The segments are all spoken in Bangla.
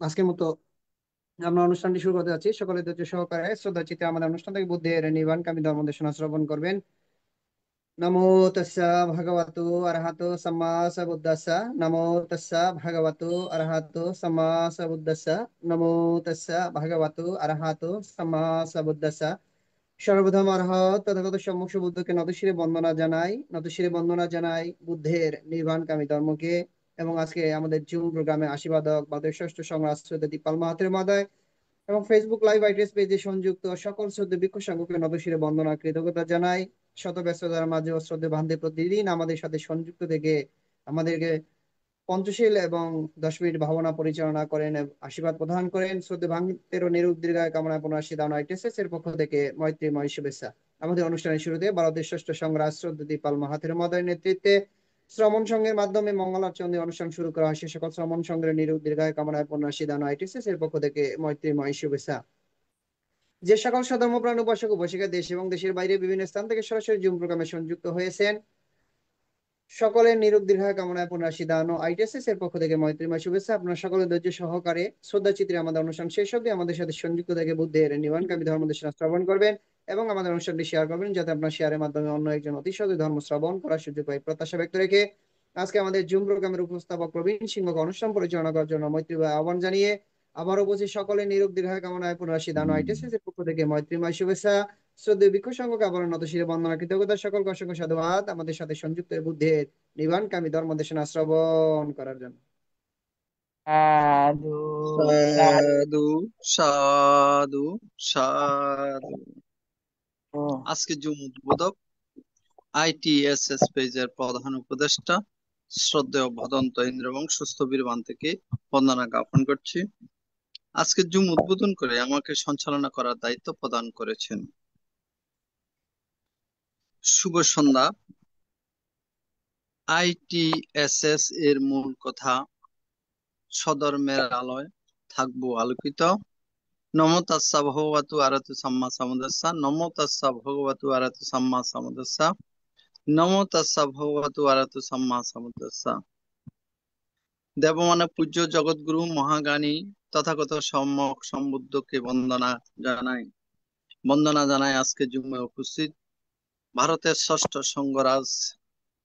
আজকের মতো আমরা অনুষ্ঠানটি শুরু করতে যাচ্ছি। সকলে ধৈর্য সহকারে শ্রদ্ধা চিত্তে আমাদের অনুষ্ঠান থেকে বুদ্ধের নির্বাণকামী ধর্মদেশনা শ্রবণ করবেন। নমো তস্যা ভগবতু অরহতো সম্মা সম্বুদ্দাস্সা। নমো তস্যা ভগবতু অরহতো সম্মা সম্বুদ্দাস্সা। নমো তস্যা ভগবতু অরহতো সম্মা সম্বুদ্দাস্সা। সর্বপ্রথম অরহত তথাগত সম্মুখ বুদ্ধকে নতশিরে বন্দনা জানাই, নতশিরে বন্দনা জানাই বুদ্ধের নির্বাণকামী ধর্মকে। এবং আজকে আমাদের জুম প্রোগ্রামে আশীর্বাদক বাদের ষষ্ঠ সংগ্রাস শ্রদ্ধা দীপাল মাহাতের মাদায় এবং ফেসবুক লাইভ আইডিএস পেজে সংযুক্ত সকল শ্রদ্ধে ভিক্ষু সংঘকে নতশিরে বন্দনা কৃতজ্ঞতা জানাই। শত ব্যস্ততার মাঝে শ্রদ্ধে বান্ধে প্রতিদিন আমাদের সাথে সংযুক্ত থেকে আমাদেরকে পঞ্চশীল এবং 10 মিনিট ভাবনা পরিচালনা করেন এবং আশীর্বাদ প্রদান করেন। শ্রদ্ধে ভাঙতেরও নিরুগ দীর্ঘায় কামনা পুনরাশি দান আইটিএসএস এর পক্ষ থেকে মৈত্রীময় শুভেচ্ছা। আমাদের অনুষ্ঠানের শুরুতে ভারতের ষষ্ঠ সংগ্রাস শ্রদ্ধা দীপাল মাহাতের মহোদয়ের নেতৃত্বে শ্রমণ সংঘের মাধ্যমে মঙ্গলাচরণ দিয়ে অনুষ্ঠান শুরু করা হয়। সে সকল শ্রমণ সংঘের নিরুগ দীর্ঘায় কামনায় পুনরাশি দান আইটিএসএস এর পক্ষ থেকে মৈত্রীময় শুভেচ্ছা। যে সকল সধর্মপ্রাণ উপাসক উপাসিকা দেশ এবং দেশের বাইরে বিভিন্ন স্থান থেকে সরাসরি জুম প্রোগ্রামে সংযুক্ত হয়েছেন, সকলের নিরোগ দীর্ঘায়ু কামনায় পুনরাশি দান ও আইটিএসএস এর পক্ষ থেকে মৈত্রীময় শুভেচ্ছা। আপনারা সকলে ধৈর্য সহকারে শ্রদ্ধা চিত্রে আমাদের অনুষ্ঠান শেষ অবধি আমাদের সাথে সংযুক্ত থেকে বুদ্ধের নির্বাণকামী ধর্মদেশনা শ্রবণ করবেন এবং আমাদের অনুষ্ঠানটি শেয়ার করবেন, যাতে আপনার শেয়ারের মাধ্যমে অন্য একজন অতি সহজে ধর্ম শ্রবণ করার সুযোগ পায়। প্রত্যাশা ব্যক্ত রেখে আজকে আমাদের জুম প্রোগ্রামের উপস্থাপক প্রবীণ সিংহকে অনুষ্ঠান পরিচালনা করার জন্য মৈত্রীময় আহ্বান জানিয়ে আবার উপস্থিত সকলের নিরোগ দীর্ঘায়ু কামনায় পুনরাশি দান ও আইটিএসএস এর পক্ষ থেকে মৈত্রীময় শুভেচ্ছা। শ্রদ্ধেয় ভিক্ষু সংঘকে আবার নতশিরে বন্দনা কৃতজ্ঞতা, সকলকে অসংখ্য সাধুবাদ আমাদের সাথে সংযুক্ত হয়ে বুদ্ধের নির্বাণকামী ধর্মদেশনা শ্রবণ করার জন্য। সাধু সাধু সাধু সাধু। আজকে জুম উদ্বোধক আইটিএসএস পেজের প্রধান উপদেষ্টা শ্রদ্ধেয় ভদন্ত ইন্দ্রবংশ স্থবিরবান থেকে বন্দনা জ্ঞাপন করছি। আজকে জুম উদ্বোধন করে আমাকে সঞ্চালনা করার দায়িত্ব প্রদান করেছেন। শুভ সন্ধ্যা। আইটিএসএস এর মূল কথা, স্বধর্মের আলোয় থাকবো আলোকিত। নমো তাস্সা ভগবতু আরহাতু সাম্মা সাম্বুদ্দাস্সা। নমো তাস্সা ভগবতু আরহাতু সাম্মা সাম্বুদ্দাস্সা। নমো তাস্সা ভগবতু আরহাতু সাম্মা সাম্বুদ্দাস্সা। দেবমানব পূজ্য জগৎগুরু মহাজ্ঞানী তথাগত সম্যক সম্বুদ্ধকে বন্দনা জানাই আজকে জুমে উপস্থিত ভারতের ষষ্ঠ সংঘরাজ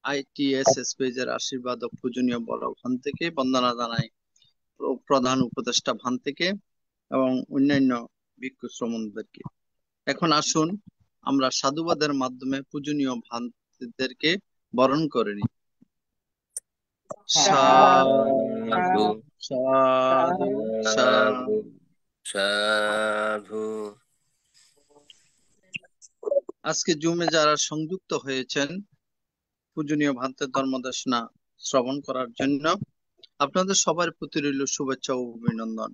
আইটিএসএস পেজের আশীর্বাদক পূজনীয় বড় ভান থেকে বন্দনা জানাই প্রধান উপদেষ্টা ভান থেকে এবং অন্যান্য ভিক্ষু শ্রমণদেরকে। এখন আসুন আমরা সাধুবাদের মাধ্যমে পূজনীয় ভান্তিদেরকে বরণ করে নিই। সাধু সাধু সাধু সাধু। আজকে জুমে যারা সংযুক্ত হয়েছেন পূজনীয় ভান্তের ধর্মদেশনা শ্রবণ করার জন্য, আপনাদের সবার প্রতি রইল শুভেচ্ছা ও অভিনন্দন।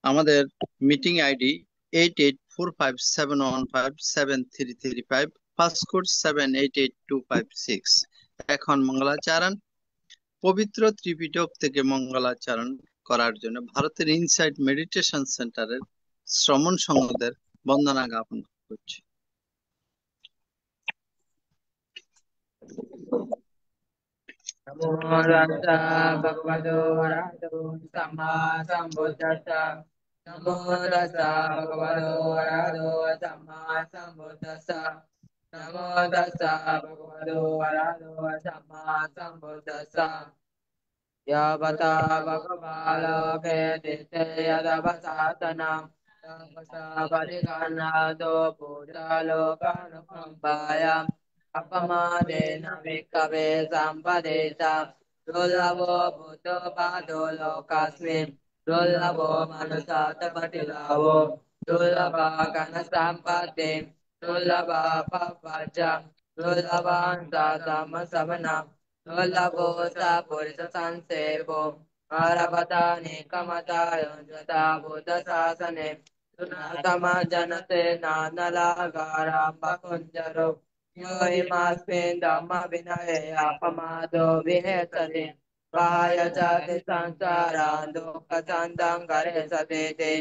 আমাদের মিটিং আইডি 884571573335, পাসকোড 788256। এখন মঙ্গলাচরণ পবিত্র ত্রিপিটক থেকে মঙ্গলাচরণ করার জন্য ভারতের ইনসাইট মেডিটেশন সেন্টারের শ্রমণ সংঘদের বন্দনা জ্ঞাপন করছি। নমো তাস্সা ভগবতো অরহতো সাম্মা সাম্বুদ্দাস্সা। নমো তাস্সা ভগবতো অরহতো সাম্মা সাম্বুদ্দাস্সা। নমো তাস্সা ভগবতো অরহতো সাম্মা সাম্বুদ্দাস্সা। यावता भगवालोके तिष्ठे यदवसादनं तपसा परिगणनादो भूतलोकानुकम्पायाम् अपमादेन विक्कवे सम्पदेशा दुर्लभो भूतो बाधो लोकास्मिन् दुर्लभो मनुष्यातपतिलाभो दुर्लभा घनसम्पत्तिं दुर्लभा पवच दुर्लभान् समसवनम् दुर्लभो सा पुरुष संसेवो आरभतानि कमतायुञ्जता बुद्धशासने समाजनते नानलागारा पकुञ्जरो यो हिमास्मिन् धम्मविनये अपमादो विहेतति बाह्य जाति संसारान् दुःखसन्तं करे सतीति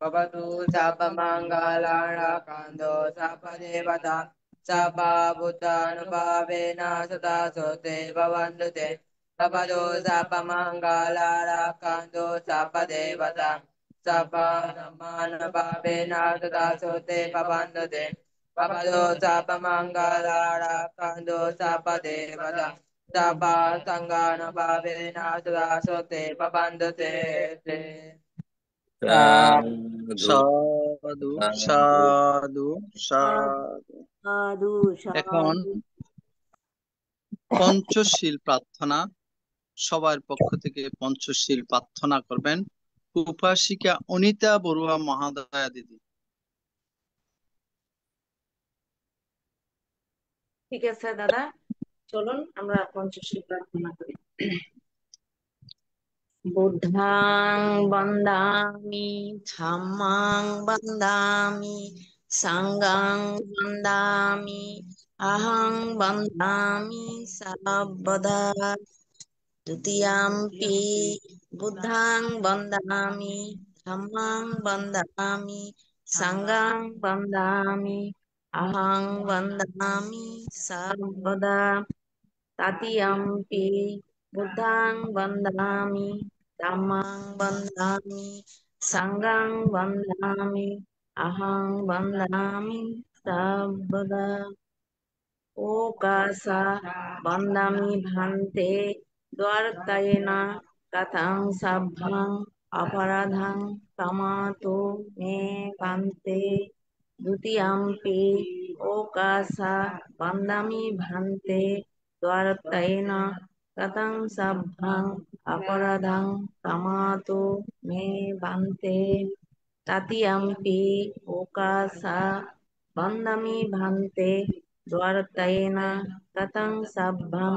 भवतु शापमङ्गलाणकान्दो शापदेवता सपा बुद्धानुभावेन सदा सोते भवन्तु ते Sabado Sapa Mangala Rakanto Sapa Devata Sapa Namana Babena Tata Sote Papandate Sabado Sapa Mangala Rakanto Sapa Devata Sapa Sangana Babena Tata Sote Papandate साधु সাধু साधु সাধু সাধু। সাধু এখন সাধু। পঞ্চশীল প্রার্থনা, সবার পক্ষ থেকে পঞ্চশীল প্রার্থনা করবেন উপাসিকা অনিতা বড়ুয়া মহাদয়া দিদি। ঠিক আছে দাদা, চলুন আমরা পঞ্চশীল প্রার্থনা করি। বুদ্ধাং বন্দামি, ধম্মাং বন্দামি, সাঙ্গাং বন্দামি, আহং বন্দামি সর্বদা। দ্বিতীয়াম্পি বুদ্ধাং বন্দামি, ধম্মাং বন্দামি, সাঙ্গাং বন্দামি, আহং বন্দামি সর্বদা। তৃতীয়াম্পি বুদ্ধাং বন্দামি, ধম্মাং বন্দামি, সাঙ্গাং বন্দামি, আহং বন্দামি সর্বদা। ওকাসা বন্দামি ভান্তে, দ্বারকায়েনা কথং সভ্যং অপরাধং ক্ষমাতু মে ভান্তে। দ্বিতীয়াম্পি ওকাসা বন্দামি ভান্তে, দ্বারকায়েনা কথং সভ্যং অপরাধং ক্ষমাতু মে ভান্তে। তৃতীয়াম্পি ওকাসা বন্দামি ভান্তে, দ্বারকায়েনা কথং সভ্যং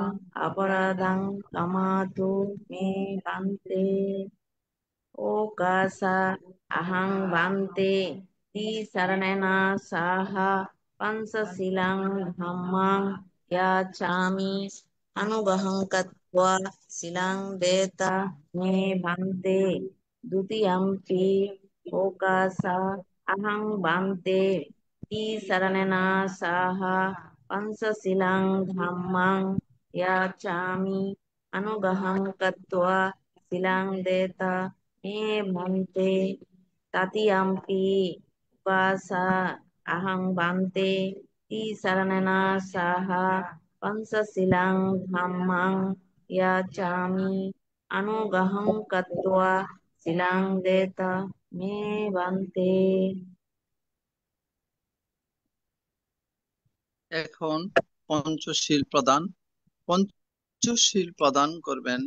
অপরাধং ক্ষমাতু মে ভান্তে। ওকাসা আহং ভান্তে, তিসরণেন সহ পঞ্চশীলং ধম্মাং ইয়াচামি, অনুগ্রহং কত্বা শিলং দেতা মে ভান্তে। দ্বিতীয়াম্পি ওকাসা আহং ভান্তে, তিসরণেন সহ পঞ্চশীলং ধম্মাং ইয়াচামি, অনুগ্রহং কত্বা শিলং দেতা মে ভান্তে। তৃতীয়াম্পি ওকাসা আহং ভান্তে, তিসরণেন সহ পঞ্চশীলং ধম্মাং ইয়াচামি, অনুগ্রহং কত্বা শিলং দেতা মে ভান্তে। এখন পঞ্চশীল প্রদান, পঞ্চশীল প্রদান করবেন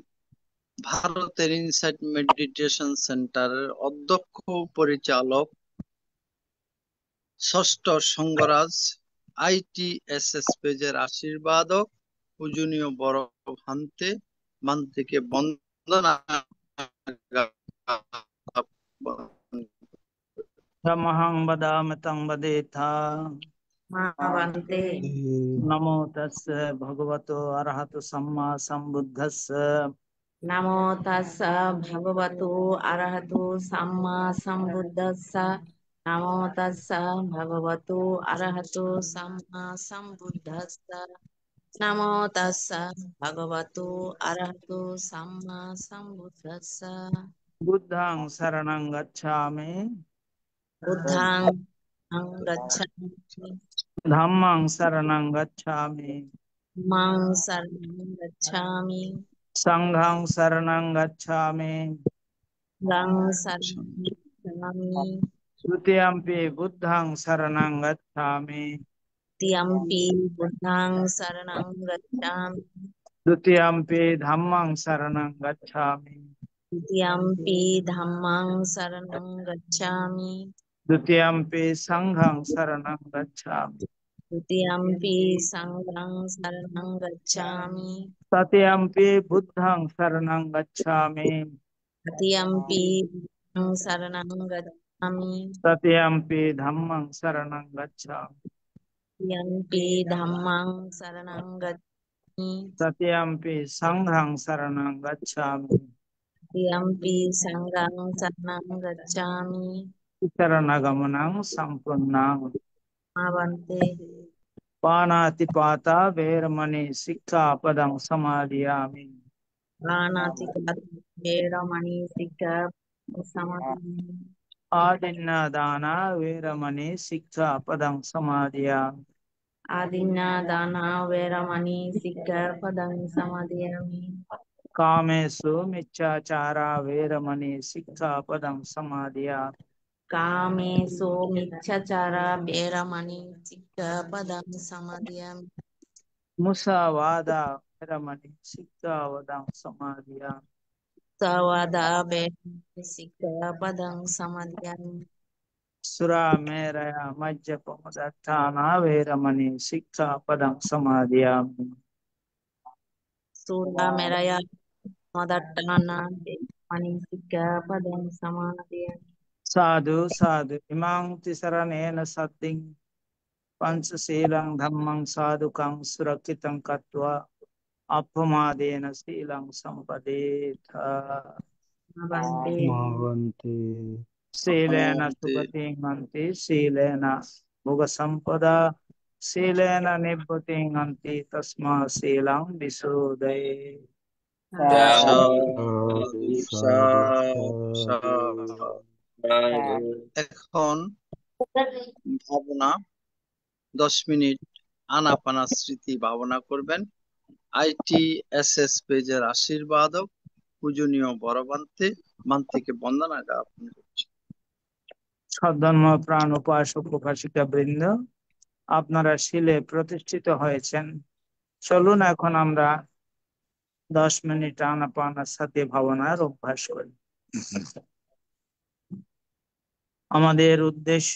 ভারতের ইনসাইট মেডিটেশন সেন্টারের অধ্যক্ষ পরিচালক ষষ্ঠ সঙ্গরাজ ITSS পেজের আশীর্বাদক পূজনীয় বড় ভান্তে মান্তিকে বন্দনা Tamahang badami tang badetha. মা ভান্তে। Namo tassa bhagavato arahato samma sambuddhassa. নমো তাস্সা ভগবতু আরহাতু সাম্মা সম্বুদ্ধাস্সা। নমো তাস্সা ভগবতু আরহাতু সাম্মা সম্বুদ্ধাস্সা। নমো তাস্সা ভগবতু আরহাতু সাম্মা সম্বুদ্ধাস্সা। Buddhang saranang gacchami. বুদ্ধাং অহং গচ্ছামি, Dhammang saranang gacchami. মাং শরণং গচ্ছামি, Sanghang saranang gacchami. গাং শরণং গচ্ছামি। Tutiyampi buddhang saranang gacchami. তৃতীয়াম্পি বুদ্ধাং শরণং গচ্ছামি, Tutiyampi dhammang saranang gacchami. তৃতীয়াম্পি ধাম্মাং শরণং গচ্ছামি, Tutiyampi sanghang saranang gacchami. তৃতীয়াম্পি সংঘং শরণং গচ্ছামি, Tatiyampi buddhang saranang gacchami. তৃতীয়াম্পি বুদ্ধং শরণং গচ্ছামি, Tatiyampi dhammang saranang gacchami. তৃতীয়াম্পি ধাম্মাং শরণং গচ্ছামি, Tatiyampi sanghang saranang gacchami. তৃতীয়াম্পি সংঘং শরণং গচ্ছামি। Saranagamanang sampunnang. মা ভান্তে। Panatipata veramani sikkhapadang samadhiyami. Anatika Veramani Sika Samadhi Adinadana Veramani Sikha Padang Samadhiyami. Adina Dana Veramani Sika Padang Samadhiyami Kamesu Michachara Veramani Sikha Padang Samadhiyami. Kame So Michachara Veramani Sika Padang Samadhiyami Musavada Veramani Sikha Padang Samadhiyami. Sawada Veramani Sika Padang Samadhiyami Sura Meraya Majjapamudattana Veramani Sikha Padang Samadhiyami. Sura Meraya Madattana Veramani Sika Padang Samadhiyami Sadhu Sadhu Imang Tisaranena Sating Panchaselang Dhammang Sadhukang Surakitang Katva Appamadena Silang Sampadetha. Bhante Silena Amonte. Supatinganti Silena Bhoga Sampada Silena Nibbatinganti Tasma Silang Visuddhaye. সাধু সাধু সাধু। এখন ভাবনা 10 মিনিট আনাপানা স্মৃতি ভাবনা করবেন। ITSS পেজের আশীর্বাদক পূজনীয় বড় বান্তিকে বন্দনা জ্ঞাপন করছি। সদ্ধর্ম প্রাণ উপাসক উপাসিকা বৃন্দ, আপনারা শিলে প্রতিষ্ঠিত হয়েছেন। চলুন এখন আমরা 10 মিনিট আনাপানার সাথে ভাবনার অভ্যাস করি। আমাদের উদ্দেশ্য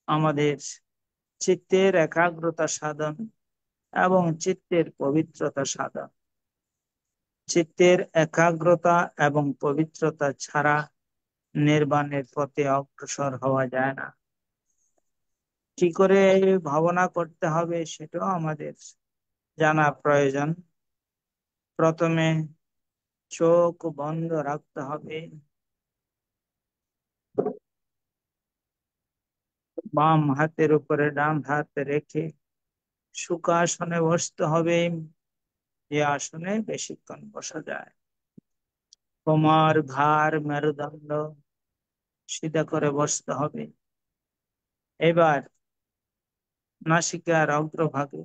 আমাদের চিত্তের একাগ্রতা সাধন এবং চিত্তের পবিত্রতা সাধন। চিত্তের একাগ্রতা এবং পবিত্রতা ছাড়া নির্বাণের পথে অগ্রসর হওয়া যায় না। কি করে ভাবনা করতে হবে সেটাও আমাদের জানা প্রয়োজন। প্রথমে চোখ বন্ধ রাখতে হবে, বাম হাতের উপরে ডান হাত রেখে সুখাসনে বসতে হবে, যে আসনে বেশিক্ষণ বসা যায়। কোমর ঘাড় মেরুদণ্ড সিধা করে বসতে হবে। এবার নাসিকার অগ্রভাগে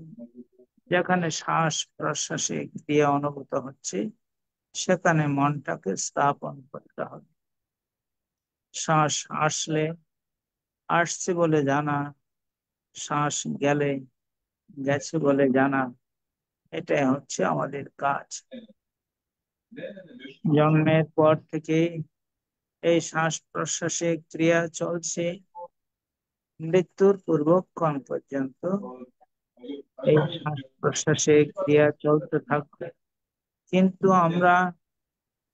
যেখানে শ্বাস প্রশ্বাসে ক্রিয়া অনুভূত হচ্ছে সেখানে মনটাকে স্থাপন করতে হবে। শ্বাস আসলে আসছে বলে জানা, শ্বাস গেলে গেছে বলে জানা, এটাই হচ্ছে আমাদের কাজ। জন্মের পর থেকে এই শ্বাস প্রশ্বাসে ক্রিয়া চলছে, মৃত্যুর পূর্বক্ষণ পর্যন্ত এই শ্বাস প্রশ্বাসে ক্রিয়া চলতে থাকবে। কিন্তু আমরা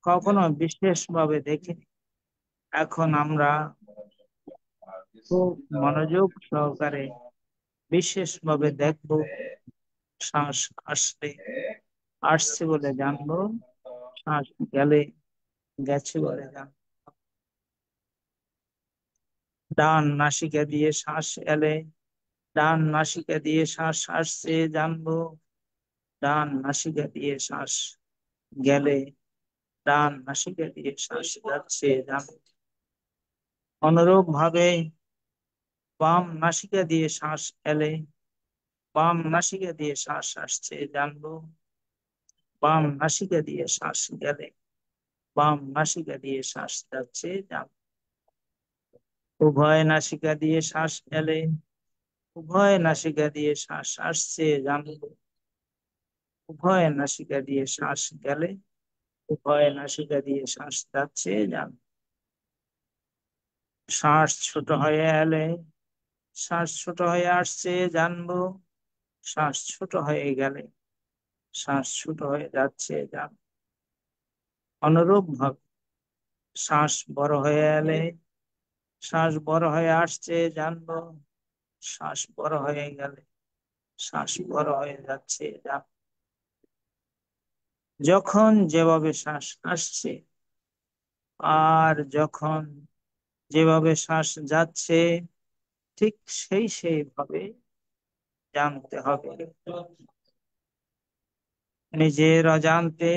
কখনো বিশেষভাবে দেখিনি। এখন আমরা খুব মনোযোগ সহকারে বিশেষভাবে দেখব। শ্বাস আসলে আসছে বলে জানবো, শ্বাস গেলে গেছে বলে জানবো। ডান নাসিকা দিয়ে শ্বাস এলে ডান নাসিকা দিয়ে শ্বাস আসছে জানবো, ডান নাসিকা দিয়ে শ্বাস গেলে ডান নাসিকা দিয়ে শ্বাস যাচ্ছে জানবো। অনুরূপ ভাবে বাম নাসিকা দিয়ে শ্বাস এলে বাম নাসিকা দিয়ে শ্বাস আসছে জানবো, বাম নাসিকা দিয়ে শ্বাস গেলে বাম নাসিকা দিয়ে শ্বাস যাচ্ছে জানবো। উভয় নাসিকা দিয়ে শ্বাস এলে উভয় নাসিকা দিয়ে শ্বাস আসছে জানবো, উভয় নাসিকা দিয়ে শ্বাস গেলে উভয় নাসিকা দিয়ে শ্বাস যাচ্ছে জানবো। শ্বাস ছোট হয়ে এলে শ্বাস ছোট হয়ে আসছে জানবো, শ্বাস ছোট হয়ে গেলে শ্বাস ছোট হয়ে যাচ্ছে জানবো। অনুরূপ ভাবে শ্বাস বড় হয়ে এলে শ্বাস বড় হয়ে আসছে জানবো, শ্বাস বড় হয়ে গেলে শ্বাস বড় হয়ে যাচ্ছে জানবো। যখন যেভাবে শ্বাস আসছে আর যখন যেভাবে শ্বাস যাচ্ছে ঠিক সেইভাবে জানতে হবে। নিজের অজান্তে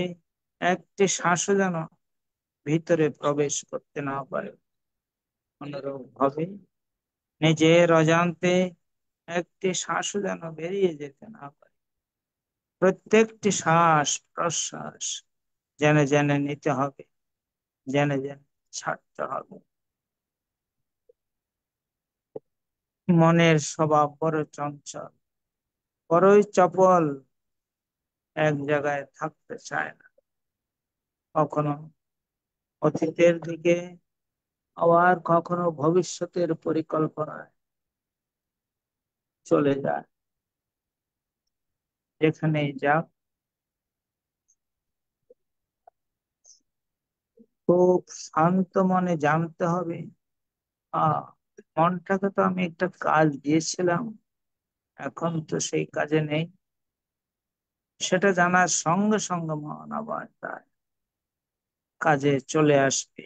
একটি শ্বাসও যেন ভিতরে প্রবেশ করতে না পারে। অনুরূপ ভাবে নিজের অজান্তে একটি শ্বাসও যেন বেরিয়ে যেতে না পারে। প্রত্যেকটি শ্বাস প্রশ্বাস জেনে জেনে নিতে হবে, জেনে জেনে ছাড়তে হবে। মনের স্বভাব বড় চঞ্চল, বড়ই চপল, এক জায়গায় থাকতে চায় না। কখনো অতীতের দিকে, আবার কখনো ভবিষ্যতের পরিকল্পনায় চলে যায়। যেখানেই যাক, খুব শান্ত মনে জানতে হবে, মনটাকে তো আমি একটা কাজ দিয়েছিলাম, এখন তো সেই কাজে নেই। সেটা জানার সঙ্গে সঙ্গে মন আবার তার কাজে চলে আসবে।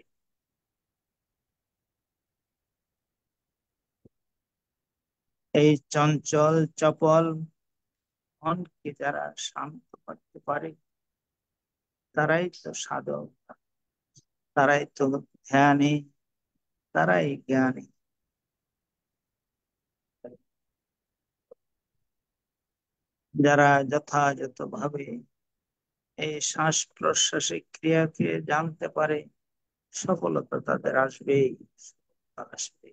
এই চঞ্চল চপল মনকে যারা শান্ত করতে পারে, তারাই তো সাধক, তারাই তো ধ্যানী, তারাই জ্ঞানী। যারা যথাযথ ভাবে এই শ্বাস প্রশ্বাসের ক্রিয়াকে জানতে পারে, সফলতা তাদের আসবেই, আসবে।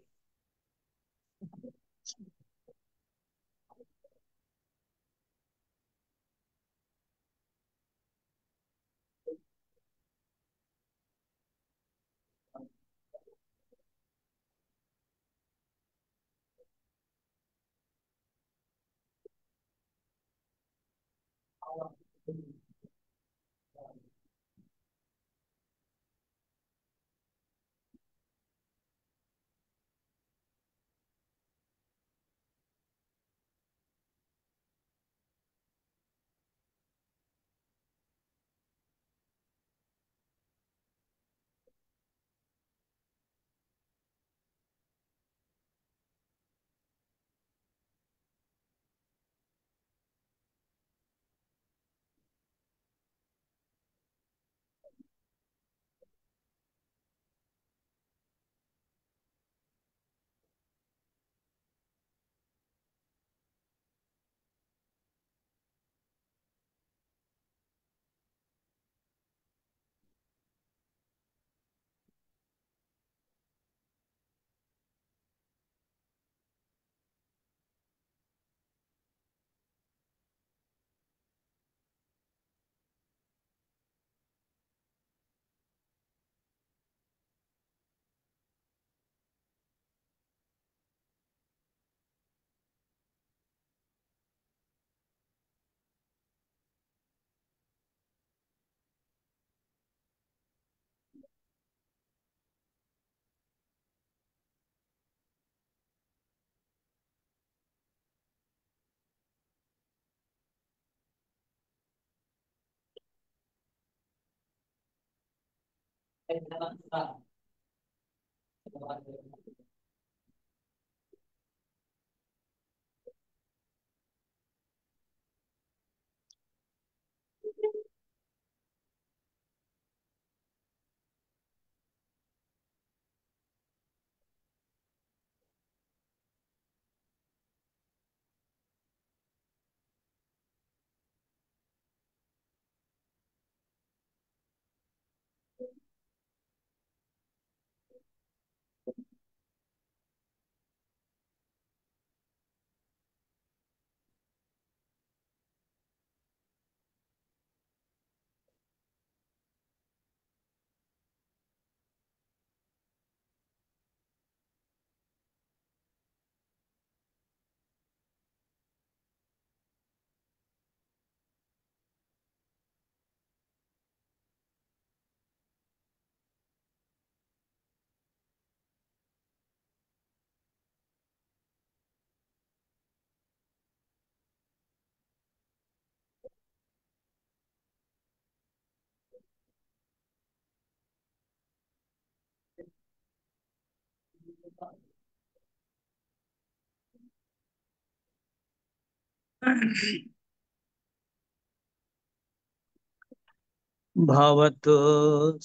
भवतु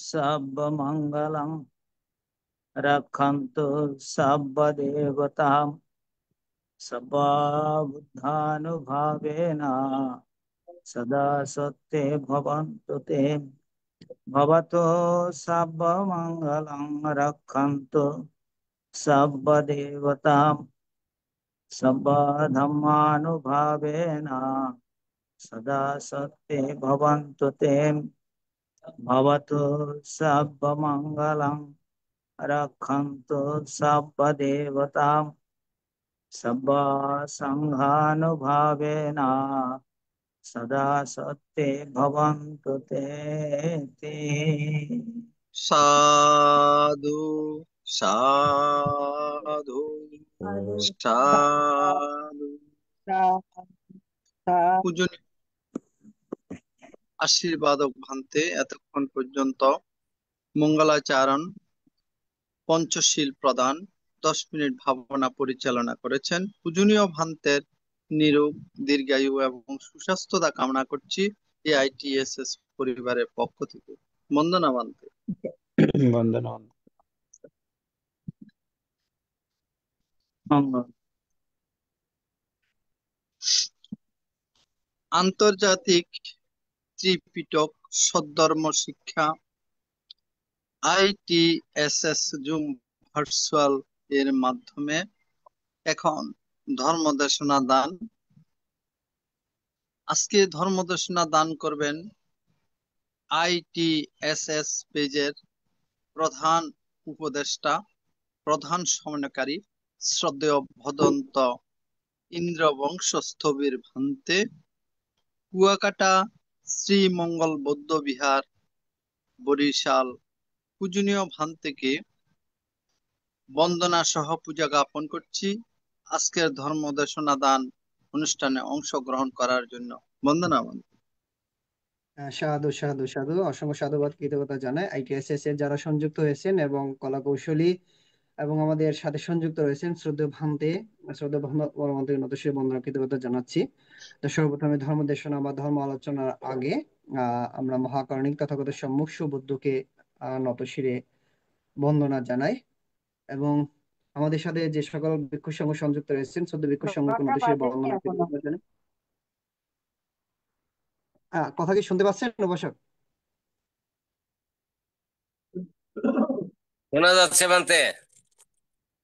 सर्वमङ्गलं रक्षन्तु सर्वदेवतां सर्वबुद्धानुभावेन सदा सत्ये भवन्तु ते भवतु सर्वमङ्गलं रक्षन्तु सर्वदेवतां सर्वधर्मानुभावेन सदा सत्ये भवन्तु ते भवतु सर्वमङ्गलं रक्षन्तु सर्वदेवतां सर्वसङ्घानुभावेन सदा सत्ये भवन्तु ते ते। साधु साधु साधु। পূজনীয় আশীর্বাদক ভান্তে এতক্ষণ পর্যন্ত মঙ্গলাচরণ পঞ্চশীল প্রদান 10 মিনিট ভাবনা পরিচালনা করেছেন। পূজনীয় ভান্তের নিরোগ দীর্ঘায়ু এবং সুস্বাস্থ্যতা কামনা করছি এআইটিএসএস পরিবারের পক্ষ থেকে। বন্দনা ভান্তে। বন্দনা। মঙ্গল। আন্তর্জাতিক ত্রিপিটক সদ্ধর্ম শিক্ষা আইটিএসএস জুম ভার্চুয়াল এর মাধ্যমে এখন ধর্মদেশনা দান। আজকে ধর্মদেশনা দান করবেন আইটিএসএস পেজের প্রধান উপদেষ্টা, প্রধান সমন্বয়কারী শ্রদ্ধেয় ভদন্ত ইন্দ্রবংশস্থবির ভান্তে, কুয়াকাটা শ্রীমঙ্গল বৌদ্ধ বিহার, বরিশাল। পূজনীয় ভান্তেকে বন্দনা সহ পূজা জ্ঞাপন করছি আজকের ধর্মদেশনা দান অনুষ্ঠানে অংশগ্রহণ করার জন্য। বন্দনা ভান্তে। সাধু সাধু সাধু, অসংখ্য সাধুবাদ কৃতজ্ঞতা জানাই আইটিএসএস এর যারা সংযুক্ত হয়েছেন এবং কলা কৌশলী এবং আমাদের সাথে সংযুক্ত রয়েছেন শ্রদ্ধেয় ভান্তে, শ্রদ্ধেয় পরমন্ত্রী নতশির বন্দনা কৃতজ্ঞতা জানাচ্ছি। তো সর্বপ্রথমে ধর্ম দেশনা বা ধর্ম আলোচনার আগে আমরা মহাকারণিক তথাগত সম্মুখ সুবুদ্ধকে নতশিরে বন্দনা জানাই এবং আমাদের সাথে যে সকল ভিক্ষু সংঘ সংযুক্ত রয়েছেন শ্রদ্ধেয় ভিক্ষু সংঘকে নতশিরে বন্দনা কৃতজ্ঞতা জানাই। কথা কি শুনতে পাচ্ছেন উপাসক? শোনা যাচ্ছে ভান্তে।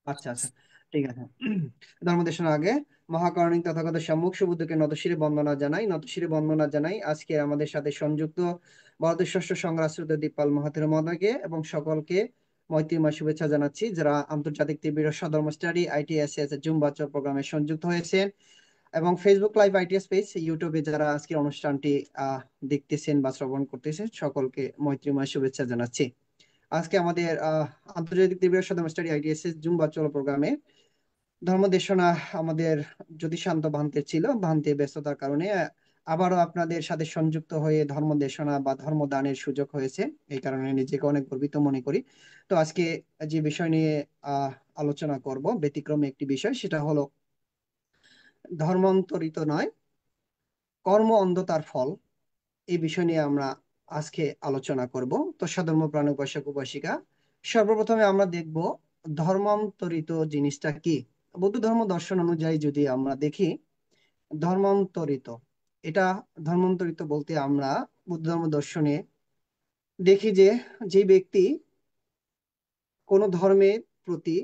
আচ্ছা আচ্ছা, ঠিক আছে। ধর্মদেশনার আগে মহাকারণিক তথাগত সম্মুখ সুবুদ্ধকে নতশিরে বন্দনা জানাই, নতশিরে বন্দনা জানাই আজকে আমাদের সাথে সংযুক্ত ভারতের ষষ্ঠ সংগ্রাশ্রিত দীপাল মহাথের মহোদয়কে এবং সকলকে মৈত্রীময় শুভেচ্ছা জানাচ্ছি যারা আন্তর্জাতিক তীব্র সধর্ম স্টাডি আইটিএসএস জুম ভার্চুয়াল প্রোগ্রামে সংযুক্ত হয়েছেন এবং ফেসবুক লাইভ আইটিএস পেজ, ইউটিউবে যারা আজকে অনুষ্ঠানটি দেখতেছেন বা শ্রবণ করতেছেন সকলকে মৈত্রীময় শুভেচ্ছা জানাচ্ছি। আজকে আমাদের আন্তর্জাতিক তীব্র সধর্ম স্টাডি আইটিএসএস জুম ভার্চুয়াল প্রোগ্রামে ধর্মদেশনা আমাদের জ্যোতিষান্ত ভান্তে ছিল, ভান্তে ব্যস্ততার কারণে আবারও আপনাদের সাথে সংযুক্ত হয়ে ধর্মদেশনা বা ধর্মদানের সুযোগ হয়েছে, এই কারণে নিজেকে অনেক গর্বিত মনে করি। তো আজকে যে বিষয় নিয়ে আলোচনা করব ব্যতিক্রমী একটি বিষয়, সেটা হলো ধর্মান্তরিত নয়, কর্ম অন্ধতার ফল। এই বিষয় নিয়ে আমরা আজকে আলোচনা করব। তো সধর্মপ্রাণ উপাসক উপাসিকা, সর্বপ্রথমে আমরা দেখব ধর্মান্তরিত জিনিসটা কি। বৌদ্ধ ধর্ম দর্শন অনুযায়ী যদি আমরা দেখি ধর্মান্তরিত, এটা ধর্মান্তরিত বলতে আমরা বৌদ্ধ ধর্ম দর্শনে দেখি যে ব্যক্তি কোন ধর্মের প্রতি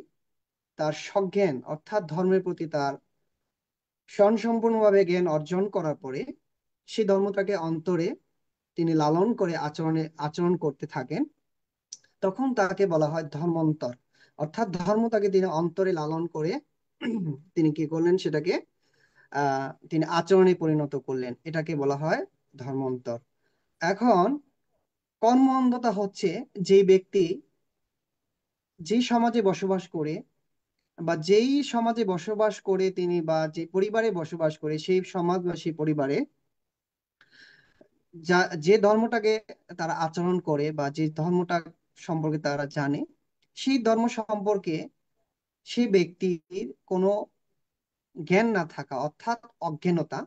তার সজ্ঞান অর্থাৎ ধর্মের প্রতি তার স্বয়ংসম্পূর্ণভাবে জ্ঞান অর্জন করার পরে সেই ধর্মটাকে অন্তরে তিনি লালন করে আচরণ করতে থাকেন, তখন তাকে বলা হয় ধর্মান্তর। অর্থাৎ ধর্মটাকে তিনি অন্তরে লালন করে তিনি কি করলেন, সেটাকে তিনি আচরণে পরিণত করলেন, এটাকে বলা হয় ধর্মান্তর। এখন কর্ম অন্ধতা হচ্ছে যে ব্যক্তি যে সমাজে বসবাস করে বা যেই সমাজে বসবাস করে তিনি বা যে পরিবারে বসবাস করে সেই সমাজ বা সেই পরিবারে যে ধর্মটাকে তারা আচরণ করে বা যে ধর্মটা সম্পর্কে তারা জানে, সেই ধর্ম সম্পর্কে সেই ব্যক্তির কোনো জ্ঞান না থাকা অর্থাৎ অজ্ঞানতা,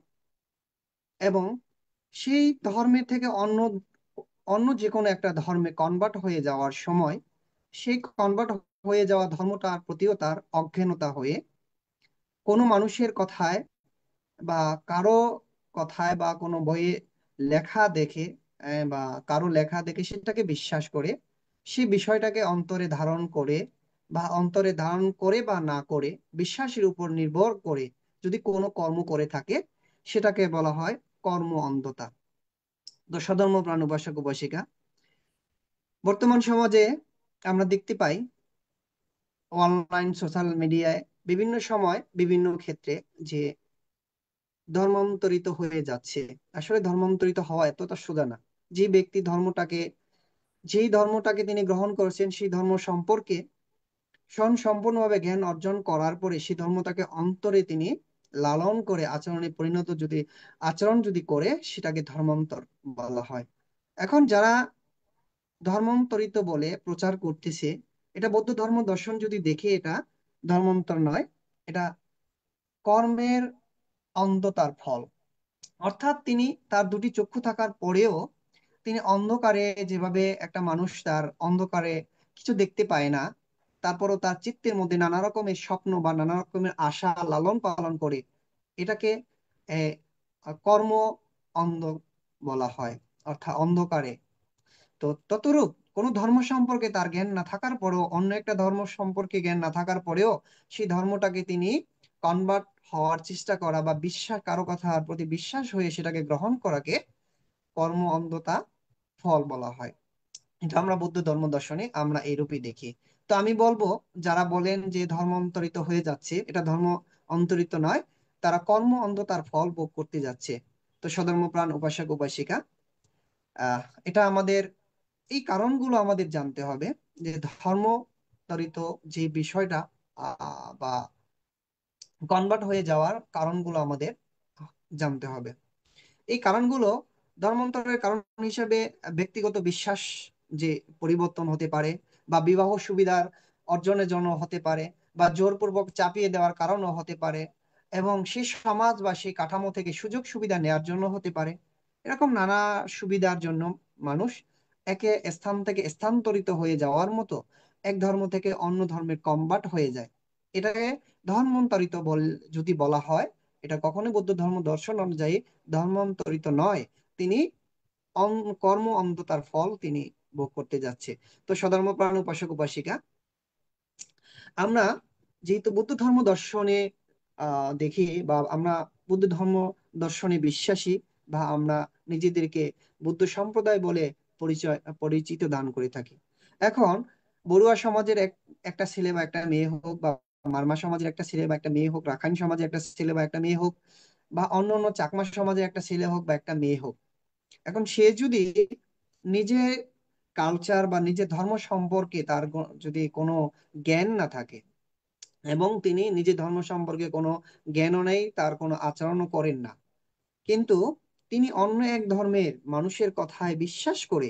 এবং সেই ধর্মের থেকে অন্য অন্য যে কোনো একটা ধর্মে কনভার্ট হয়ে যাওয়ার সময় সেই কনভার্ট হয়ে যাওয়া ধর্মটার প্রতিও তার অজ্ঞানতা হয়ে কোনো মানুষের কথায় বা কারো কথায় বা কোনো বইয়ে লেখা দেখে বা কারো লেখা দেখে সেটাকে বিশ্বাস করে সেই বিষয়টাকে অন্তরে ধারণ করে বা অন্তরে ধারণ করে বা না করে বিশ্বাসের উপর নির্ভর করে যদি কোনো কর্ম করে থাকে সেটাকে বলা হয় কর্ম অন্ধতা। তো সধর্ম প্রাণ উপাসক উপাসিকা, বর্তমান সমাজে আমরা দেখতে পাই অনলাইন সোশ্যাল মিডিয়ায় বিভিন্ন সময় বিভিন্ন ক্ষেত্রে যে ধর্মান্তরিত হয়ে যাচ্ছে। আসলে ধর্মান্তরিত হওয়া এতটা সোজা না। যে ব্যক্তি যেই ধর্মটাকে তিনি গ্রহণ করেছেন সেই ধর্ম সম্পর্কে সম্পূর্ণভাবে জ্ঞান অর্জন করার পরে সেই ধর্মটাকে অন্তরে তিনি লালন করে আচরণে পরিণত যদি আচরণ যদি করে সেটাকে ধর্মান্তর বলা হয়। এখন যারা ধর্মান্তরিত বলে প্রচার করতেছে, এটা বৌদ্ধ ধর্ম দর্শন যদি দেখে এটা ধর্মান্তর নয়, এটা কর্মের অন্ধতার ফল। অর্থাৎ তিনি তার দুটি চক্ষু থাকার পরেও তিনি অন্ধকারে, যেভাবে একটা মানুষ তার অন্ধকারে কিছু দেখতে পায় না, তারপরও তার চিত্তের মধ্যে নানা রকমের স্বপ্ন বা নানা রকমের আশা লালন পালন করে, এটাকে আহ, কর্ম অন্ধ বলা হয়, অর্থাৎ অন্ধকারে। তো ততরূপ কোন ধর্ম সম্পর্কে তার জ্ঞান না থাকার পরেও, অন্য একটা ধর্ম সম্পর্কে জ্ঞান না থাকার পরেও সেই ধর্মটাকে তিনি কনভার্ট হওয়ার চেষ্টা করা বা বিশ্বাস, কারো কথার প্রতি বিশ্বাস হয়ে সেটাকে গ্রহণ করাকে কর্ম অন্ধতা ফল বলা হয়। এটা আমরা বৌদ্ধ ধর্ম দর্শনে আমরা এইরূপই দেখি। তো আমি বলবো, যারা বলেন যে ধর্ম অন্তরিত হয়ে যাচ্ছে, এটা ধর্ম অন্তরিত নয়, তারা কর্ম অন্ধতার ফল ভোগ করতে যাচ্ছে। তো সধর্মপ্রাণ উপাসক উপাসিকা, এটা আমাদের এই কারণগুলো আমাদের জানতে হবে, যে ধর্মান্তরিত যে বিষয়টা বা কনভার্ট হয়ে যাওয়ার কারণগুলো আমাদের জানতে হবে। এই কারণগুলো ধর্মান্তরের কারণ হিসেবে ব্যক্তিগত বিশ্বাস যে পরিবর্তন হতে পারে, বা বিবাহ সুবিধার অর্জনের জন্য হতে পারে, বা জোরপূর্বক চাপিয়ে দেওয়ার কারণও হতে পারে, এবং সেই সমাজ বা সেই কাঠামো থেকে সুযোগ সুবিধা নেওয়ার জন্য হতে পারে। এরকম নানা সুবিধার জন্য মানুষ একে স্থান থেকে স্থানান্তরিত হয়ে যাওয়ার মতো এক ধর্ম থেকে অন্য ধর্মে কনভার্ট হয়ে যায়। এটাকে ধর্মান্তরিত যদি বলা হয়, এটা কখনোই বৌদ্ধ ধর্ম দর্শন অনুযায়ী ধর্মান্তরিত নয়। তিনি কর্ম অন্ধতার ফল তিনি ভোগ করতে যাচ্ছে। তো সধর্মপ্রাণ উপাসক উপাসিকা, আমরা যেহেতু বুদ্ধ ধর্ম দর্শনে দেখি, বা আমরা বুদ্ধ ধর্ম দর্শনে বিশ্বাসী, বা আমরা নিজেদেরকে বুদ্ধ সম্প্রদায় বলে পরিচিত দান করে থাকি। এখন বড়ুয়া সমাজের একটা ছেলে বা একটা মেয়ে হোক, বা মারমা সমাজের একটা ছেলে বা একটা মেয়ে হোক, রাখাইন সমাজের একটা ছেলে বা একটা মেয়ে হোক, বা অন্য অন্য চাকমা সমাজের একটা ছেলে হোক বা একটা মেয়ে হোক, এখন সে যদি নিজের কালচার বা নিজের ধর্ম সম্পর্কে তার যদি কোনো জ্ঞান না থাকে, এবং তিনি নিজের ধর্ম সম্পর্কে কোনো জ্ঞানও নেই, তার কোনো আচরণও করেন না, কিন্তু তিনি অন্য এক ধর্মের মানুষের কথায় বিশ্বাস করে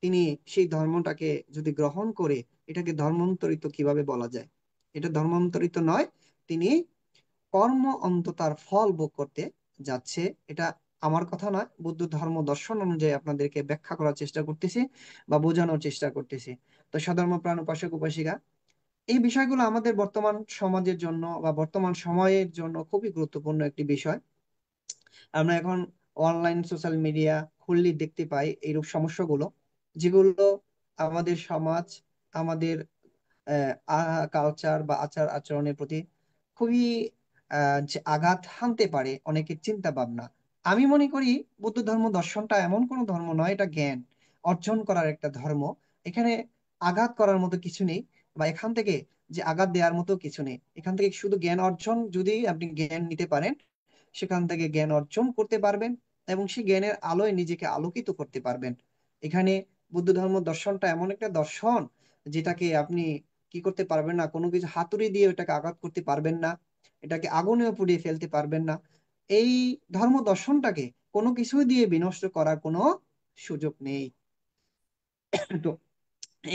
তিনি সেই ধর্মটাকে যদি গ্রহণ করে, এটাকে ধর্মান্তরিত কিভাবে বলা যায়? এটা ধর্মান্তরিত নয়, তিনি কর্ম অন্ধতার ফল ভোগ করতে যাচ্ছে। এটা আমার কথা নয়, বুদ্ধ ধর্ম দর্শন অনুযায়ী আপনাদেরকে ব্যাখ্যা করার চেষ্টা করতেছি বা বোঝানোর চেষ্টা করতেছি। তো সধর্ম প্রাণ উপাসক উপাসিকা, এই বিষয়গুলো আমাদের বর্তমান সমাজের জন্য বা বর্তমান সময়ের জন্য খুবই গুরুত্বপূর্ণ একটি বিষয়। আমরা এখন অনলাইন সোশ্যাল মিডিয়া খুললে দেখতে পাই এইরূপ সমস্যাগুলো, যেগুলো আমাদের সমাজ, আমাদের কালচার বা আচার আচরণের প্রতি খুবই যে আঘাত হানতে পারে অনেকের চিন্তা ভাবনা। আমি মনে করি বুদ্ধ ধর্ম দর্শনটা এমন কোনো ধর্ম নয়, এটা জ্ঞান অর্জন করার একটা ধর্ম। এখানে আঘাত করার মতো কিছু নেই, বা এখান থেকে যে আঘাত দেওয়ার মতো কিছু নেই। এখান থেকে শুধু জ্ঞান অর্জন, যদি আপনি জ্ঞান নিতে পারেন সেখান থেকে জ্ঞান অর্জন করতে পারবেন, এবং সেই জ্ঞানের আলোয় নিজেকে আলোকিত করতে পারবেন। এখানে বুদ্ধ ধর্ম দর্শনটা এমন একটা দর্শন যেটাকে আপনি কি করতে পারবেন না, কোনো কিছু হাতুড়ি দিয়ে ওটাকে আঘাত করতে পারবেন না, এটাকে আগুনেও পুড়িয়ে ফেলতে পারবেন না। এই ধর্ম দর্শনটাকে কোনো কিছু দিয়ে বিনষ্ট করার কোনো সুযোগ নেই। তো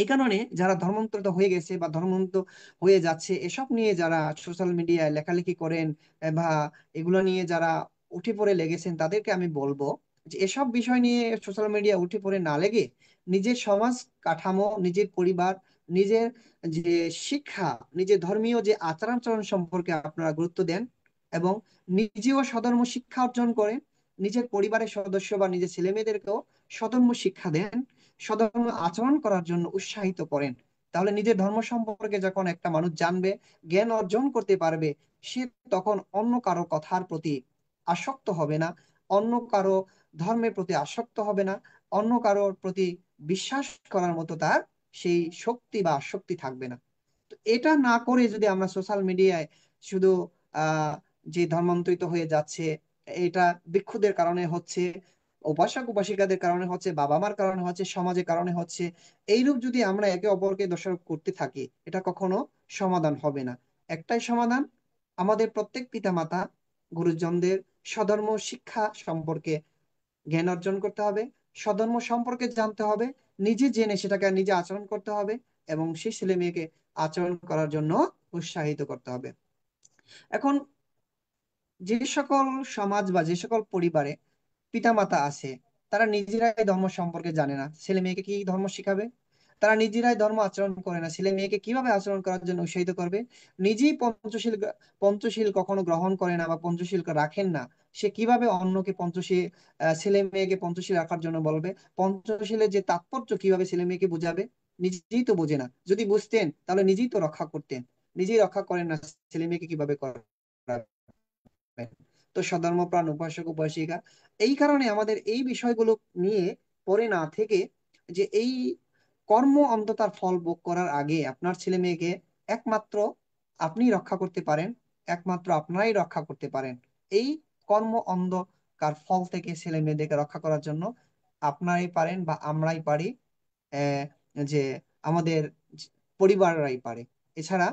এই কারণে যারা ধর্মান্তরিত হয়ে গেছে বা ধর্মান্তরিত হয়ে যাচ্ছে, এসব নিয়ে যারা সোশ্যাল মিডিয়ায় লেখালেখি করেন বা এগুলো নিয়ে যারা উঠে পড়ে লেগেছেন, তাদেরকে আমি বলবো যে এসব বিষয় নিয়ে সোশ্যাল মিডিয়া উঠে পড়ে না লেগে নিজের সমাজ কাঠামো, নিজের পরিবার, নিজের যে শিক্ষা, নিজের ধর্মীয় যে আচার আচরণ সম্পর্কে আপনারা গুরুত্ব দেন এবং নিজেও সধর্ম শিক্ষা অর্জন করেন, নিজের পরিবারের সদস্য বা নিজের ছেলে মেয়েদেরকেও সধর্ম শিক্ষা দেন, সধর্ম আচরণ করার জন্য উৎসাহিত করেন। তাহলে নিজের ধর্ম সম্পর্কে যখন একটা মানুষ জানবে, জ্ঞান অর্জন করতে পারবে, সে তখন অন্য কারো কথার প্রতি আসক্ত হবে না, অন্য কারো ধর্মের প্রতি আসক্ত হবে না, অন্য কারোর প্রতি বিশ্বাস করার মতো তার সেই শক্তি বা আসক্তি থাকবে না। তো এটা না করে যদি আমরা সোশ্যাল মিডিয়ায় শুধু আহ যে ধর্মান্তরিত হয়ে যাচ্ছে, এটা ভিক্ষুদের কারণে হচ্ছে, উপাসক উপাসিকাদের কারণে হচ্ছে, বাবা মার কারণে হচ্ছে, সমাজের কারণে হচ্ছে, এইরূপ যদি আমরা একে অপরকে দোষারোপ করতে থাকি, এটা কখনো সমাধান হবে না। একটাই সমাধান, আমাদের প্রত্যেক পিতামাতা গুরুজনদের স্বধর্ম শিক্ষা সম্পর্কে জ্ঞান অর্জন করতে হবে, স্বধর্ম সম্পর্কে জানতে হবে, নিজে জেনে সেটাকে নিজে আচরণ করতে হবে এবং সেই ছেলে মেয়েকে আচরণ করার জন্য উৎসাহিত করতে হবে। এখন যে সকল সমাজ বা যে সকল পরিবারে পিতামাতা আছে, তারা নিজেরাই ধর্ম সম্পর্কে জানে না, ছেলে মেয়েকে কি ধর্ম শিখাবে? তারা নিজেরাই ধর্ম আচরণ করে না, ছেলে মেয়েকে কিভাবে আচরণ করার জন্য উৎসাহিত করবে? নিজেই পঞ্চশীল কখনো গ্রহণ করে না বা পঞ্চশীল রাখেন না, সে কিভাবে অন্যকে পঞ্চশীল, ছেলে মেয়েকে পঞ্চশীল রাখার জন্য বলবে? পঞ্চশীলের যে তাৎপর্য কিভাবে ছেলে মেয়েকে বুঝাবে? নিজেই তো বোঝে না। যদি বুঝতেন তাহলে নিজেই তো রক্ষা করতেন, নিজেই রক্ষা করেন না, ছেলে মেয়েকে কিভাবে করাবেন? তো সধর্মপ্রাণ উপাসক উপাসিকা, এই কারণে আমাদের এই বিষয়গুলো নিয়ে পড়ে না থেকে, যে এই কর্ম অন্ধতার ফল ভোগ করার আগে আপনার ছেলে মেয়েকে একমাত্র আপনি রক্ষা করতে পারেন, একমাত্র আপনারাই রক্ষা করতে পারেন। এই কর্ম অন্ধকার ফল থেকে ছেলে মেয়েদেরকে রক্ষা করার জন্য আপনারাই পারেন বা আমরাই পারি, আহ, যে আমাদের পরিবাররাই পারে। এছাড়া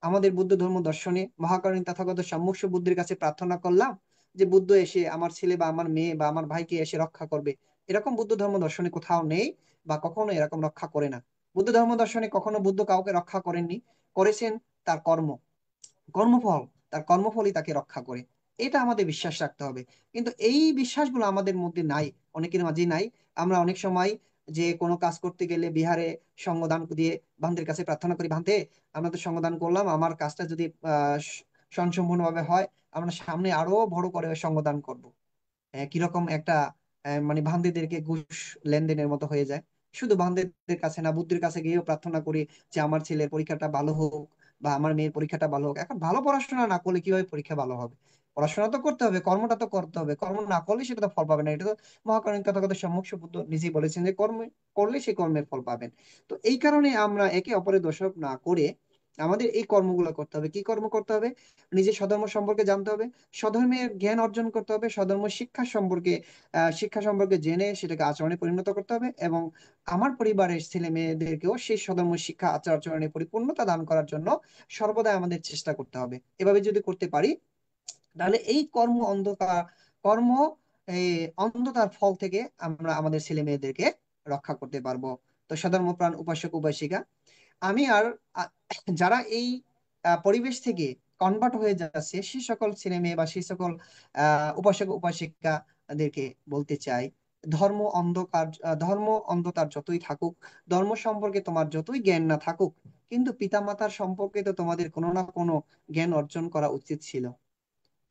আমাদের বুদ্ধ ধর্ম দর্শনে মহাকারণী তথাগত সম্মুখ বুদ্ধের কাছে প্রার্থনা করলাম যে বুদ্ধ এসে আমার ছেলে বা আমার মেয়ে বা আমার ভাইকে এসে রক্ষা করবে, এরকম বুদ্ধ ধর্ম দর্শনে কোথাও নেই বা কখনো এরকম রক্ষা করে না। বুদ্ধ ধর্ম দর্শনে কখনো বুদ্ধ কাউকে রক্ষা করেননি, করেছেন তার কর্মফল, তার কর্মফলই তাকে রক্ষা করে। এটা আমাদের বিশ্বাস রাখতে হবে। কিন্তু এই বিশ্বাসগুলো আমাদের মধ্যে নাই, অনেকের মাঝেই নাই। আমরা অনেক সময় যে কোনো কাজ করতে গেলে বিহারে সঙ্গদান দিয়ে ভান্তের কাছে প্রার্থনা করি, ভান্তে আমরা তো সঙ্গদান করলাম, আমার কাজটা যদি স্বয়ংসম্পূর্ণভাবে হয়, আমরা সামনে আরো বড় করে সঙ্গদান করব। কিরকম একটা মানে ভান্দিদেরকে ঘুষ লেনদেনের মতো হয়ে যায়। শুধু ভান্দিদের কাছে না, বুদ্ধির কাছে গিয়েও প্রার্থনা করি যে আমার ছেলের পরীক্ষাটা ভালো হোক বা আমার মেয়ের পরীক্ষাটা ভালো হোক। এখন ভালো পড়াশোনা না করলে কিভাবে পরীক্ষা ভালো হবে? পড়াশোনা তো করতে হবে, কর্মটা তো করতে হবে, কর্ম না করলে সেটা তো ফল পাবে না। এটা তো মহাকারণিক তথাগত সম্মুখ বুদ্ধ নিজেই বলেছেন যে কর্ম করলে সেই কর্মের ফল পাবেন। তো এই কারণে আমরা একে অপরের দোষারোপ না করে আমাদের এই কর্মগুলো করতে হবে। কি কর্ম করতে হবে? নিজের স্বধর্ম সম্পর্কে জানতে হবে, স্বধর্মের জ্ঞান অর্জন করতে হবে, স্বধর্ম শিক্ষা সম্পর্কে জেনে সেটাকে আচরণে পরিণত করতে হবে এবং আমার পরিবারের ছেলে মেয়েদেরকেও সেই স্বধর্ম শিক্ষা আচার আচরণে পরিপূর্ণতা দান করার জন্য সর্বদা আমাদের চেষ্টা করতে হবে। এভাবে যদি করতে পারি, তাহলে এই কর্ম এই অন্ধতার ফল থেকে আমরা আমাদের ছেলে মেয়েদেরকে রক্ষা করতে পারবো। তো সধর্মপ্রাণ উপাসক উপাসিকা, আমি আর আ- যারা এই পরিবেশ থেকে কনভার্ট হয়ে যাচ্ছে সে সকল ছেলে মেয়ে বা সেই সকল উপাসক উপাসিকাদেরকে বলতে চাই, ধর্ম অন্ধকার যতই থাকুক, ধর্ম সম্পর্কে তোমার যতই জ্ঞান না থাকুক, কিন্তু পিতামাতার সম্পর্কে তো তোমাদের কোনো না কোনো জ্ঞান অর্জন করা উচিত ছিল।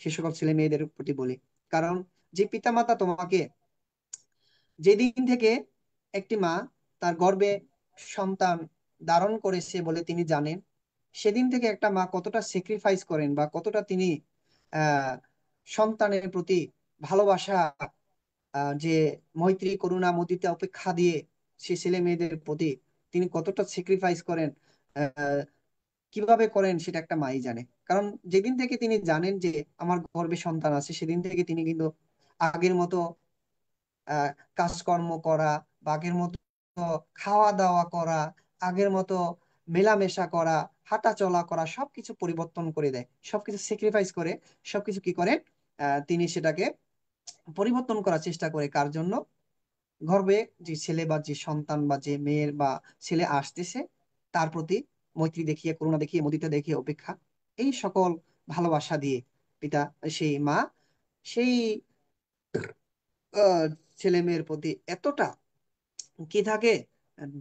সে সকল ছেলে মেয়েদের প্রতি বলি, কারণ যে পিতামাতা তোমাকে যেদিন থেকে একটি মা তার গর্ভে সন্তান ধারণ করেছে বলে তিনি জানেন, সেদিন থেকে একটা মা কতটা স্যাক্রিফাইস করেন বা কতটা তিনি আহ সন্তানের প্রতি ভালোবাসা, যে মৈত্রী করুণা মুদিতা উপেক্ষা দিয়ে সে ছেলে মেয়েদের প্রতি তিনি কতটা স্যাক্রিফাইস করেন, আহ কিভাবে করেন সেটা একটা মাই জানে। কারণ যেদিন থেকে তিনি জানেন যে আমার গর্ভে সন্তান আছে, সেদিন থেকে তিনি কিন্তু আগের মতো আহ কাজকর্ম করা বা আগের মতো খাওয়া দাওয়া করা, আগের মতো মেলামেশা করা, হাঁটা চলা করা সবকিছু পরিবর্তন করে দেয়, সবকিছু স্যাক্রিফাইস করে, সবকিছু কি করেন, তিনি সেটাকে পরিবর্তন করার চেষ্টা করে। কার জন্য? গর্ভে যে ছেলে বা যে সন্তান বা যে মেয়ের বা ছেলে আসতেছে তার প্রতি মৈত্রী দেখিয়ে, করুণা দেখিয়ে, মুদিতা দেখিয়ে, উপেক্ষা, এই সকল ভালোবাসা দিয়ে পিতা, সেই মা সেই ছেলে মেয়ের প্রতি এতটা কি থাকে,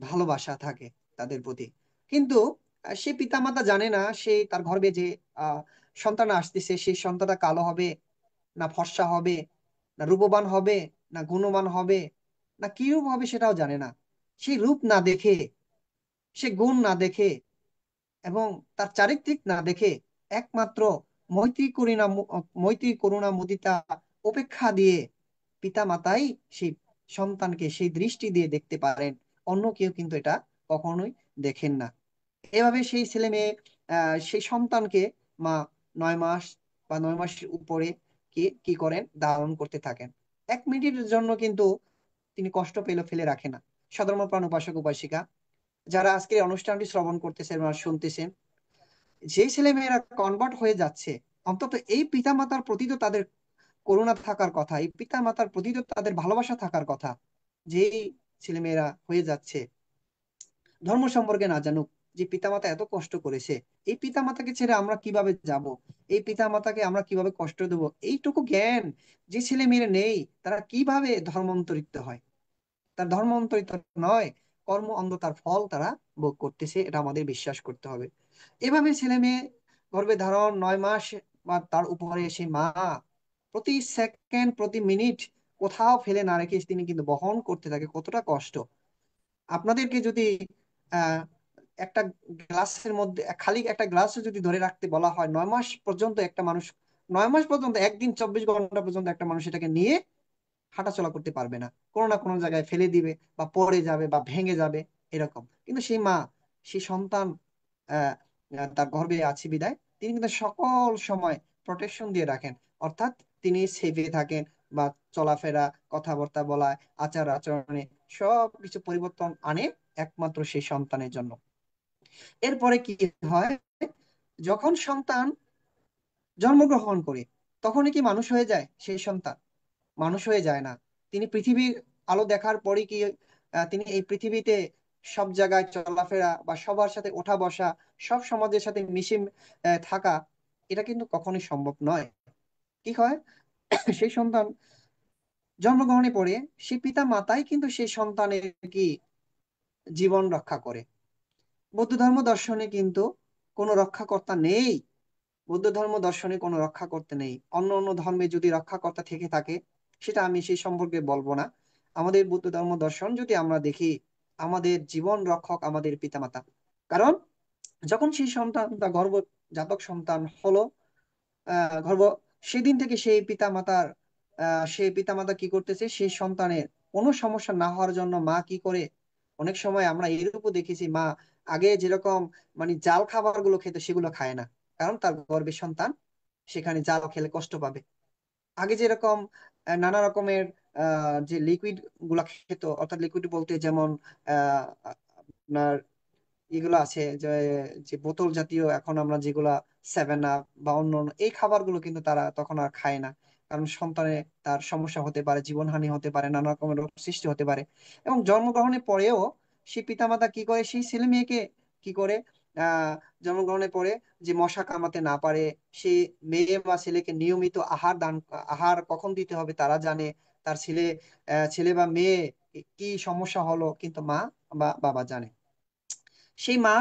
ভালোবাসা থাকে তাদের প্রতি। কিন্তু সে পিতামাতা জানে না সে তার গর্ভে যে আহ সন্তান আসতেছে সেই সন্তানটা কালো হবে না ফর্সা হবে, না রূপবান হবে, না গুণবান হবে, না কিরূপ হবে সেটাও জানে না। সেই রূপ না দেখে, সে গুণ না দেখে এবং তার চারিত্রিক না দেখে একমাত্র মৈত্রী করুণা মুদিতা উপেক্ষা দিয়ে পিতা মাতাই সেই সন্তানকে সেই দৃষ্টি দিয়ে দেখতে পারেন। অন্য কেউ কিন্তু এটা কখনোই দেখেন না। এভাবে সেই ছেলে মেয়ে সেই সন্তানকে মা 9 মাস বা 9 মাসের উপরে কি কি করেন, ধারণ করতে থাকেন। 1 মিনিটের জন্য কিন্তু তিনি কষ্ট পেলে ফেলে রাখে না। সধর্মপ্রাণ উপাসক উপাসিকা যারা আজকে এই অনুষ্ঠানটি শ্রবণ করতেছেন বা শুনতেছেন, যে ছেলে মেয়েরা কনভার্ট হয়ে যাচ্ছে, অন্তত এই পিতামাতার প্রতি তো তাদের করুণা থাকার কথা, এই পিতামাতার প্রতি তো তাদের ভালোবাসা থাকার কথা। যেই ছেলে মেয়েরা হয়ে যাচ্ছে ধর্ম সম্পর্কে না জানুক, যে পিতামাতা এত কষ্ট করেছে, এই পিতামাতাকে ছেড়ে আমরা কিভাবে যাব, এই পিতামাতাকে আমরা কিভাবে কষ্ট দেব, এইটুকু জ্ঞান যে ছেলে মেয়েরা নেই, তারা কিভাবে ধর্মান্তরিত হয়, তার ধর্মান্তরিত নয়, কর্ম অন্ধতার ফল তারা ভোগ করতেছে, এটা আমাদের বিশ্বাস করতে হবে। এভাবে ছেলে মেয়ে গর্ভে ধারণ 9 মাস বা তার উপরে সেই মা প্রতি সেকেন্ড প্রতি মিনিট কোথাও ফেলে না রেখে তিনি কিন্তু বহন করতে থাকে কতটা কষ্ট। আপনাদেরকে যদি আহ একটা গ্লাসের মধ্যে খালি একটা গ্লাসও যদি ধরে রাখতে বলা হয় 9 মাস পর্যন্ত, একটা মানুষ 9 মাস পর্যন্ত, একদিন 24 ঘন্টা পর্যন্ত একটা মানুষ এটাকে নিয়ে হাঁটাচলা করতে পারবে না, কোনো না কোনো জায়গায় ফেলে দিবে বা পড়ে যাবে বা ভেঙে যাবে এরকম। কিন্তু সেই মা সেই সন্তান আহ তার গর্ভে আছে বিদায় তিনি কিন্তু সকল সময় প্রোটেকশন দিয়ে রাখেন। অর্থাৎ তিনি সেফে থাকেন বা চলাফেরা কথাবার্তা বলা আচার আচরণে সব কিছু পরিবর্তন আনে একমাত্র সেই সন্তানের জন্য। এরপরে কি হয়, যখন সন্তান জন্মগ্রহণ করে তখনই কি মানুষ হয়ে যায় সেই সন্তান? মানুষ হয়ে যায় না। তিনি পৃথিবীর আলো দেখার পরে কি তিনি এই পৃথিবীতে সব জায়গায় চলাফেরা বা সবার সাথে ওঠা বসা, সব সমাজের সাথে মিশে থাকা, এটা কিন্তু কখনোই সম্ভব নয়। কি হয়, সেই সন্তান জন্মগ্রহণে পরে সেই পিতা মাতাই কিন্তু সেই সন্তানের কি জীবন রক্ষা করে। বৌদ্ধ ধর্ম দর্শনে কিন্তু কোনো রক্ষাকর্তা নেই। বৌদ্ধ ধর্ম দর্শনে কোনো রক্ষা করতে নেই। অন্য অন্য ধর্মে যদি রক্ষাকর্তা থেকে থাকে সেটা আমি সেই সম্পর্কে বলবো না। আমাদের বৌদ্ধ ধর্ম দর্শন যদি আমরা দেখি, আমাদের জীবন রক্ষক আমাদের পিতামাতা। কারণ যখন সেই সন্তান বা গর্ভজাতক সন্তান হলো গর্ভ, সেদিন থেকে সেই পিতামাতা কি করতেছে, সেই সন্তানের কোনো সমস্যা না হওয়ার জন্য মা কি করে, অনেক সময় আমরা এরূপও দেখেছি মা আগে যেরকম মানে জাল খাবার গুলো খেতে সেগুলো খায় না, কারণ তার গর্ভে সন্তান, সেখানে জাল খেলে কষ্ট পাবে। আগে যেরকম নানা রকমের যে লিকুইড গুলা খেত, অর্থাৎ লিকুইড বলতে যেমন আহ আপনার এগুলো আছে যে যে বোতল জাতীয়, এখন আমরা যেগুলা 7 আপ বা অন্য অন্য এই খাবারগুলো কিন্তু তারা তখন আর খায় না। কারণ সন্তানের তার সমস্যা হতে পারে, জীবনহানি হতে পারে, নানা রকমের রোগ সৃষ্টি হতে পারে। এবং জন্মগ্রহণের পরেও সেই পিতামাতা কি করে, সেই ছেলে মেয়েকে কি করে আহ জন্মগ্রহণের পরে যে মশা কামাতে না পারে, সেই মেয়ে বা ছেলেকে নিয়মিত আহার কখন দিতে হবে তারা জানে। তার ছেলে বা মেয়ে কি সমস্যা হলো কিন্তু মা বা বাবা জানে। সেই মা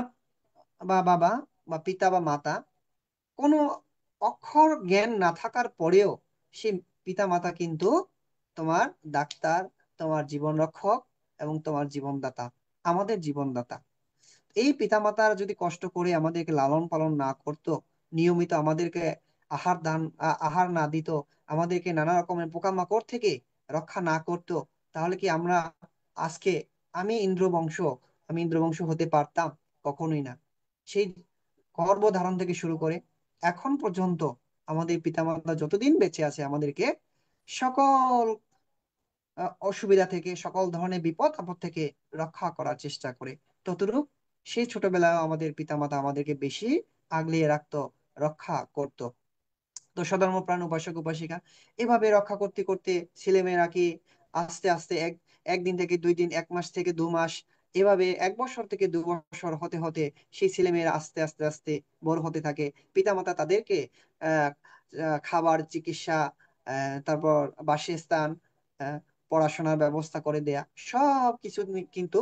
বা বাবা বা পিতা বা মাতা কোনো অক্ষর জ্ঞান না থাকার পরেও সেই পিতা মাতা কিন্তু তোমার ডাক্তার, তোমার জীবন রক্ষক এবং তোমার জীবনদাতা, আমাদের জীবনদাতা। এই পিতামাতার যদি কষ্ট করে আমাদেরকে লালন পালন না করতো, নিয়মিত আমাদেরকে আহার না দিত, আমাদেরকে নানা রকমের পোকামাকড় থেকে রক্ষা না করতো, তাহলে কি আমরা আজকে আমি ইন্দ্রবংশ আমি ইন্দ্রবংশ হতে পারতাম? কখনোই না। সেই গর্ভধারণ থেকে শুরু করে এখন পর্যন্ত আমাদের পিতামাতা যতদিন বেঁচে আছে আমাদেরকে সকল অসুবিধা থেকে, সকল ধরনের বিপদ আপদ থেকে রক্ষা করার চেষ্টা করে। ততটুক সেই ছোটবেলায় আমাদের পিতামাতা আমাদেরকে বেশি আগলিয়ে রাখতো, রক্ষা করত। তো সধর্ম প্রাণ উপাসক উপাসিকা এভাবে রক্ষা করতে করতে ছেলেমেয়েরা কি আস্তে আস্তে একদিন থেকে 2 দিন, 1 মাস থেকে 2 মাস, এভাবে 1 বছর থেকে 2 বছর হতে হতে সেই ছেলেমেয়েরা আস্তে আস্তে আস্তে বড় হতে থাকে। পিতামাতা তাদেরকে আহ খাবার, চিকিৎসা, তারপর বাসস্থান, আহ, পড়াশোনার ব্যবস্থা করে দেয়া, সব কিছু কিন্তু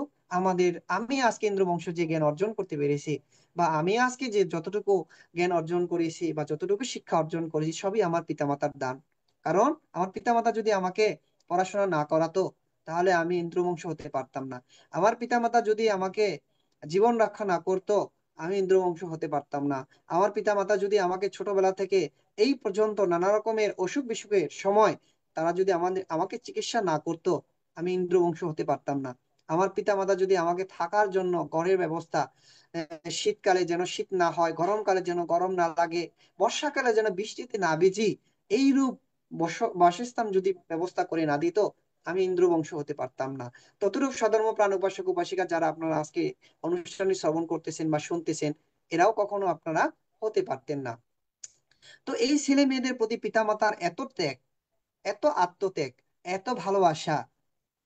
আমি আজকে ইন্দ্রবংশ যে জ্ঞান অর্জন করতে পেরেছি, বা আমি আজকে যে যতটুকু জ্ঞান অর্জন করেছি বা যতটুকু শিক্ষা অর্জন করেছি, সবই আমার পিতামাতার দান। কারণ আমার পিতামাতা যদি আমাকে পড়াশোনা না করাতো, তাহলে আমি ইন্দ্রবংশ হতে পারতাম না। আমার পিতামাতা যদি আমাকে জীবন রক্ষা না করতো, আমি ইন্দ্রবংশ হতে পারতাম না। আমার পিতামাতা যদি আমাকে ছোটবেলা থেকে এই পর্যন্ত নানা রকমের অসুখ বিসুখের সময় তারা যদি আমাকে চিকিৎসা না করতো, আমি ইন্দ্রবংশ হতে পারতাম না। আমার পিতামাতা যদি আমাকে থাকার জন্য ঘরের ব্যবস্থা, শীতকালে যেন শীত না হয়, গরমকালে যেন গরম না লাগে, বর্ষাকালে যেন বৃষ্টিতে না ভিজি, এইরূপ বাসস্থান যদি ব্যবস্থা করে না দিত, আমি ইন্দ্রবংশ হতে পারতাম না। ততটুকু সধর্ম প্রাণ উপাসক উপাসিকা যারা আপনারা আজকে অনুষ্ঠানে শ্রবণ করতেছেন বা শুনতেছেন, এরাও কখনো আপনারা হতে পারতেন না। তো এই ছেলে মেয়েদের প্রতি পিতামাতার এত ত্যাগ, এত আত্মত্যাগ, এত ভালোবাসা,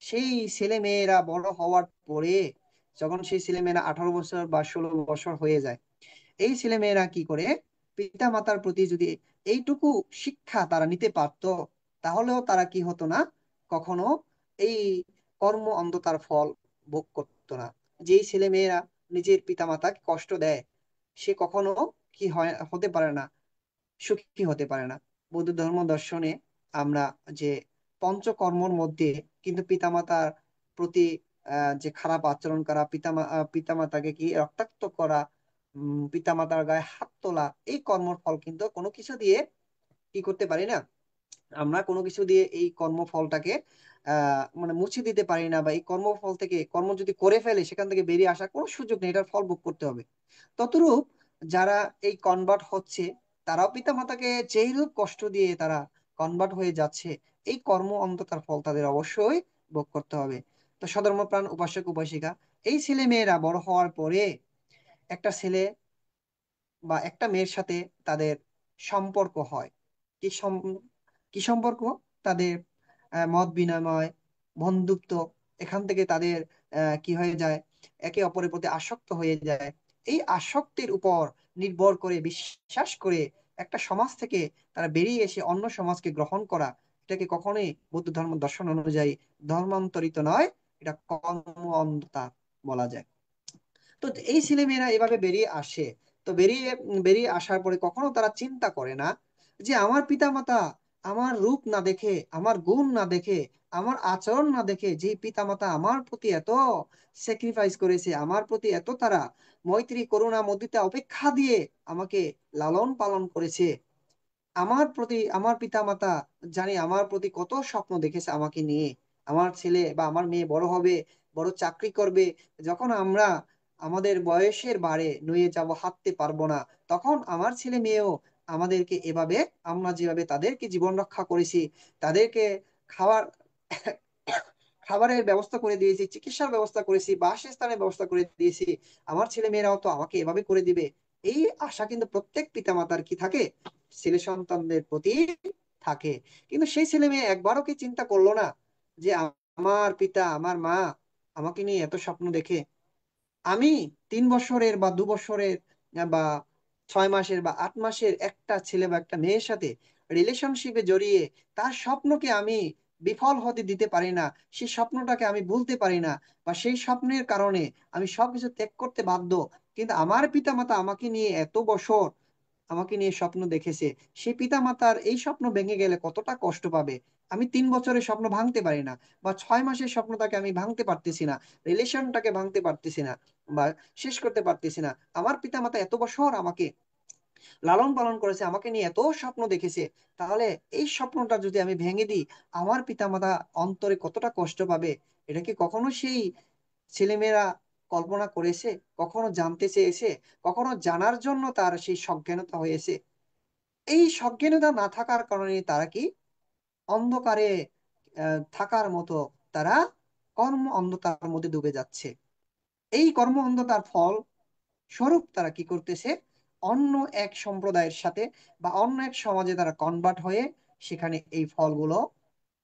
সেই ছেলে মেয়েরা বড় হওয়ার পরে, যখন সেই ছেলে মেয়েরা 18 বছর বা 16 বছর হয়ে যায়, এই ছেলে মেয়েরা কি করে, পিতা মাতার প্রতি যদি এইটুকু শিক্ষা তারা নিতে পারতো, তাহলেও তারা কি হতো না, কখনো এই কর্ম অন্ধতার ফল ভোগ করতো না। যেই ছেলে মেয়েরা নিজের পিতা মাতাকে কষ্ট দেয়, সে কখনো কি হয় হতে পারে না, সুখী হতে পারে না। বৌদ্ধ ধর্ম দর্শনে আমরা যে পঞ্চকর্মর মধ্যে কিন্তু পিতামাতার প্রতি যে খারাপ আচরণ করা, পিতামাতাকে কি রক্তাক্ত করা, পিতামাতার গায়ে হাত তোলা, এই কর্মর ফল কিন্তু কোনো কিছু দিয়ে কি করতে পারি না, আমরা কোনো কিছু দিয়ে এই কর্মফলটাকে মানে মুছে দিতে পারি না, বা এই কর্মফল থেকে, কর্ম যদি করে ফেলে সেখান থেকে বেরিয়ে আসার কোনো সুযোগ নেই, এটার ফল ভোগ করতে হবে। ততরূপ যারা এই কনভার্ট হচ্ছে, তারাও পিতা মাতাকে যেই রূপ কষ্ট দিয়ে তারা কনভার্ট হয়ে যাচ্ছে, এই কর্ম অন্ততার ফল তাদের অবশ্যই ভোগ করতে হবে। তো সধর্মপ্রাণ উপাসক উপাসিকা, এই ছেলে মেয়েরা বড় হওয়ার পরে একটা ছেলে বা একটা মেয়ের সাথে তাদের সম্পর্ক হয়। কি কি সম্পর্ক? তাদের মত বিনিময়, বন্ধুত্ব, এখান থেকে তাদের কি হয়ে যায়, একে অপরের প্রতি আসক্ত হয়ে যায়। এই আসক্তির উপর নির্ভর করে, বিশ্বাস করে একটা সমাজ থেকে তারা বেরিয়ে এসে অন্য সমাজকে গ্রহণ করা, এটাকে কখনোই বৌদ্ধ ধর্ম দর্শন অনুযায়ী ধর্মান্তরিত নয়, এটা কর্ম অন্ধতা বলা যায়। তো এই ছেলে মেয়েরা এভাবে বেরিয়ে আসে। তো বেরিয়ে বেরিয়ে আসার পরে কখনো তারা চিন্তা করে না যে আমার পিতামাতা আমার রূপ না দেখে, আমার গুণ না দেখে, আমার আচরণ না দেখে, যে পিতামাতা আমার প্রতি এত স্যাক্রিফাইস করেছে, আমার প্রতি এত তারা মৈত্রী করুণা মুদিতা অপেক্ষা দিয়ে আমাকে লালন পালন করেছে, আমার প্রতি আমার পিতামাতা জানি আমার প্রতি কত স্বপ্ন দেখেছে আমাকে নিয়ে, আমার ছেলে বা আমার মেয়ে বড় হবে, বড় চাকরি করবে, যখন আমরা আমাদের বয়সের বারে নুয়ে যাব, হাঁটতে পারবো না, তখন আমার ছেলে মেয়েও আমাদেরকে এভাবে, আমরা যেভাবে তাদেরকে জীবন রক্ষা করেছি, তাদেরকে খাওয়ার খাবারের ব্যবস্থা করে দিয়েছি, চিকিৎসার ব্যবস্থা করেছি, বাসস্থানের ব্যবস্থা করে দিয়েছি, আমার ছেলে মেয়েরাও তো আমাকে এভাবে করে দিবে। এই আশা কিন্তু প্রত্যেক পিতামাতার কি থাকে, ছেলে সন্তানদের প্রতি থাকে। কিন্তু সেই ছেলে মেয়ে একবারও কি চিন্তা করলো না যে আমার পিতা আমার মা আমাকে নিয়ে এত স্বপ্ন দেখে, আমি 3 বছরের বা 2 বছরের বা 6 মাসের বা 8 মাসের একটা ছেলে বা একটা মেয়ের সাথে রিলেশনশিপে জড়িয়ে তার স্বপ্নকে আমি বিফল হতে দিতে পারি না, সেই স্বপ্নটাকে আমি ভুলতে পারি না, বা সেই স্বপ্নের কারণে আমি সবকিছু ত্যাগ করতে বাধ্য। কিন্তু আমার পিতামাতা আমাকে নিয়ে এত বছর আমাকে নিয়ে স্বপ্ন দেখেছে, সেই পিতামাতার এই স্বপ্ন ভেঙে গেলে কতটা কষ্ট পাবে। আমি 3 বছরের স্বপ্ন ভাঙতে পারি না, বা 6 মাসের স্বপ্নটাকে আমি ভাঙতে পারতেছি না, রিলেশনটাকে ভাঙতে পারতেছি না, বা শেষ করতে পারতেছি না। আমার পিতামাতা এত বছর আমাকে লালন পালন করেছে, আমাকে নিয়ে এত স্বপ্ন দেখেছে, তাহলে এই স্বপ্নটা যদি আমি ভেঙে দিই, আমার পিতামাতা অন্তরে কতটা কষ্ট পাবে। এটা কি কখনো সেই ছেলেমেয়েরা কল্পনা করেছে? কখনো জানতে চেয়েছে? কখনো জানার জন্য তার সেই সজ্ঞানতা হয়েছে? এই সজ্ঞানতা না থাকার কারণে তারা কি অন্ধকারে থাকার মতো তারা কর্ম অন্ধকার মধ্যে ডুবে যাচ্ছে। এই কর্ম অন্ধতার ফল স্বরূপ তারা কি করতেছে, অন্য এক সম্প্রদায়ের সাথে বা অন্য এক সমাজে তারা কনভার্ট হয়ে সেখানে এই ফলগুলো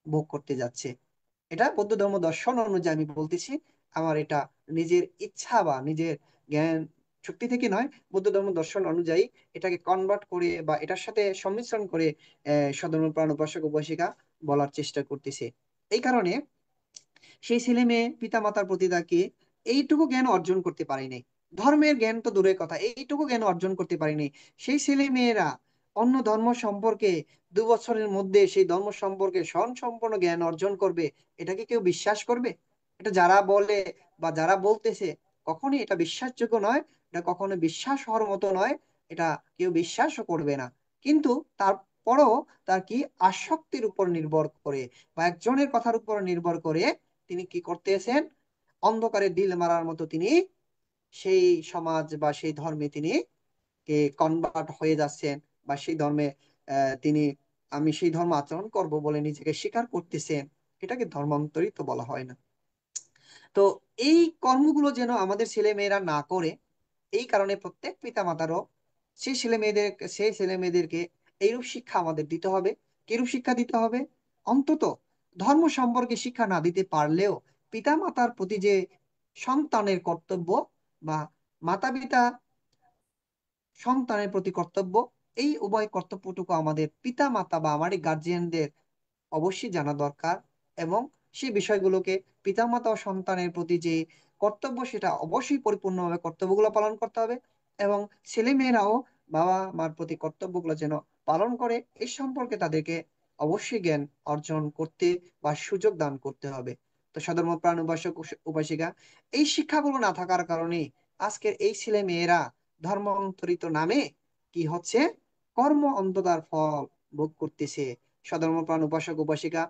ভোগ করতে যাচ্ছে। এটা বৌদ্ধ ধর্ম দর্শন অনুযায়ী আমি বলতেছি, আমার এটা নিজের ইচ্ছা বা নিজের জ্ঞান শক্তি থেকে নয়, বৌদ্ধ ধর্ম দর্শন অনুযায়ী এটাকে কনভার্ট করে বা এটার সাথে সংমিশ্রণ করে সধর্ম প্রাণ উপাসক উপাসিকা বলার চেষ্টা করতেছে। এই কারণে সেই ছেলে মেয়ে পিতা মাতার প্রতি তাকে এইটুকু জ্ঞান অর্জন করতে পারেনি। ধর্মের জ্ঞান তো দূরের কথা, এইটুকু জ্ঞান অর্জন করতে পারেনি। সেই ছেলে মেয়েরা অন্য ধর্ম সম্পর্কে 2 বছরের মধ্যে সেই ধর্ম সম্পর্কে সম্পূর্ণ জ্ঞান অর্জন করবে, এটাকে কেউ বিশ্বাস করবে? এটা যারা বলে বা যারা বলতেছে, কখনোই এটা বিশ্বাসযোগ্য নয়, এটা কখনো বিশ্বাস হওয়ার মতো নয়, এটা কেউ বিশ্বাসও করবে না। কিন্তু তারপরও তার কি আসক্তির উপর নির্ভর করে বা একজনের কথার উপর নির্ভর করে তিনি কি করতেছেন, অন্ধকারে ডিল মারার মতো তিনি সেই সমাজ বা সেই ধর্মে তিনি কনভার্ট হয়ে যাচ্ছেন, বা সেই ধর্মে তিনি আমি সেই ধর্ম আচরণ করব বলে নিজেকে স্বীকার করতেছেন। এটাকে ধর্মান্তরিত বলা হয় না। তো এই কর্মগুলো যেন আমাদের ছেলে মেয়েরা না করে, এই কারণে প্রত্যেক পিতা মাতারও সেই ছেলে মেয়েদেরকে এইরূপ শিক্ষা আমাদের দিতে হবে। কিরূপ শিক্ষা দিতে হবে? অন্তত ধর্ম সম্পর্কে শিক্ষা না দিতে পারলেও পিতা মাতার প্রতি যে সন্তানের কর্তব্য, বা মাতা পিতা সন্তানের প্রতি কর্তব্য, এই উভয় কর্তব্যটুকু আমাদের পিতা মাতা বা আমাদের গার্জিয়ানদের অবশ্যই জানা দরকার। এবং সেই বিষয়গুলোকে পিতামাতা ও সন্তানের প্রতি যে কর্তব্য, সেটা অবশ্যই পরিপূর্ণভাবে কর্তব্যগুলো পালন করতে হবে। এবং ছেলে মেয়েরাও বাবা মার প্রতি কর্তব্যগুলো যেন পালন করে, এই সম্পর্কে তাদেরকে অবশ্যই জ্ঞান অর্জন করতে বা সুযোগ দান করতে হবে। তো সধর্ম প্রাণ উপাসক উপাসিকা, এই শিক্ষাগুলো না থাকার কারণে আজকের এই ছেলে মেয়েরা ধর্মান্তরিত নামে কি হচ্ছে, কর্ম অন্ধতার ফল ভোগ করতেছে। সধর্মপ্রাণ উপাসক উপাসিকা,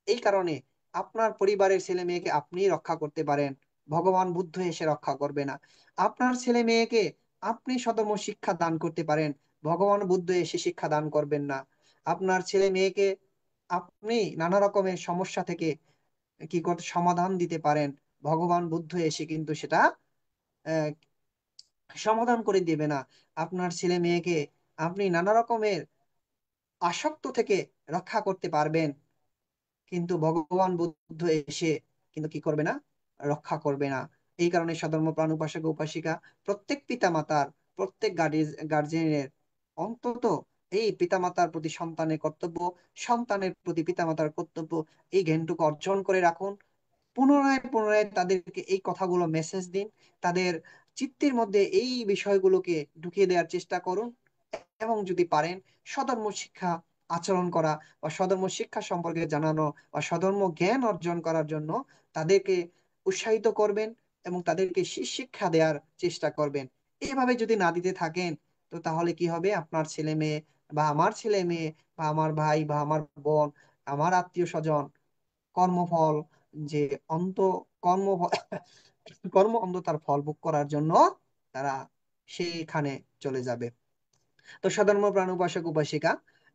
এই কারণে আপনার পরিবারের ছেলে মেয়েকে আপনি রক্ষা করতে পারেন, ভগবান বুদ্ধ এসে রক্ষা করবে না। আপনার ছেলে মেয়েকে আপনি সদম শিক্ষা দান করতে পারেন, ভগবান বুদ্ধ এসে শিক্ষা দান করবেন না। আপনার ছেলে মেয়েকে আপনি নানা রকমের সমস্যা থেকে কি করতে সমাধান দিতে পারেন, ভগবান বুদ্ধ এসে কিন্তু সেটা আহ, সমাধান করে দিবে না। আপনার ছেলে মেয়েকে আপনি নানা রকমের আসক্ত থেকে রক্ষা করতে পারবেন, কিন্তু ভগবান বুদ্ধ এসে কিন্তু কি করবে না, রক্ষা করবে না। এই কারণে সধর্ম প্রাণ উপাসক উপাসিকা, প্রত্যেক পিতা মাতার, প্রত্যেক গার্জিয়ানের অন্তত এই পিতামাতার প্রতি সন্তানের কর্তব্য, সন্তানের প্রতি পিতামাতার কর্তব্য, এই জ্ঞানটুকু অর্জন করে রাখুন। পুনরায় পুনরায় তাদেরকে এই কথাগুলো মেসেজ দিন, তাদের চিত্তের মধ্যে এই বিষয়গুলোকে ঢুকিয়ে দেওয়ার চেষ্টা করুন। এবং যদি পারেন স্বধর্ম শিক্ষা আচরণ করা বা স্বধর্ম শিক্ষা সম্পর্কে জানানো বা স্বধর্ম জ্ঞান অর্জন করার জন্য তাদেরকে উৎসাহিত করবেন এবং তাদেরকে শিক্ষা দেওয়ার চেষ্টা করবেন। এভাবে যদি না দিতে থাকেন, তো তাহলে কি হবে, আপনার ছেলে মেয়ে বা আমার ছেলে মেয়ে বা আমার ভাই বা আমার বোন, আমার আত্মীয় স্বজন কর্মফল যে অন্ত কর্ম কর্ম অন্ধতার ফল ভোগ করার জন্য তারা সেইখানে চলে যাবে। তো সাধারণ প্রাণ উপাসক উপাসিকা,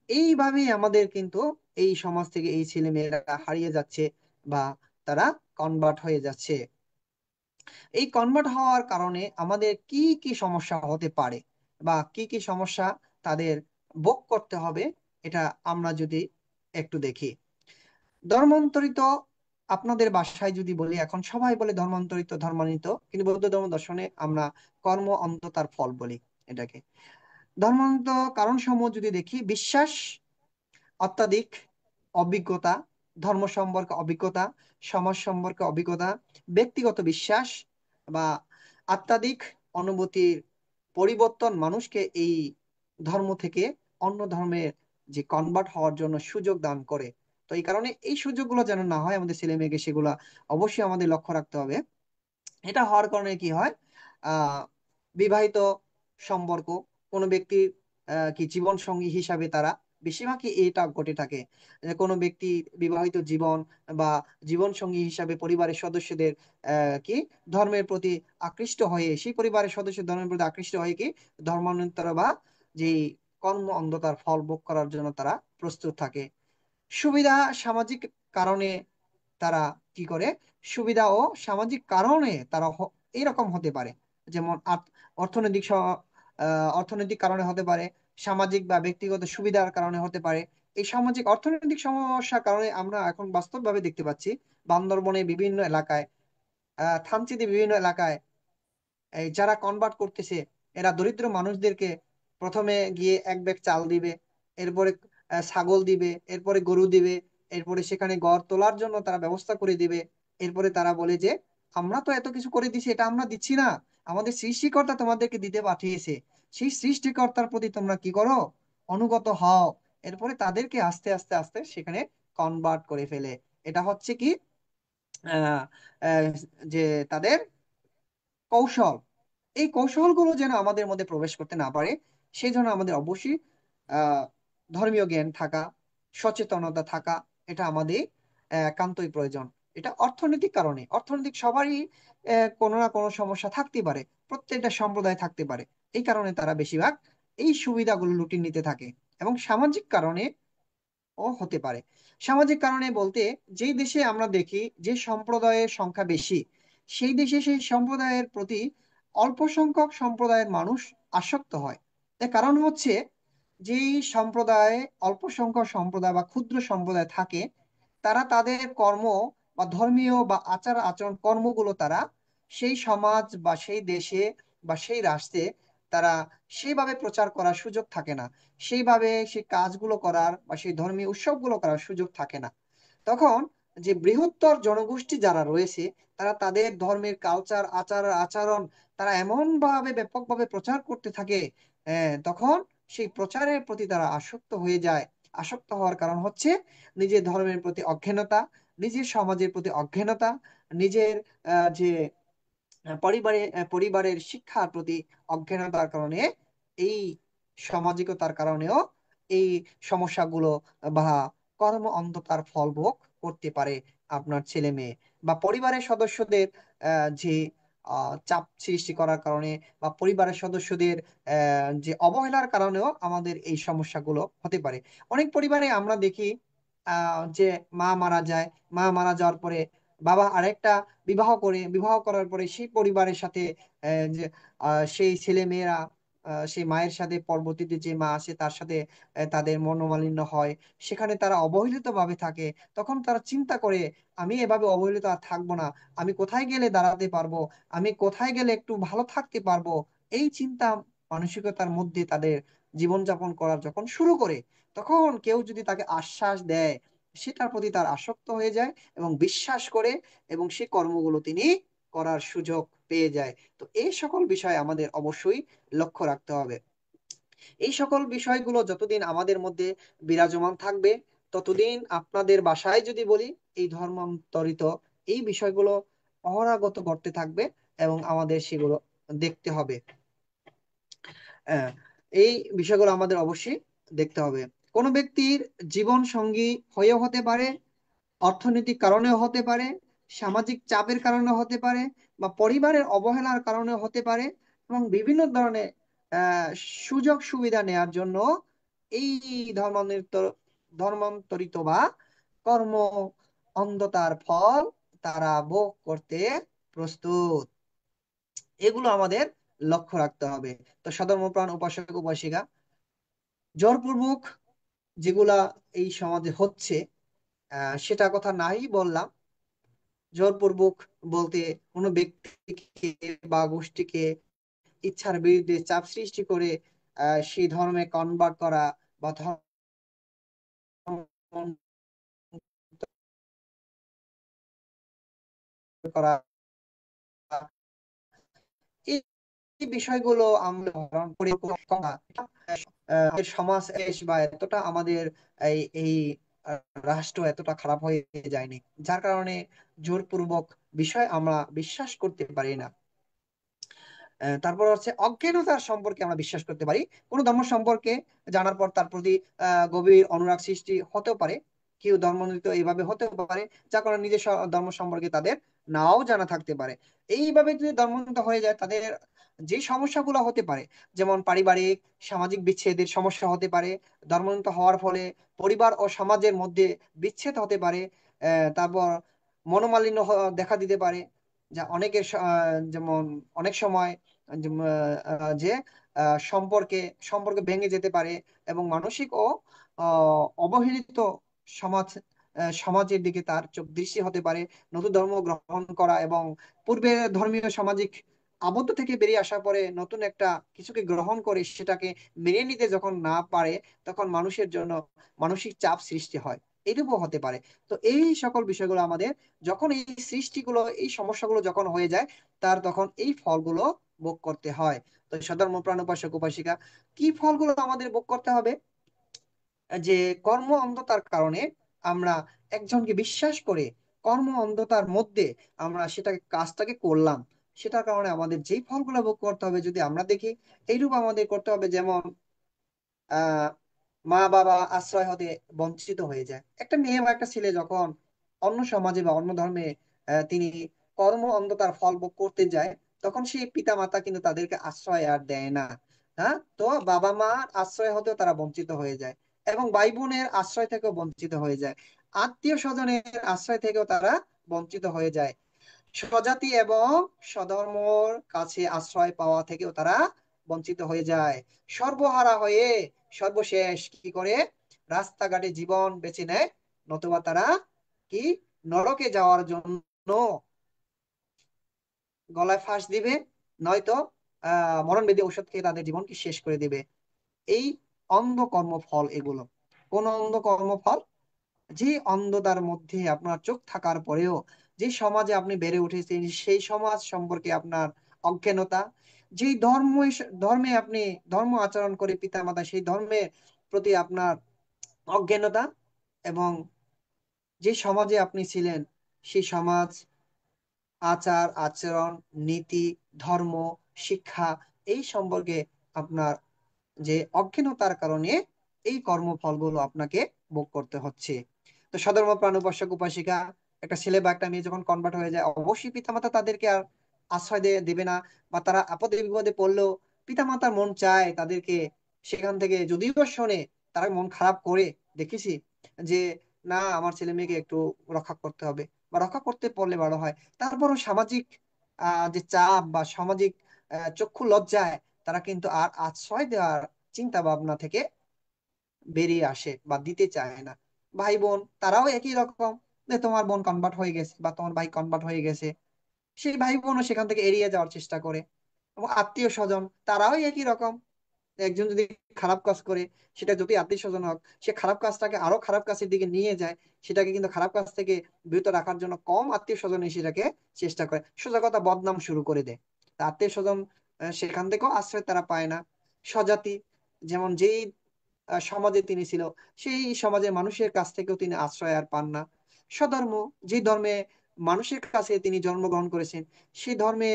এইভাবেই আমাদের কিন্তু এই সমাজ থেকে এই ছেলে মেয়েরা হারিয়ে যাচ্ছে বা তারা কনভার্ট হয়ে যাচ্ছে। এই কনভার্ট হওয়ার কারণে আমাদের কি কি সমস্যা হতে পারে বা কি কি সমস্যা তাদের ভোগ করতে হবে, এটা আমরা যদি একটু দেখি। ধর্মান্তরিত, আপনাদের বাসায় যদি বলি, এখন সবাই বলে ধর্মান্তরিত ধর্মান্বিত, কিন্তু বৌদ্ধ ধর্ম দর্শনে আমরা কর্ম অন্ধতার ফল বলি এটাকে। ধর্মান্ত কারণ সমূহ যদি দেখি, বিশ্বাস, অত্যাধিক অভিজ্ঞতা, ধর্ম সম্পর্কে অভিজ্ঞতা, সমাজ সম্পর্কে অভিজ্ঞতা, ব্যক্তিগত বিশ্বাস বা অত্যাধিক অনুভূতির পরিবর্তন মানুষকে এই ধর্ম থেকে অন্য ধর্মের যে কনভার্ট হওয়ার জন্য সুযোগ দান করে। তো এই কারণে এই সুযোগগুলো যেন না হয় আমাদের ছেলে মেয়েকে, সেগুলা অবশ্যই আমাদের লক্ষ্য রাখতে হবে। এটা হওয়ার কারণে কি হয়, আহ বিবাহিত সম্পর্ক, কোনো ব্যক্তির কি জীবন সঙ্গী হিসাবে তারা বেশিরভাগই এটা ঘটে থাকে যে কোনো ব্যক্তি বিবাহিত জীবন বা জীবন সঙ্গী হিসাবে পরিবারের সদস্যদের কি ধর্মের প্রতি আকৃষ্ট হয়ে, সেই পরিবারের সদস্য ধর্মের প্রতি আকৃষ্ট হয়ে কি ধর্মান্তর বা যে কর্ম অন্ধতার ফল ভোগ করার জন্য তারা প্রস্তুত থাকে। সুবিধা, সামাজিক কারণে তারা কি করে, সুবিধা ও সামাজিক কারণে তারা এরকম হতে পারে, যেমন অর্থনৈতিক অর্থনৈতিক কারণে হতে পারে, সামাজিক বা ব্যক্তিগত সুবিধার কারণে হতে পারে। এই সামাজিক অর্থনৈতিক সমস্যার কারণে আমরা এখন বাস্তবভাবে দেখতে পাচ্ছি, বান্দরবনে বিভিন্ন এলাকায়, থানচিতে বিভিন্ন এলাকায় এই যারা কনভার্ট করতেছে, এরা দরিদ্র মানুষদেরকে প্রথমে গিয়ে এক ব্যাগ চাল দিবে, এরপরে ছাগল দিবে, এরপরে গরু দিবে, এরপরে সেখানে ঘর তোলার জন্য তারা ব্যবস্থা করে দিবে। এরপরে তারা বলে যে আমরা তো এত কিছু করে দিছি, এটা আমরা দিচ্ছি না, আমাদের সৃষ্টিকর্তা তোমাদেরকে দিতে পাঠিয়েছে, সেই সৃষ্টিকর্তার প্রতি তোমরা কি করো, অনুগত হও। এরপরে তাদেরকে আস্তে আস্তে আস্তে সেখানে কনভার্ট করে ফেলে। এটা হচ্ছে কি আহ আহ, যে তাদের কৌশল। এই কৌশলগুলো যেন আমাদের মধ্যে প্রবেশ করতে না পারে, সেই জন্য আমাদের অবশ্যই আহ ধর্মীয় জ্ঞান থাকা, সচেতনতা থাকা, এটা আমাদের একান্তই প্রয়োজন। এটা অর্থনৈতিক কারণে, অর্থনৈতিক সবারই কোনো না কোনো সমস্যা থাকতে পারে, প্রত্যেকটা সম্প্রদায় থাকতে পারে, এই কারণে তারা বেশিরভাগ এই সুবিধাগুলো লুটিয়ে নিতে থাকে। এবং সামাজিক কারণে ও হতে পারে। সামাজিক কারণে বলতে, যেই দেশে আমরা দেখি যে সম্প্রদায়ের সংখ্যা বেশি, সেই দেশে সেই সম্প্রদায়ের প্রতি অল্প সংখ্যক সম্প্রদায়ের মানুষ আসক্ত হয়। এর কারণ হচ্ছে, যেই সম্প্রদায়ে অল্প সংখ্যক সম্প্রদায় বা ক্ষুদ্র সম্প্রদায় থাকে, তারা তাদের কর্ম বা ধর্মীয় বা আচার আচরণ কর্মগুলো তারা সেই সমাজ বা সেই দেশে বা সেই রাষ্ট্রে তারা সেইভাবে প্রচার করার সুযোগ থাকে না, সেইভাবে সেই কাজগুলো করার বা সেই ধর্মীয় উৎসবগুলো করার সুযোগ থাকে না। তখন যে বৃহত্তর জনগোষ্ঠী যারা রয়েছে, তারা তাদের ধর্মের কালচার, আচার আচরণ তারা এমন ভাবে ব্যাপকভাবে প্রচার করতে থাকে। তখন সেই প্রচারের প্রতি তারা আসক্ত হয়ে যায়। আসক্ত হওয়ার কারণ হচ্ছে নিজের ধর্মের প্রতি অজ্ঞানতা, নিজের সমাজের প্রতি অজ্ঞানতা, নিজের যে পরিবারের শিক্ষার প্রতি অজ্ঞানতার কারণে, এই সামাজিকতার কারণেও এই সমস্যাগুলো বা কর্ম অন্ধকার ফল ভোগ করতে পারে আপনার ছেলে মেয়ে বা পরিবারের সদস্যদের যে চাপ সৃষ্টি করার কারণে বা পরিবারের সদস্যদের যে অবহেলার কারণেও আমাদের এই সমস্যাগুলো হতে পারে। অনেক পরিবারে আমরা দেখি যে মা মারা যায়, মা মারা যাওয়ার পরে বাবা আরেকটা বিবাহ করে, বিবাহ করার পরে সেই পরিবারের সাথে যে সেই ছেলে মেয়েরা সেই মায়ের সাথে পরবর্তীতে যে মা আসে তার সাথে তাদের মনোমালিন্য হয়, সেখানে তারা অবহেলিত ভাবে থাকে। তখন তারা চিন্তা করে, আমি এভাবে অবহেলিত আর থাকবো না, আমি কোথায় গেলে দাঁড়াতে পারবো, আমি কোথায় গেলে একটু ভালো থাকতে পারবো, এই চিন্তা মানসিকতার মধ্যে তাদের জীবনযাপন করার যখন শুরু করে, তখন কেউ যদি তাকে আশ্বাস দেয়, সেটার প্রতি তার আসক্ত হয়ে যায় এবং বিশ্বাস করে, এবং সে কর্মগুলো তিনি করার সুযোগ পেয়ে যায়। তো এই সকল বিষয় আমাদের অবশ্যই লক্ষ্য রাখতে হবে। এই সকল বিষয়গুলো যতদিন আমাদের মধ্যে বিরাজমান থাকবে, ততদিন আপনাদের বাসায় যদি বলি, এই ধর্মান্তরিত এই বিষয়গুলো অহরাগত করতে থাকবে এবং আমাদের সেগুলো দেখতে হবে। আহ, এই বিষয়গুলো আমাদের অবশ্যই দেখতে হবে। কোনো ব্যক্তির জীবন সঙ্গী হয়েও হতে পারে, অর্থনৈতিক কারণেও হতে পারে, সামাজিক চাপের কারণে হতে পারে, বা পরিবারের অবহেলার কারণে হতে পারে, এবং বিভিন্ন ধরনের আহ সুযোগ সুবিধা নেয়ার জন্য এই ধর্মান্তরিত ধর্মান্তরিত বা কর্ম অন্ধতার ফল তারা ভোগ করতে প্রস্তুত। এগুলো আমাদের লক্ষ্য রাখতে হবে। তো সধর্মপ্রাণ উপাসক উপাসিকা, জোরপূর্বক যেগুলা এই সমাজে হচ্ছে সেটা কথা নাই বললাম। জোরপূর্বক বলতে কোনো ব্যক্তিকে বা গোষ্ঠীকে ইচ্ছার বিরুদ্ধে চাপ সৃষ্টি করে সেই ধর্মে কনভার্ট করা বা ধর্ম করা, এই এই বিষয়গুলো আমরা ধারণ করে করা, সমাজ বা এতটা আমাদের এই এই রাষ্ট্র এতটা খারাপ হয়ে যায়নি, যার কারণে জোরপূর্বক বিষয় আমরা বিশ্বাস করতে পারি না। তারপর হচ্ছে অজ্ঞানতার সম্পর্কে আমরা বিশ্বাস করতে পারি। কোনো ধর্ম সম্পর্কে জানার পর তার প্রতি গভীর অনুরাগ সৃষ্টি হতেও পারে। কেউ ধর্মনিত এইভাবে হতেও পারে, যার কারণে নিজের ধর্ম সম্পর্কে তাদের নাও জানা থাকতে পারে। এইভাবে যদি ধর্মনিত হয়ে যায়, তাদের যে সমস্যাগুলো হতে পারে, যেমন পারিবারিক সামাজিক বিচ্ছেদের সমস্যা হতে পারে, ধর্মনিত হওয়ার ফলে পরিবার ও সমাজের মধ্যে বিচ্ছেদ হতে পারে। তারপর মনোমালিন্য দেখা দিতে পারে, যা অনেকের যেমন অনেক সময় যে সম্পর্কে সম্পর্ক ভেঙে যেতে পারে, এবং মানসিক ও অবহেলিত সমাজ সমাজের দিকে তার চোখ দৃষ্টি হতে পারে। নতুন ধর্ম গ্রহণ করা এবং পূর্বে ধর্মীয় সামাজিক আবদ্ধ থেকে বেরিয়ে আসার পরে নতুন একটা কিছুকে গ্রহণ করে সেটাকে মেনে নিতে যখন না পারে, তখন মানুষের জন্য মানসিক চাপ সৃষ্টি হয়। এইটুকু হতে পারে। তো এই সকল বিষয়গুলো আমাদের যখন এই সৃষ্টিগুলো এই সমস্যাগুলো যখন হয়ে যায় তার তখন এই ফলগুলো ভোগ করতে হয়। তো সধর্ম প্রাণ উপাসক উপাসিকা, কি ফলগুলো আমাদের ভোগ করতে হবে? যে কর্ম অন্ধতার কারণে আমরা একজনকে বিশ্বাস করে কর্ম অন্ধতার মধ্যে আমরা সেটাকে কাজটাকে করলাম, সেটার কারণে আমাদের যেই ফলগুলো ভোগ করতে হবে যদি আমরা দেখি, এইরূপ আমাদের করতে হবে। যেমন আহ মা বাবা আশ্রয় হতে বঞ্চিত হয়ে যায়। একটা মেয়ে বা একটা ছেলে যখন অন্য সমাজে বা অন্য ধর্মে তিনি কর্ম অন্ধতার ফল ভোগ করতে যায়, তখন সেই পিতা মাতা কিন্তু তাদেরকে আশ্রয় আর দেয় না। হ্যাঁ, তো বাবা মার আশ্রয় হতেও তারা বঞ্চিত হয়ে যায়, এবং ভাই বোনের আশ্রয় থেকেও বঞ্চিত হয়ে যায়, আত্মীয় স্বজনের আশ্রয় থেকেও তারা বঞ্চিত হয়ে যায়, স্বজাতি এবং স্বধর্মর কাছে আশ্রয় পাওয়া থেকেও তারা বঞ্চিত হয়ে যায়। সর্বহারা হয়ে সর্বশেষ কি করে? রাস্তাঘাটে জীবন বেছে নেয়, নতুবা তারা কি নরকে যাওয়ার জন্য গলায় ফাঁস দিবে, নয়তো মরণ ব্যাধি ঔষধ খেয়ে তাদের জীবনকে শেষ করে দিবে। এই অন্ধ কর্মফল এগুলো। কোন অন্ধ কর্মফল? যে অন্ধতার মধ্যে আপনার চোখ থাকার পরেও যে সমাজে আপনি বেড়ে উঠেছেন সেই সমাজ সম্পর্কে আপনার অজ্ঞানতা, যেই ধর্মে আপনি ধর্ম আচরণ করে পিতামাতা সেই ধর্মের প্রতি আপনার অজ্ঞানতা, এবং যে সমাজে আপনি ছিলেন সেই সমাজ, আচার আচরণ, নীতি, ধর্ম, শিক্ষা, এই সম্পর্কে আপনার যে অজ্ঞানতার কারণে এই কর্মফলগুলো আপনাকে ভোগ করতে হচ্ছে। তো সধর্ম প্রাণ উপাসক উপাসিকা, একটা ছেলে বা একটা মেয়ে যখন কনভার্ট হয়ে যায় অবশ্যই পিতামাতা তাদেরকে আর আশ্রয় দেবে না, বা তারা আপদে বিপদে পড়লেও পিতামাতার মন চায় তাদেরকে সেখান থেকে যদিও শোনে, তারা মন খারাপ করে দেখেছি যে না আমার ছেলে মেয়েকে একটু রক্ষা করতে হবে, বা রক্ষা করতে পারলে ভালো হয়। তারপরও সামাজিক যে চাপ বা সামাজিক চক্ষু লজ্জায় তারা কিন্তু আর আশ্রয় দেওয়ার চিন্তা ভাবনা থেকে বেরিয়ে আসে বা দিতে চায় না। ভাই বোন তারাও একই রকম, যে তোমার বোন কনভার্ট হয়ে গেছে বা তোমার ভাই কনভার্ট হয়ে গেছে, সেই ভাই বোনও সেখান থেকে এড়িয়ে যাওয়ার চেষ্টা করে। এবং আত্মীয় স্বজন তারাও একই রকম, একজন যদি খারাপ কাজ করে, সেটা যদি আত্মীয় স্বজন হোক, সে খারাপ কাজটাকে আরো খারাপ কাজের দিকে নিয়ে যায়, সেটাকে কিন্তু খারাপ কাজ থেকে বিরত রাখার জন্য কম আত্মীয় স্বজন সেটাকে চেষ্টা করে, সোজা কথা বদনাম শুরু করে দেয়। তা আত্মীয় স্বজন সেখান থেকেও আশ্রয় তারা পায় না। স্বজাতি, যেমন যেই সমাজে তিনি ছিল সেই সমাজের মানুষের কাছ থেকেও তিনি আশ্রয় আর পান না। স্বধর্ম, যে ধর্মে মানুষের কাছে তিনি জন্মগ্রহণ করেছেন সেই ধর্মে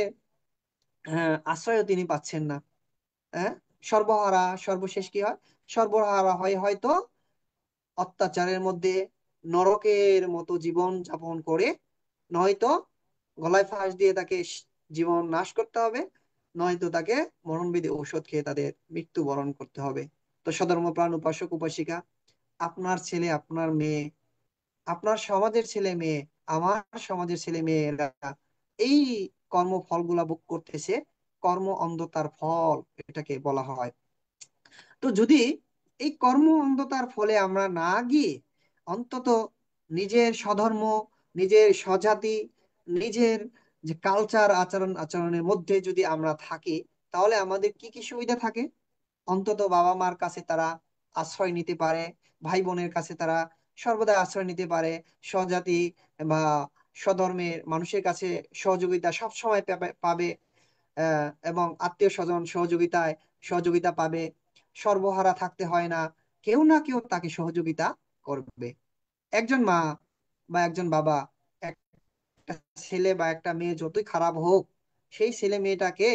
আশ্রয়ও তিনি পাচ্ছেন না। হ্যাঁ, সর্বহারা সর্বশেষ কি হয়? সর্বহারা হয় হয়তো অত্যাচারের মধ্যে নরকের মতো জীবন যাপন করে, নয়তো গলায় ফাঁস দিয়ে তাকে জীবন নাশ করতে হবে, নয়তো তাকে মরণবিধি ঔষধ খেয়ে তাদের মৃত্যুবরণ করতে হবে। তো সধর্ম প্রাণ উপাসক উপাসিকা, আপনার ছেলে আপনার মেয়ে, আপনার সমাজের ছেলে মেয়ে, আমার সমাজের ছেলে মেয়েরা এই কর্মফলগুলা ভোগ করতেছে, কর্ম অন্ধতার ফল এটাকে বলা হয়। তো যদি এই কর্ম অন্ধতার ফলে আমরা না গিয়ে অন্তত নিজের স্বধর্ম, নিজের স্বজাতি, নিজের যে কালচার আচরণের মধ্যে যদি আমরা থাকি, তাহলে আমাদের কি কি সুবিধা থাকে? অন্তত বাবা মার কাছে তারা আশ্রয় নিতে পারে, ভাই বোনের কাছে তারা সর্বদা আশ্রয় নিতে পারে, স্বজাতি বা স্বধর্মের মানুষের কাছে সহযোগিতা সব সময় পাবে, এবং আত্মীয় স্বজন সহযোগিতা পাবে। সর্বহারা থাকতে হয় না, কেউ না কেউ তাকে সহযোগিতা করবে। একজন মা বা একজন বাবা, একটা ছেলে বা একটা মেয়ে যতই খারাপ হোক, সেই ছেলে মেয়েটাকে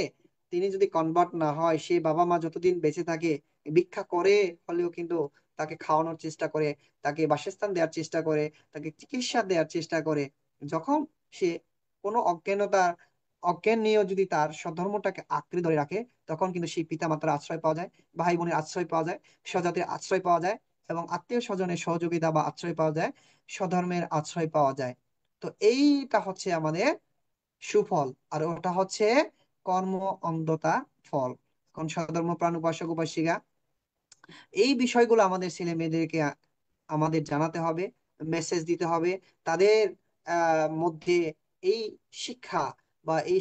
তিনি যদি কনভার্ট না হয়, সেই বাবা মা যতদিন বেঁচে থাকে ভিক্ষা করে হলেও কিন্তু তাকে খাওয়ানোর চেষ্টা করে, তাকে বাসস্থান দেওয়ার চেষ্টা করে, তাকে চিকিৎসা দেওয়ার চেষ্টা করে। যখন সে কোনো অজ্ঞান নিয়েও যদি তার স্বধর্মটাকে আঁকড়ে ধরে রাখে, তখন কিন্তু সেই পিতা মাতার আশ্রয় পাওয়া যায়, ভাই বোনের আশ্রয় পাওয়া যায়, স্বজাতির আশ্রয় পাওয়া যায়, এবং আত্মীয় স্বজনের সহযোগিতা বা আশ্রয় পাওয়া যায়, স্বধর্মের আশ্রয় পাওয়া যায়। তো এইটা হচ্ছে আমাদের সুফল, আর ওটা হচ্ছে কর্ম অন্ধতা ফল। এখন সধর্ম প্রাণ উপাসক উপাসিকা, এই বিষয়গুলো আমাদের ছেলে মেয়েদেরকে আমাদের জানাতে হবে, মেসেজ দিতে হবে, তাদের মধ্যে এই শিক্ষা বা এই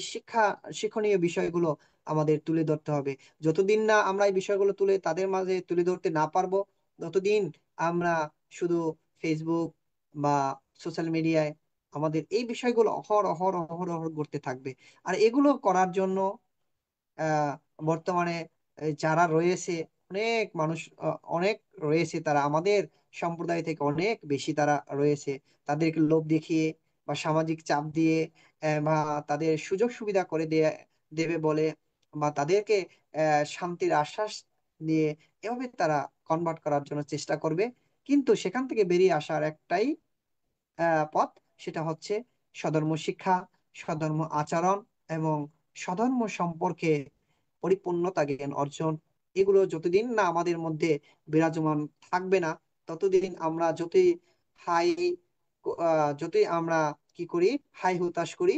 শিক্ষণীয় বিষয়গুলো আমাদের তুলে ধরতে হবে। যতদিন না আমরা এই বিষয়গুলো তাদের মাঝে তুলে ধরতে না পারবো, ততদিন আমরা শুধু ফেসবুক বা সোশ্যাল মিডিয়ায় আমাদের এই বিষয়গুলো অহর করতে থাকবে। আর এগুলো করার জন্য আহ বর্তমানে যারা রয়েছে, অনেক মানুষ অনেক রয়েছে, তারা আমাদের সম্প্রদায় থেকে অনেক বেশি তারা রয়েছে। তাদেরকে লোভ দেখিয়ে বা সামাজিক চাপ দিয়ে বা তাদের সুযোগ সুবিধা করে দেবে বলে, বা তাদেরকে শান্তির আশ্বাস দিয়ে এভাবে তারা কনভার্ট করার জন্য চেষ্টা করবে। কিন্তু সেখান থেকে বেরিয়ে আসার একটাই পথ, সেটা হচ্ছে স্বধর্ম শিক্ষা, স্বধর্ম আচরণ এবং স্বধর্ম সম্পর্কে পরিপূর্ণতা জ্ঞান অর্জন। এগুলো যতদিন না আমাদের মধ্যে বিরাজমান থাকবে না, ততদিন আমরা হাই যতই আমরা কি করি, হাই হুতাশ করি,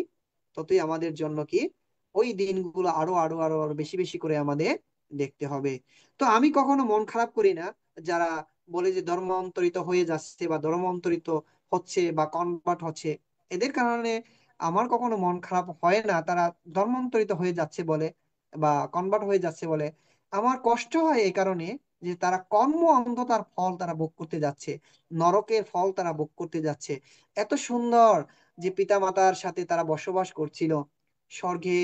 ততই আমাদের জন্য কি ওই দিনগুলো আরো বেশি বেশি করে আমাদের দেখতে হবে। তো আমি কখনো মন খারাপ করি না যারা বলে যে ধর্মান্তরিত হয়ে যাচ্ছে বা ধর্মান্তরিত হচ্ছে বা কনভার্ট হচ্ছে। এদের কারণে আমার কখনো মন খারাপ হয় না তারা ধর্মান্তরিত হয়ে যাচ্ছে বলে বা কনভার্ট হয়ে যাচ্ছে বলে। আমার কষ্ট হয় এই কারণে যে তারা কর্ম অন্ধতার ফল তারা ভোগ করতে যাচ্ছে, নরকের ফল তারা ভোগ করতে যাচ্ছে। এত সুন্দর যে পিতামাতার সাথে তারা বসবাস করছিল স্বর্গে,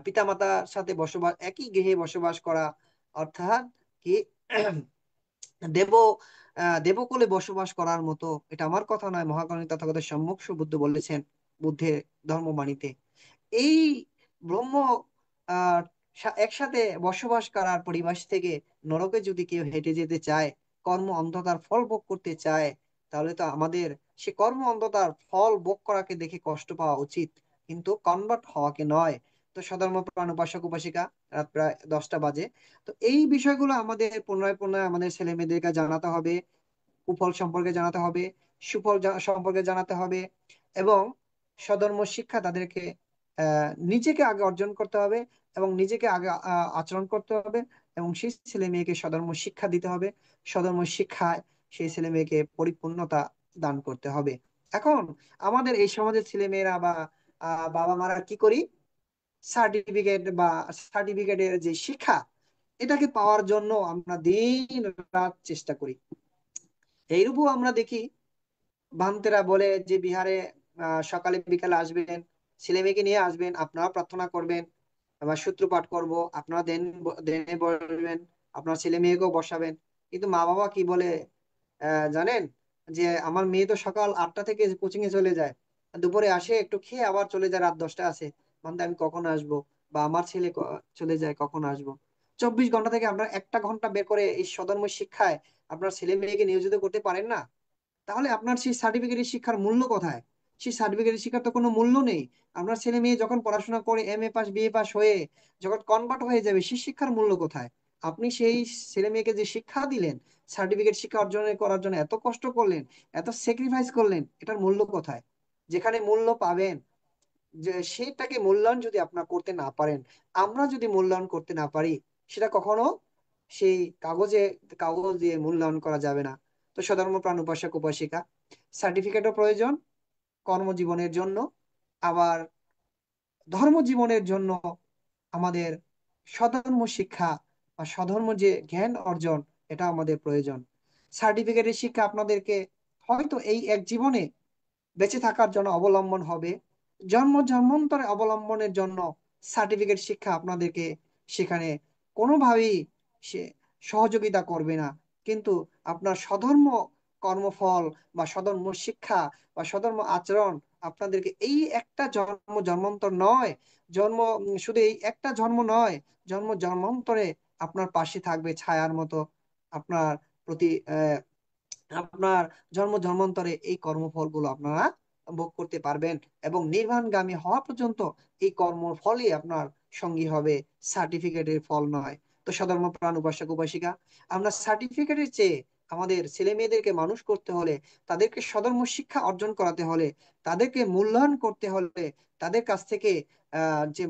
পিতামাতার সাথে বসবাস, একই গৃহে বসবাস করা, অর্থাৎ কি দেব দেবকুলে বসবাস করার মতো। এটা আমার কথা নয়, মহাগণিত তথাগত সম্মুখ বুদ্ধ বলেছেন বুদ্ধের ধর্মবাণীতে। এই ব্রহ্ম আহ একসাথে বসবাস করার পরিবেশ থেকে নরকে যদি কেউ হেঁটে যেতে চায়, কর্ম অন্ধকার ফল ভোগ করতে চায়, তাহলে তো আমাদের সে কর্ম অন্ধকার ফল ভোগ করাকে দেখে কষ্ট পাওয়া উচিত, কিন্তু কনভার্ট হওয়াকে নয়। তো সধর্ম প্রাণ উপাসক উপাসিকা, রাত প্রায় 10টা বাজে। তো এই বিষয়গুলো আমাদের পুনরায় পুনরায় আমাদের ছেলে মেয়েদেরকে জানাতে হবে, কুফল সম্পর্কে জানাতে হবে, সুফল সম্পর্কে জানাতে হবে, এবং সধর্ম শিক্ষা তাদেরকে নিজেকে আগে অর্জন করতে হবে এবং নিজেকে আগে আচরণ করতে হবে, এবং সেই ছেলে মেয়েকে সধর্ম শিক্ষা দিতে হবে। সধর্ম শিক্ষায় সেই ছেলে মেয়েকে পরিপূর্ণতা দান করতে হবে। এখন আমাদের এই সমাজের ছেলে মেয়েরা বা বাবা মারা কি করি, সার্টিফিকেটের যে শিক্ষা, এটাকে পাওয়ার জন্য আমরা দিন রাত চেষ্টা করি। এইরূপও আমরা দেখি বান্তেরা বলে যে বিহারে সকালে বিকালে আসবেন, ছেলে মেয়েকে নিয়ে আসবেন, আপনারা প্রার্থনা করবেন, আবার সূত্রপাঠ করব, আপনারা দেনে বসবেন, আপনার ছেলে মেয়েকেও বসাবেন। কিন্তু মা বাবা কি বলে জানেন, যে আমার মেয়ে তো সকাল 8টা থেকে কোচিং এ চলে যায়, দুপুরে আসে একটু খেয়ে আবার চলে যায়, রাত 10টা আসে, মানে আমি কখন আসবো, বা আমার ছেলে চলে যায় কখন আসবো। 24 ঘন্টা থেকে আপনার 1টা ঘন্টা বের করে এই সধর্ম শিক্ষায় আপনার ছেলে মেয়েকে নিয়োজিত করতে পারেন না, তাহলে আপনার সেই সার্টিফিকেটের শিক্ষার মূল্য কোথায়? সেই সার্টিফিকেটের শিক্ষার তো কোনো মূল্য নেই। আপনার ছেলে মেয়ে যখন পড়াশোনা করে এমএ পাস বিএ পাস হয়ে যখন কনভার্ট হয়ে যাবে, সেই শিক্ষার মূল্য কোথায়? আপনি সেই ছেলে মেয়েকে যে শিক্ষা দিলেন, সার্টিফিকেট শিক্ষা অর্জন করার জন্য এত কষ্ট করলেন, এত স্যাক্রিফাইস করলেন, এটার মূল্য কোথায়? যেখানে মূল্য পাবেন, যে সেটাকে মূল্যায়ন যদি আপনারা করতে না পারেন, আমরা যদি মূল্যায়ন করতে না পারি, সেটা কখনো সেই কাগজ দিয়ে মূল্যায়ন করা যাবে না। তো সধর্ম প্রাণ উপাসক উপাসিকা, সার্টিফিকেটও প্রয়োজন কর্মজীবনের জন্য, আবার ধর্ম জীবনের জন্য আমাদের স্বধর্ম শিক্ষা বা স্বধর্ম যে জ্ঞান অর্জন, এটা আমাদের প্রয়োজন। সার্টিফিকেটের শিক্ষা আপনাদেরকে হয়তো এই এক জীবনে বেঁচে থাকার জন্য অবলম্বন হবে, জন্ম জন্মান্তরে অবলম্বনের জন্য সার্টিফিকেট শিক্ষা আপনাদেরকে সেখানে কোনোভাবেই সে সহযোগিতা করবে না। কিন্তু আপনার স্বধর্ম কর্মফল বা স্বধর্ম শিক্ষা বা স্বধর্ম আচরণ আপনাদেরকে এই একটা জন্মান্তর নয়, শুধু এই একটা জন্ম নয়, জন্ম জন্মান্তরে আপনার পাশে থাকবে ছায়ার মতো, আপনার প্রতি আপনার জন্ম জন্মান্তরে এই কর্মফলগুলো আপনারা ভোগ করতে পারবেন, এবং নির্বাণগামী হওয়া পর্যন্ত এই কর্মফলই আপনার সঙ্গী হবে, সার্টিফিকেটের ফল নয়। তো সধর্ম প্রাণ উপাসক উপাসিকা, আমরা সার্টিফিকেটের চেয়ে আমাদের ছেলে মেয়েদেরকে মানুষ করতে হলে, তাদেরকে সধর্ম শিক্ষা অর্জন করাতে হলে, তাদেরকে মূল্যায়ন করতে হলে, তাদের কাছ থেকে যে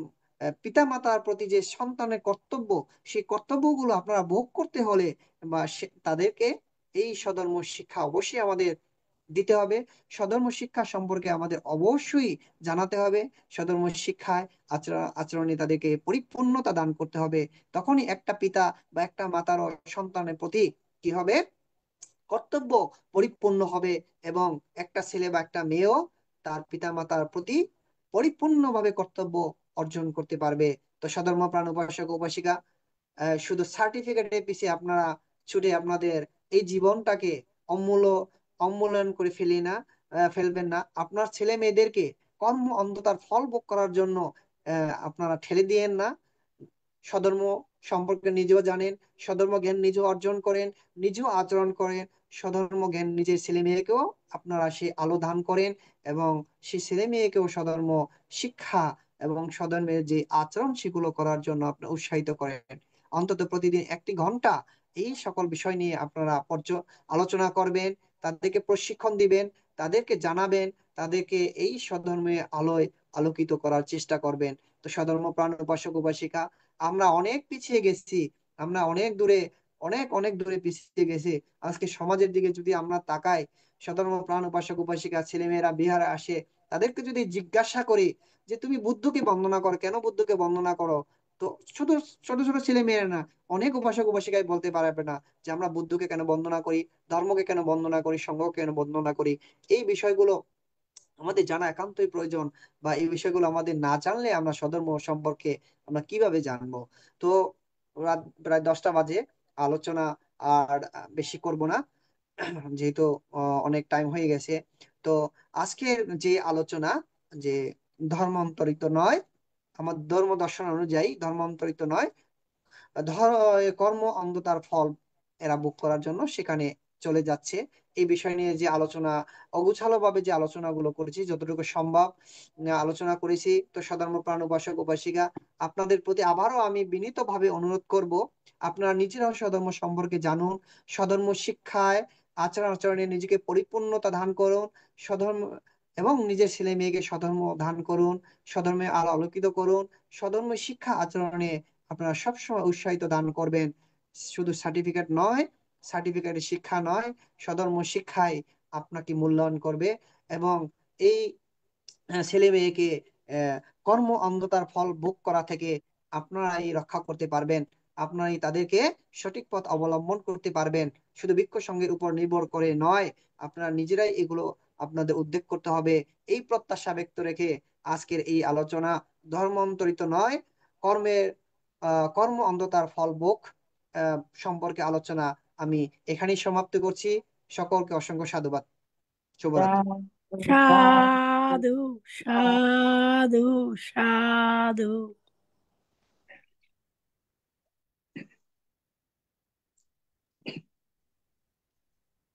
পিতা মাতার প্রতি যে সন্তানের কর্তব্য, সেই কর্তব্যগুলো আপনারা ভোগ করতে হলে, বা তাদেরকে এই স্বধর্ম শিক্ষা অবশ্যই আমাদের দিতে হবে। স্বধর্ম শিক্ষা সম্পর্কে আমাদের অবশ্যই জানাতে হবে। স্বধর্ম শিক্ষায় আচরণে তাদেরকে পরিপূর্ণতা দান করতে হবে। তখনই একটা পিতা বা একটা মাতার সন্তানের প্রতি কি হবে, কর্তব্য পরিপূর্ণ হবে এবং একটা ছেলে বা একটা মেয়েও তার পিতামাতার প্রতি পরিপূর্ণভাবে কর্তব্য অর্জন করতে পারবে। তো সধর্ম প্রাণ উপাসক উপাসিকা, শুধু সার্টিফিকেটের পিছিয়ে আপনারা ছুটে আপনাদের এই জীবনটাকে অমূল্য অমূল্যায়ন করে ফেলবেন না। আপনার ছেলে মেয়েদেরকে কর্ম অন্ধতার ফল ভোগ করার জন্য আপনারা ঠেলে দিয়েন না। স্বধর্ম সম্পর্কে নিজেও জানেন, স্বধর্ম জ্ঞান নিজেও অর্জন করেন, নিজেও আচরণ করেন। স্বধর্ম জ্ঞান নিজের ছেলে মেয়েকেও আপনারা সে আলো দান করেন এবং সেই ছেলে মেয়েকেও স্বধর্ম শিক্ষা এবং স্বধর্মের যে আচরণ সেগুলো করার জন্য আপনি উৎসাহিত করেন। অন্তত প্রতিদিন 1 ঘন্টা এই সকল বিষয় নিয়ে আপনারা আলোচনা করবেন, তাদেরকে প্রশিক্ষণ দিবেন, তাদেরকে জানাবেন, তাদেরকে এই স্বধর্মের আলোয় আলোকিত করার চেষ্টা করবেন। তো স্বধর্ম প্রাণ উপাসক উপাসিকা, আমরা অনেক পিছিয়ে গেছি, আমরা অনেক দূরে, অনেক অনেক দূরে পিছিয়ে গেছি। আজকে সমাজের দিকে যদি আমরা তাকাই, স্বধর্ম প্রাণ উপাসক উপাসিকা ছেলেমেয়েরা বিহারে আসে, তাদেরকে যদি জিজ্ঞাসা করি যে তুমি বুদ্ধকে বন্দনা করো, কেন বুদ্ধকে বন্দনা করো, তো শুধু ছোট ছোট ছেলে মেয়েরা না, অনেক উপাসক উপাসিকাই বলতে পারবে না যে আমরা বুদ্ধকে কেন বন্দনা করি, ধর্মকে কেন বন্দনা করি, সংঘকে কেন বন্দনা করি। এই বিষয়গুলো আমাদের জানা একান্তই প্রয়োজন, বা এই বিষয়গুলো আমাদের না জানলে আমরা স্বধর্ম সম্পর্কে আমরা কিভাবে জানবো। তো রাত প্রায় 10টা বাজে, আলোচনা আর বেশি করব না, যেহেতু অনেক টাইম হয়ে গেছে। তো আজকের যে আলোচনা, যে ধর্মান্তরিত নয়, আমার ধর্ম দর্শন অনুযায়ী ধর্মান্তরিত নয়, ধর কর্ম অন্ধতার ফল এরা ভোগ করার জন্য সেখানে চলে যাচ্ছে, এই বিষয় নিয়ে যে আলোচনা, অগোছালো ভাবে যে আলোচনাগুলো করেছি যতটুকু সম্ভব আলোচনা করেছি। তো সধর্ম প্রাণ উপাসক উপাসিকা, আপনাদের প্রতি আবারও আমি বিনীতভাবে অনুরোধ করব, আপনারা নিজেরাও স্বধর্ম সম্পর্কে জানুন, স্বধর্ম শিক্ষায় আচার আচরণে নিজেকে পরিপূর্ণতা দান করুন, স্বধর্ম এবং নিজের ছেলে মেয়েকে স্বধর্ম দান করুন, স্বধর্মে আলো আলোকিত করুন। স্বধর্ম শিক্ষা আচরণে আপনারা সবসময় উৎসাহিত দান করবেন। শুধু সার্টিফিকেট নয়, সার্টিফিকেটের শিক্ষা নয়, স্বধর্ম শিক্ষায় আপনাকে মূল্যায়ন করবে এবং এই ছেলে মেয়েকে কর্ম অন্ধতার ফল ভোগ করা থেকে আপনারাই রক্ষা করতে পারবেন, আপনারাই তাদেরকে সঠিক পথ অবলম্বন করতে পারবেন। শুধু বৃক্ষ সঙ্গের উপর নির্ভর করে নয়, আপনারা নিজেরাই এগুলো আপনাদের উদ্যোগ করতে হবে। এই প্রত্যাশা ব্যক্ত রেখে আজকের এই আলোচনা ধর্মান্তরিত নয়, কর্মের কর্ম অন্ধতার ফল ভোগ সম্পর্কে আলোচনা আমি এখানেই সমাপ্ত করছি। সকলকে অসংখ্য সাধুবাদ। শুভরাত্রি। সাধু সাধু সাধু।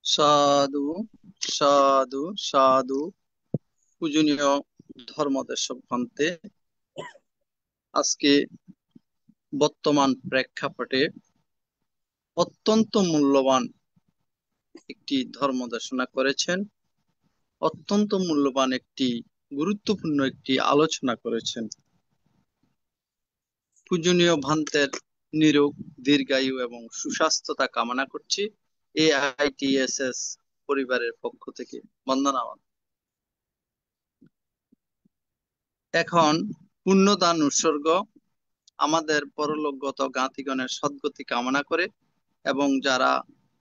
সাধু সাধু সাধু। পূজনীয় ধর্মদেশক ভন্তে, আজকে বর্তমান প্রেক্ষাপটে অত্যন্ত মূল্যবান একটি ধর্ম দেশনা করেছেন, অত্যন্ত মূল্যবান একটি গুরুত্বপূর্ণ একটি আলোচনা করেছেন। পূজনীয় ভান্তের নিরোগ, দীর্ঘায়ু এবং সুস্বাস্থ্যতা কামনা করছি AITSS পরিবারের পক্ষ থেকে। বন্দনাবাদ। এখন পুণ্যদান উৎসর্গ। আমাদের পরলোকগত জ্ঞাতিগণের সদ্গতি কামনা করে এবং যারা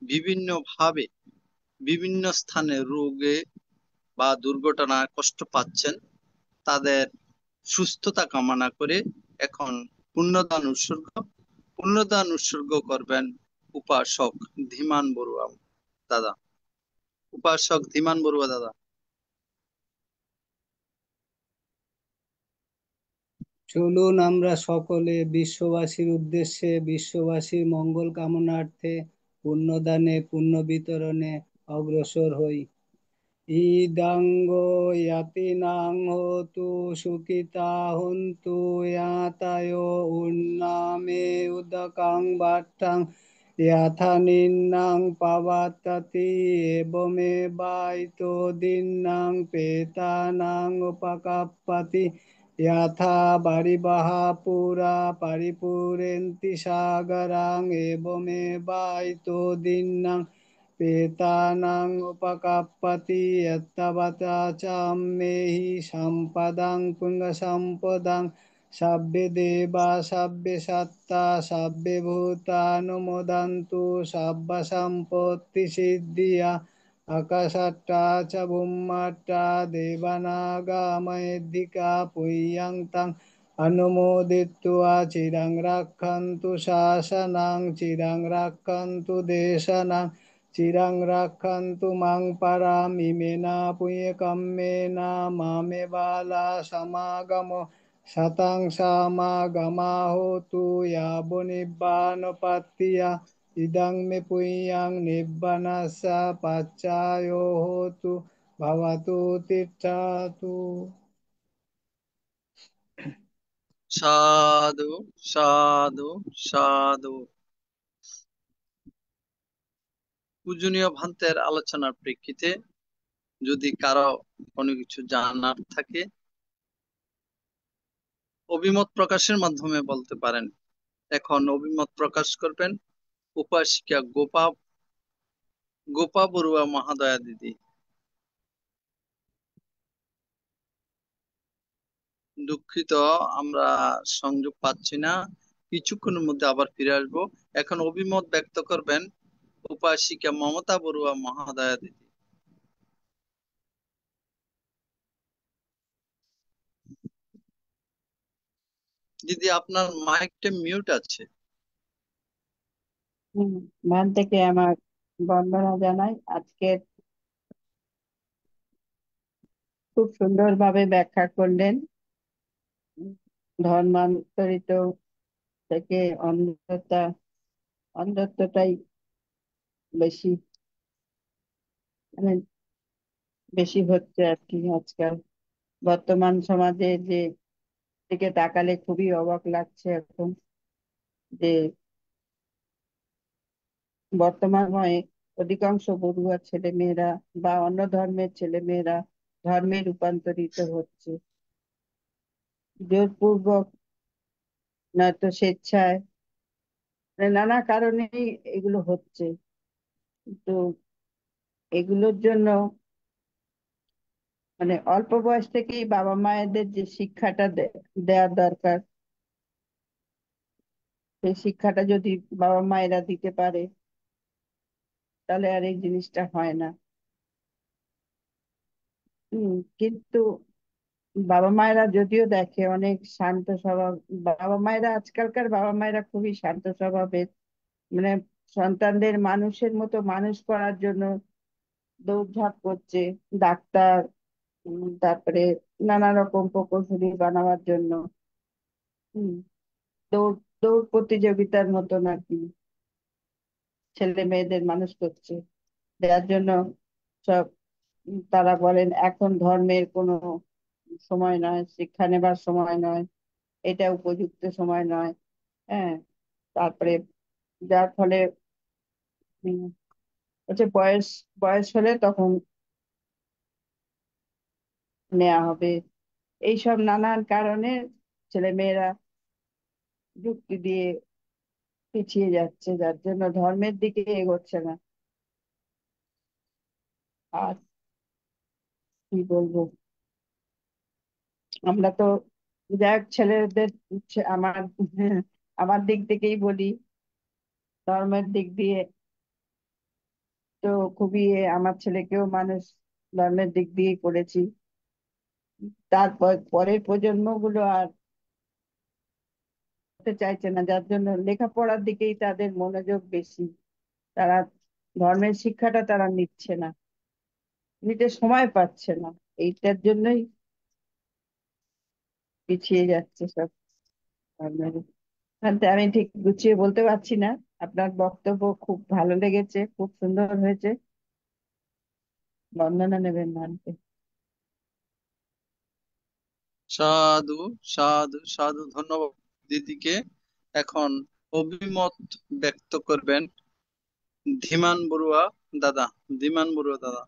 বিভিন্নভাবে বিভিন্ন স্থানে রোগে বা দুর্ঘটনায় কষ্ট পাচ্ছেন তাদের সুস্থতা কামনা করে এখন পুণ্যদান উৎসর্গ। পুণ্যদান উৎসর্গ করবেন উপাসক ধীমান বড়ুয়া দাদা। উপাসক ধীমান বড়ুয়া দাদা। চলুন আমরা সকলে বিশ্ববাসীর উদ্দেশ্যে, বিশ্ববাসীর মঙ্গল কামনার্থে পুণ্যদানে, পুণ্য বিতরণে অগ্রসর হই। ইদাঙ্গ ইয়াতিনাং হোতু সুখিতা হন্তু ইয়াতায় উন্নামে উদকাং বাট্টাং ইয়াথা নিন্নাং পাবাত্তাতি এবমে বাইতো দিন্নাং পেতানাং উপকাপ্পাতি ইয়াথা বারিবাহা পুরা পারিপুরেন্তি সাগরাং এবমে বাইতো দিন্নাং পেতানাং উপকাপ্পাতি যত্তবতা চাম্মেহি সম্পদাং পুঙ্গ সম্পদাং সাব্বে দেবা সাব্বে সাত্তা সাব্বে ভূতানুমোদান্তু সাব্বা সম্পত্তি সিদ্ধিয়া আকাশাট্টা চ বুম্মাট্টা দেবানাগা মহিদ্ধিকা পুয়্যাং তাং অনুমোদিত্বা চিরং রাক্ষন্তু শাসনাং চিরং রাক্ষন্তু দেশনাং চিরং রাক্ষন্তু মাং পারামিমেনা পুণ্যকম্মেনা মামে বালা সমাগমো শতাং সমাগমাহোতু ইয়াবো নিব্বাণোপাত্তিয়া ইদং মে পুণ্যং নিব্বাণস্য পাচ্যায়ো হোতু ভবতু তিষ্ঠতু। সাধু সাধু সাধু। পূজনীয় ভান্তের আলোচনার প্রেক্ষিতে যদি কারো কোনো কিছু জানার থাকে অভিমত প্রকাশের মাধ্যমে বলতে পারেন। এখন অভিমত প্রকাশ করবেন উপাসিকা গোপা বড়ুয়া মহাদয়া দিদি। দুঃখিত, আমরা সংযোগ পাচ্ছি না, কিছুক্ষণের মধ্যে আবার ফিরে আসবো। এখন অভিমত ব্যক্ত করবেন উপাসিকা মমতা বড়ুয়া মহাদয়া দিদি। দিদি আপনার মাইকটা মিউট আছে। মান থেকে আমার বন্দনা জানাই। আজকে খুব সুন্দরভাবে ব্যাখ্যা করলেন। ধর্মান্তরিত থেকে অন্ধত্বটাই বেশি, মানে বেশি হচ্ছে আর কি আজকাল বর্তমান সমাজে। যে দিকে তাকালে খুবই অবাক লাগছে এখন, যে বর্তমান সময়ে অধিকাংশ পড়ুয়া ছেলে মেয়েরা বা অন্য ধর্মের ছেলে মেয়েরা ধর্মে রূপান্তরিত হচ্ছে, জোরপূর্বক নয়তো স্বেচ্ছায়, মানে নানা কারণেই এগুলো হচ্ছে। তো এগুলোর জন্য মানে অল্প বয়স থেকেই বাবা মায়েদের যে শিক্ষাটা দেওয়ার দরকার, সেই শিক্ষাটা যদি বাবা মায়েরা দিতে পারে তাহলে আর এই জিনিসটা হয় না। কিন্তু বাবা মায়েরা যদিও দেখে অনেক শান্ত স্বভাব, বাবা মায়েরা আজকালকার বাবা মায়েরা খুবই শান্ত স্বভাবের, মানে সন্তানদের মানুষের মতো মানুষ করার জন্য দৌড়ঝাঁপ করছে। ডাক্তার, তারপরে নানা রকম প্রকৌশলী বানাবার জন্য হম দৌড় দৌড় প্রতিযোগিতার মতন আর কি ছেলে মেয়েদের মানুষ করছে। যার জন্য সব তারা বলেন এখন ধর্মের কোনো সময় নয়, শিক্ষা নেবার সময় নয়, এটা উপযুক্ত সময় নয়। হ্যাঁ, তারপরে যার ফলে উম, হচ্ছে বয়স বয়স হলে তখন নেওয়া হবে। এইসব নানান কারণে ছেলে মেয়েরা যুক্তি দিয়ে পিছিয়ে যাচ্ছে, যার জন্য ধর্মের দিকে এগোচ্ছে না। আর কি বলবো, আমরা তো যাক ছেলেদের আমার আমার দিক থেকেই বলি, ধর্মের দিক দিয়ে তো খুবই আমার ছেলেকেও মানুষ ধর্মের দিক দিয়ে করেছি। তারপর পরের প্রজন্মগুলো আর হতে চাইছে না, যার জন্য লেখাপড়ার দিকেই তাদের মনোযোগ বেশি। তারা ধর্মের শিক্ষাটা তারা নিচ্ছে না, নিতে সময় পাচ্ছে না। এইটার জন্যই পিছিয়ে যাচ্ছে সব ধর্মের। আমি ঠিক গুছিয়ে বলতে পারছি না। আপনার বক্তব্য খুব ভালো লেগেছে, খুব সুন্দর হয়েছে। বন্দনা নেবেন মানকে। সাধু সাধু সাধু, ধন্যবাদ দিদিকে। এখন অভিমত ব্যক্ত করবেন ধীমান বড়ুয়া দাদা। ধীমান বড়ুয়া দাদা।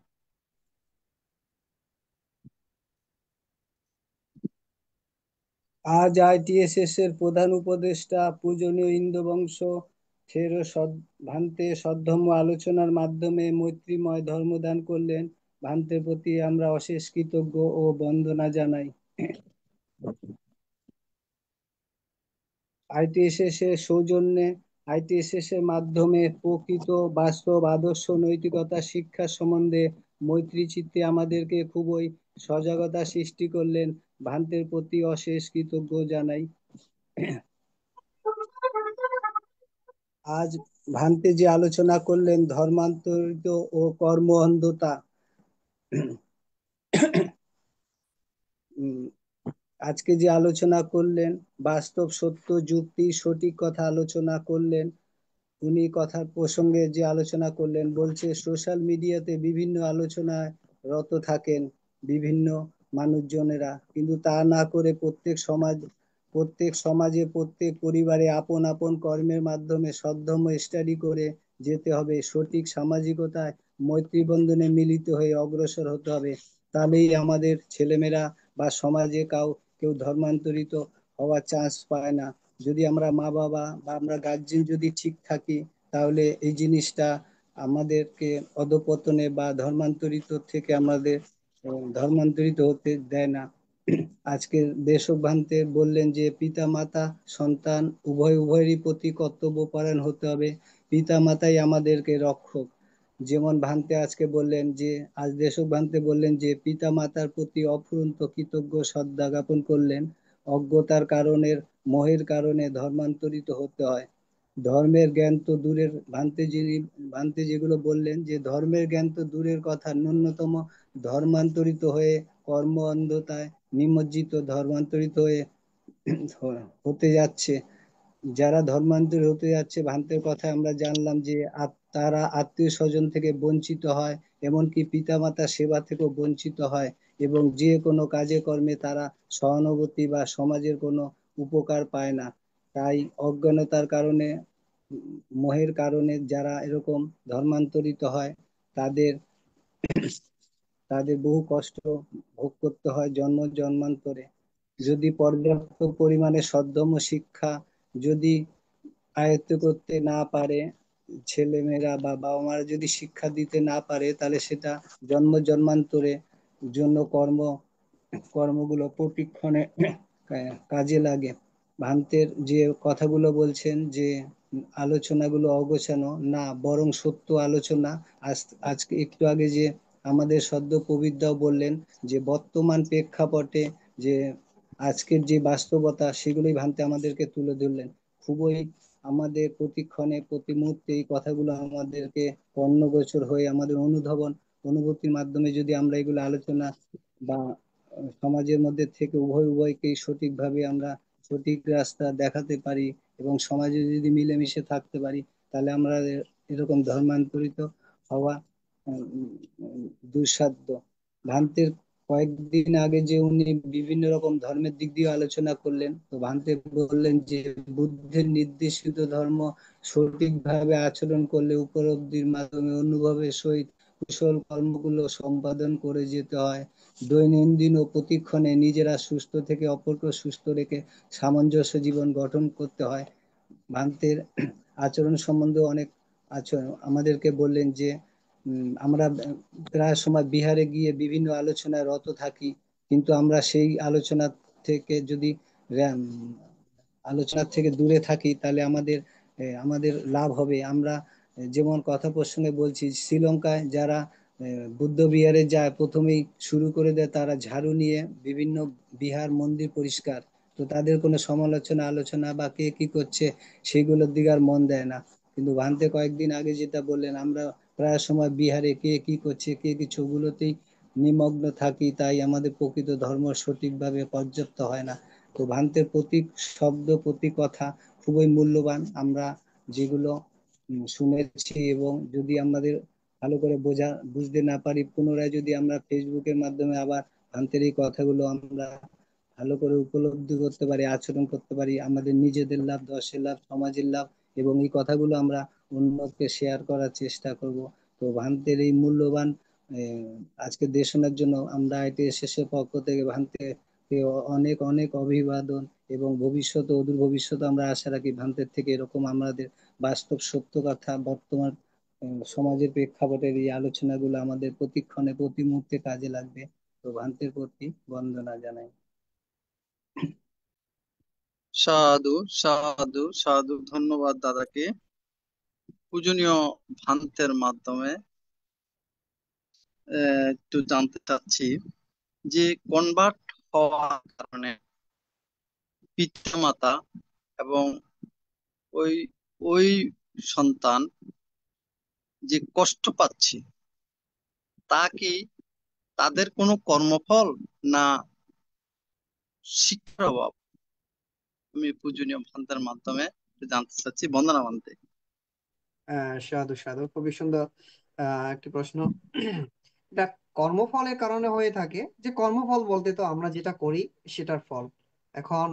আজ ITSS এর প্রধান উপদেষ্টা পূজনীয় ইন্দুবংশ ভান্তে সদ্ধর্ম আলোচনার মাধ্যমে মৈত্রীময় ধর্মদান করলেন। ভান্তের প্রতি আমরা অশেষ কৃতজ্ঞ ও বন্দনা জানাই। আইটিএসএস এর সৌজন্যে আইটিএসএস এর মাধ্যমে প্রকৃত বাস্তব আদর্শ নৈতিকতা শিক্ষা সম্বন্ধে মৈত্রী চিত্তে আমাদেরকে খুবই সজাগতা সৃষ্টি করলেন। ভান্তের প্রতি অশেষ কৃতজ্ঞ জানাই। আজ ভান্তে যে আলোচনা করলেন ধর্মান্তরিত ও কর্ম অন্ধতা, আজকে যে আলোচনা করলেন বাস্তব সত্য যুক্তি সঠিক কথা আলোচনা করলেন। উনি কথার প্রসঙ্গে যে আলোচনা করলেন বলছে সোশ্যাল মিডিয়াতে বিভিন্ন আলোচনায় রত থাকেন বিভিন্ন মানুষজনেরা, কিন্তু তা না করে প্রত্যেক সমাজে প্রত্যেক পরিবারে আপন আপন কর্মের মাধ্যমে সদ্ধর্ম স্টাডি করে যেতে হবে। সঠিক সামাজিকতায় মৈত্রী বন্ধনে মিলিত হয়ে অগ্রসর হতে হবে। তাহলেই আমাদের ছেলেমেয়েরা বা সমাজে কেউ ধর্মান্তরিত হওয়ার চান্স পায় না। যদি আমরা মা বাবা বা আমরা গার্জিয়ান যদি ঠিক থাকি তাহলে এই জিনিসটা আমাদেরকে অধপতনে বা ধর্মান্তরিত হতে দেয় না। আজকে দেশভান্তে বললেন যে পিতা মাতা সন্তান উভয়েরই প্রতি কর্তব্যপরায়ণ হতে হবে। পিতা মাতাই আমাদেরকে রক্ষক। যেমন ভান্তে আজকে বললেন যে আজ দেশভান্তে বললেন যে পিতা মাতার প্রতি অফুরন্ত কৃতজ্ঞ শ্রদ্ধা জ্ঞাপন করলেন। অজ্ঞতার কারণে মোহের কারণে ধর্মান্তরিত হতে হয়। ধর্মের জ্ঞান তো দূরের, ভান্তে যেগুলো বললেন যে ধর্মের জ্ঞান তো দূরের কথা, ন্যূনতম ধর্মান্তরিত হয়ে কর্ম অন্ধতায় নিমজ্জিত ধর্মান্তরিত হতে যাচ্ছে। যারা ধর্মান্তরিত হতে যাচ্ছে ভান্তের কথায় আমরা জানলাম যে তারা আত্মীয় স্বজন থেকে বঞ্চিত হয়, এমনকি পিতামাতার সেবা থেকেও বঞ্চিত হয়, এবং যে কোনো কাজে কর্মে তারা সহানুভূতি বা সমাজের কোনো উপকার পায় না। তাই অজ্ঞানতার কারণে মোহের কারণে যারা এরকম ধর্মান্তরিত হয় তাদের তাদের বহু কষ্ট ভোগ করতে হয় জন্ম জন্মান্তরে। যদি পর্যাপ্ত পরিমাণে সদ্ধর্ম শিক্ষা যদি আয়ত্ত করতে না পারে ছেলেমেয়েরা বা বাবা মারা যদি শিক্ষা দিতে না পারে তাহলে সেটা জন্ম জন্মান্তরে জন্য কর্মগুলো প্রশিক্ষণে কাজে লাগে। ভান্তের যে কথাগুলো বলছেন যে আলোচনাগুলো অগোছানো না, বরং সত্য আলোচনা। আজকে একটু আগে যে আমাদের সদ্য প্রবীরদাও বললেন যে বর্তমান প্রেক্ষাপটে যে আজকের যে বাস্তবতা সেগুলোই ভান্তে আমাদেরকে তুলে ধরলেন। খুবই আমাদের প্রতিক্ষণে প্রতি মুহূর্তে এই কথাগুলো আমাদেরকে কর্ণগোচর হয়ে আমাদের অনুভূতির মাধ্যমে যদি আমরা এগুলো আলোচনা বা সমাজের মধ্যে থেকে উভয়কেই সঠিকভাবে আমরা সঠিক রাস্তা দেখাতে পারি এবং সমাজে যদি মিলেমিশে থাকতে পারি তাহলে আমরা এরকম ধর্মান্তরিত হওয়া দুঃসাধ্য। ভান্তের কয়েকদিন আগে যে উনি বিভিন্ন রকম ধর্মের দিক দিয়ে আলোচনা করলেন, তো ভান্তে বললেন যে বুদ্ধের নির্দেশিত ধর্ম সঠিকভাবে আচরণ করলে উপলব্ধির মাধ্যমে অনুভবের সহিত কুশল কর্মগুলো সম্পাদন করে যেতে হয়। দৈনন্দিন ও প্রতিক্ষণে নিজেরা সুস্থ থেকে অপরকে সুস্থ রেখে সামঞ্জস্য জীবন গঠন করতে হয়। ভান্তের আচরণ সম্বন্ধে অনেক আচরণ আমাদেরকে বললেন যে আমরা প্রায় সময় বিহারে গিয়ে বিভিন্ন আলোচনায় রত থাকি, কিন্তু আমরা সেই আলোচনা থেকে দূরে থাকি তাহলে আমাদের লাভ হবে। আমরা যেমন কথা প্রসঙ্গে বলছি শ্রীলঙ্কায় যারা বুদ্ধ বিহারে যায় প্রথমেই শুরু করে দেয় তারা ঝাড়ু নিয়ে বিভিন্ন বিহার মন্দির পরিষ্কার, তো তাদের কোনো সমালোচনা আলোচনা বা কে কি করছে সেগুলোর দিকে আর মন দেয় না। কিন্তু ভান্তে কয়েকদিন আগে যেটা বললেন আমরা প্রায় সময় বিহারে কে কি করছে কে কি ছবিগুলোতেই নিমগ্ন থাকি, তাই আমাদের প্রকৃত ধর্ম সঠিকভাবে পর্যাপ্ত হয় না। তো ভান্তের প্রতি শব্দ প্রতি কথা খুবই মূল্যবান। আমরা যেগুলো শুনেছি এবং যদি আমাদের ভালো করে বুঝতে না পারি পুনরায় যদি আমরা ফেসবুকের মাধ্যমে আবার ভান্তের এই কথাগুলো আমরা ভালো করে উপলব্ধি করতে পারি আচরণ করতে পারি আমাদের নিজেদের লাভ দশের লাভ সমাজের লাভ, এবং এই কথাগুলো আমরা অন্যকে শেয়ার করার চেষ্টা করব। তো ভান্তের এই মূল্যবান আজকে দেশনার জন্য আমরা আইটিএসএস এর পক্ষ থেকে ভান্তে অনেক অনেক অভিবাদন, এবং ভবিষ্যতে অদূর ভবিষ্যতে আমরা আশা রাখি ভান্তের থেকে এরকম আমাদের বাস্তব সত্য কথা বর্তমান সমাজের প্রেক্ষাপটের এই আলোচনাগুলো আমাদের প্রতিক্ষণে প্রতি মুহূর্তে কাজে লাগবে। তো ভান্তের প্রতি বন্দনা জানাই। সাধু সাধু সাধু, ধন্যবাদ দাদাকে। পূজনীয় ভান্তের মাধ্যমে একটু জানতে চাচ্ছি যে কনভার্ট হওয়ার কারণে পিতামাতা এবং ওই ওই সন্তান যে কষ্ট পাচ্ছে, তা কি তাদের কোনো কর্মফল না শিক্ষার অভাব? আমি পূজনীয় ভান্তের মাধ্যমে একটু জানতে চাচ্ছি। বন্দনা ভান্তে। সাধু সাধু, খুবই সুন্দর একটি প্রশ্ন। এটা কর্মফলের কারণে হয়ে থাকে। যে কর্মফল বলতে তো আমরা যেটা করি সেটার ফল। এখন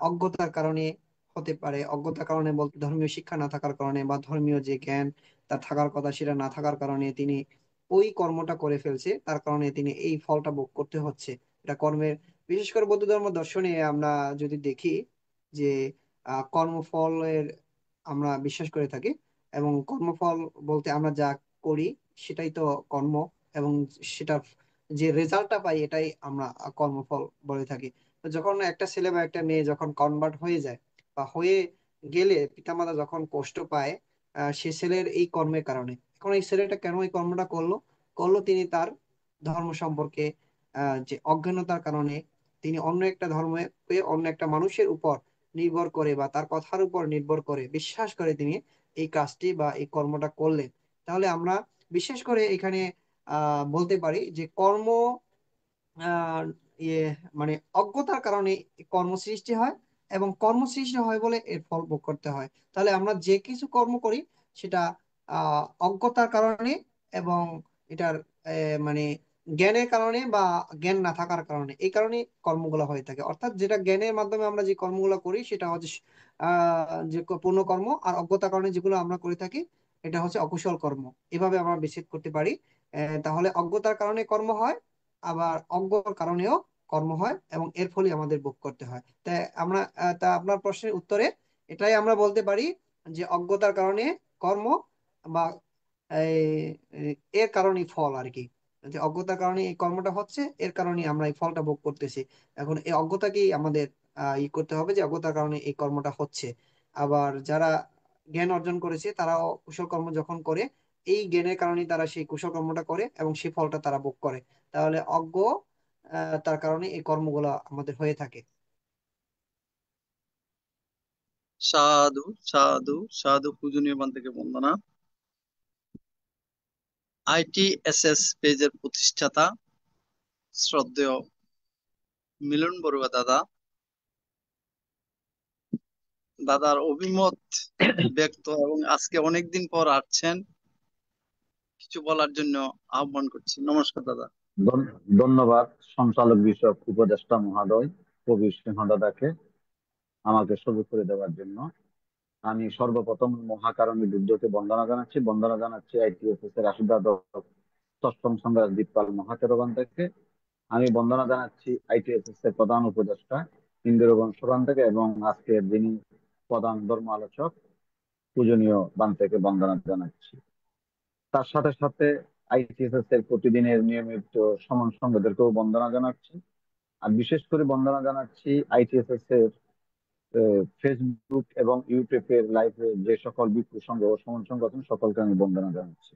অজ্ঞতার কারণে হতে পারে। অজ্ঞতার কারণে বলতে ধর্মীয় শিক্ষা না থাকার কারণে বা ধর্মীয় যে জ্ঞান তার থাকার কথা সেটা না থাকার কারণে তিনি ওই কর্মটা করে ফেলছে, তার কারণে তিনি এই ফলটা ভোগ করতে হচ্ছে। এটা কর্মের, বিশেষ করে বৌদ্ধ ধর্ম দর্শনে আমরা যদি দেখি যে কর্মফলের আমরা বিশ্বাস করে থাকি। এবং কর্মফল বলতে আমরা যা করি সেটাই তো কর্ম, এবং সেটার যে রেজাল্টটা পাই এটাই আমরা কর্মফল বলে থাকি। তো যখন একটা ছেলে বা একটা মেয়ে যখন কনভার্ট হয়ে যায় বা হয়ে গেলে পিতামাতা যখন কষ্ট পায় সে ছেলের এই কর্মের কারণে। এখন এই ছেলেটা কেন এই কর্মটা করলো করলো তিনি তার ধর্ম সম্পর্কে যে অজ্ঞানতার কারণে তিনি অন্য একটা ধর্মে অন্য একটা মানুষের উপর নির্ভর করে বা তার কথার উপর নির্ভর করে বিশ্বাস করে তিনি এই কাজটি বা এই কর্মটা করলেন। তাহলে আমরা বিশেষ করে এখানে বলতে পারি যে কর্ম আহ ইয়ে মানে অজ্ঞতার কারণে কর্ম সৃষ্টি হয়, এবং কর্ম সৃষ্টি হয় বলে এর ফল ভোগ করতে হয়। তাহলে আমরা যে কিছু কর্ম করি সেটা অজ্ঞতার কারণে এবং এটার মানে জ্ঞানের কারণে বা জ্ঞান না থাকার কারণে, এই কারণে কর্মগুলো হয়ে থাকে। অর্থাৎ যেটা জ্ঞানের মাধ্যমে আমরা যে কর্মগুলো করি সেটা হচ্ছে যে পূর্ণ কর্ম, আর অজ্ঞতার কারণে যেগুলো আমরা করে থাকি এটা হচ্ছে অকুশল কর্ম। এভাবে আমরা বিচ্ছেদ করতে পারি। তাহলে অজ্ঞতার কারণে কর্ম হয়, আবার অজ্ঞর কারণেও কর্ম হয়, এবং এর ফলে আমাদের ভোগ করতে হয়। তাই আমরা তা আপনার প্রশ্নের উত্তরে এটাই আমরা বলতে পারি যে অজ্ঞতার কারণে কর্ম বা এই- এর কারণেই ফল আর কি। যে অজ্ঞতার কারণে এই কর্মটা হচ্ছে, এর কারণে আমরা এই ফলটা ভোগ করতেছি। এখন এই অজ্ঞতাকেই আমাদের করতে হবে যে অজ্ঞতার কারণে এই কর্মটা হচ্ছে। আবার যারা জ্ঞান অর্জন করেছে তারাও কুশল কর্ম যখন করে এই জ্ঞানের কারণে তারা সেই কুশল কর্মটা করে এবং সেই ফলটা তারা ভোগ করে। তাহলে অজ্ঞ তার কারণে এই কর্মগুলো আমাদের হয়ে থাকে। সাধু সাধু সাধু, পূজনীয় ভান্তেকে বন্দনা। ITSS পেজের প্রতিষ্ঠাতা শ্রদ্ধেয় মিলন বড়ুয়া দাদা, দাদার অভিমত ব্যক্ত এবং আজকে অনেকদিন পর আসছেন, কিছু বলার জন্য আহ্বান করছি। নমস্কার দাদা। ধন্যবাদ সঞ্চালক বিষয়ক উপদেষ্টা মহোদয় কবির সিংহ দাদাকে আমাকে সুযোগ করে দেওয়ার জন্য। আমি সর্বপ্রথম মহাকারণী বুদ্ধকে বন্দনা জানাচ্ছি। বন্দনা জানাচ্ছি ITSS এর আশীর্বাদ ষষ্ঠম সম্রাট দীপপাল মহাতেরবান থেকে। আমি বন্দনা জানাচ্ছি ITSS এর প্রধান উপদেষ্টা ইন্দিরা সোরান থেকে, এবং আজকের যিনি প্রধান ধর্ম আলোচক পূজনীয় বান থেকে বন্দনা জানাচ্ছি। তার সাথে সাথে ITSS এর প্রতিদিনের নিয়মিত সমন সংঘদেরকেও বন্দনা জানাচ্ছি। আর বিশেষ করে বন্দনা জানাচ্ছি ITSS এর ফেসবুক এবং ইউটিউবের লাইভে যে সকল বিক্ষু সংঘ ও সমন সংগঠন সকলকে আমি বন্দনা জানাচ্ছি।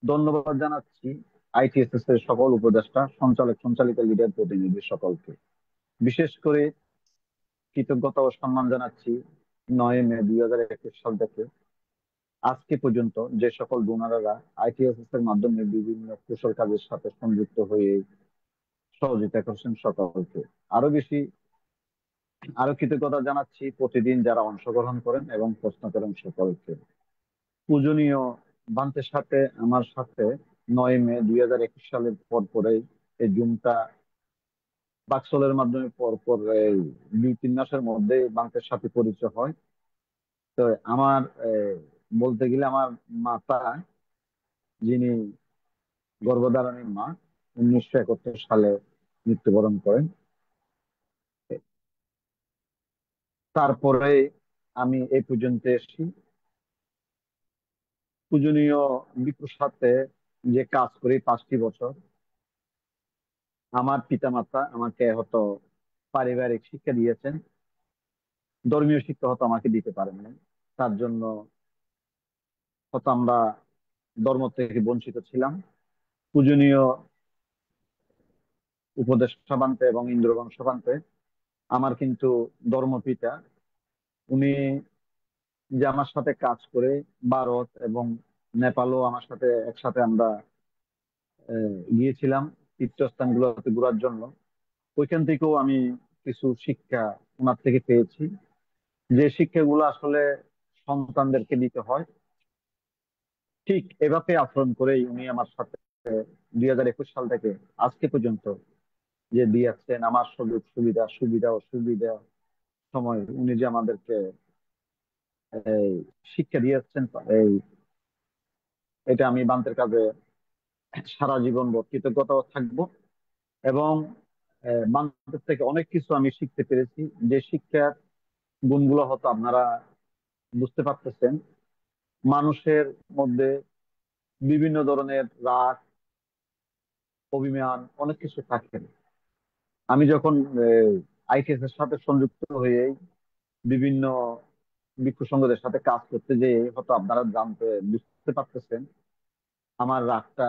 ধন্যবাদ জানাচ্ছি ITSS এর সকল উপদেষ্টা, সঞ্চালক, সঞ্চালিকা, লিডার, প্রতিনিধি সকলকে। বিশেষ করে কৃতজ্ঞতা ও সম্মান জানাচ্ছি 9 মে 2021 সাল থেকে আজকে পর্যন্ত যে সকল ডোনাররা ITSS এর মাধ্যমে বিভিন্ন কুশল কাজের সাথে সংযুক্ত হয়ে সহযোগিতা করছেন সকলকে। আরো কৃতজ্ঞতা জানাচ্ছি প্রতিদিন যারা অংশগ্রহণ করেন এবং প্রশ্ন করেন সকলকে। পূজনীয় বান্তের সাথে আমার সাথে 9 মে 2021 সালের পর পরেই এই জুমটা বাকসলের মাধ্যমে পর এই 2-3 মাসের মধ্যে বান্তের সাথে পরিচয় হয়। তো আমার বলতে গেলে আমার মাতা, যিনি গর্ভধারণী মা, 1971 সালে মৃত্যুবরণ করেন। তারপরে আমি এই পর্যন্ত এসেছি। পূজনীয় ভিক্ষুর সাথে যে কাজ করি 5টি বছর, আমার পিতামাতা আমাকে হয়তো পারিবারিক শিক্ষা দিয়েছেন ধর্মীয় শিক্ষা হয়তো আমাকে দিতে পারেন নাই। তার জন্য হয়তো আমরা ধর্ম থেকে বঞ্চিত ছিলাম। পূজনীয় উপদেষ্টা বানতে এবং ইন্দ্রবংশ বানতে আমার কিন্তু ধর্মপিতা, উনি যে আমার সাথে কাজ করে ভারত এবং নেপালও আমার সাথে একসাথে আমরা গিয়েছিলাম তীর্থস্থানগুলোতে ঘোরার জন্য। ওইখান থেকেও আমি কিছু শিক্ষা ওনার থেকে পেয়েছি, যে শিক্ষাগুলো আসলে সন্তানদেরকে দিতে হয়। ঠিক এভাবে আচরণ করেই উনি আমার সাথে 2021 সাল থেকে আজকে পর্যন্ত যে দিয়েছেন আমার সুযোগ সুবিধা সুবিধা ও সুবিধা সময়, উনি যে আমাদেরকে এই শিক্ষা দিয়েছেন, এই এটা আমি বান্তের কাজে সারা জীবন কৃতজ্ঞতা থাকবো। এবং বান্তের থেকে অনেক কিছু আমি শিখতে পেরেছি, যে শিক্ষার গুণগুলো হয়তো আপনারা বুঝতে পারতেছেন। মানুষের মধ্যে বিভিন্ন ধরনের রাগ, অভিমান, অনেক কিছু থাকে। আমি যখন আইটিএস এর সাথে সংযুক্ত হয়ে বিভিন্ন ভিক্ষু সংঘদের সাথে কাজ করতে, যে হয়তো আপনারা বুঝতে পারতেছেন আমার রাগটা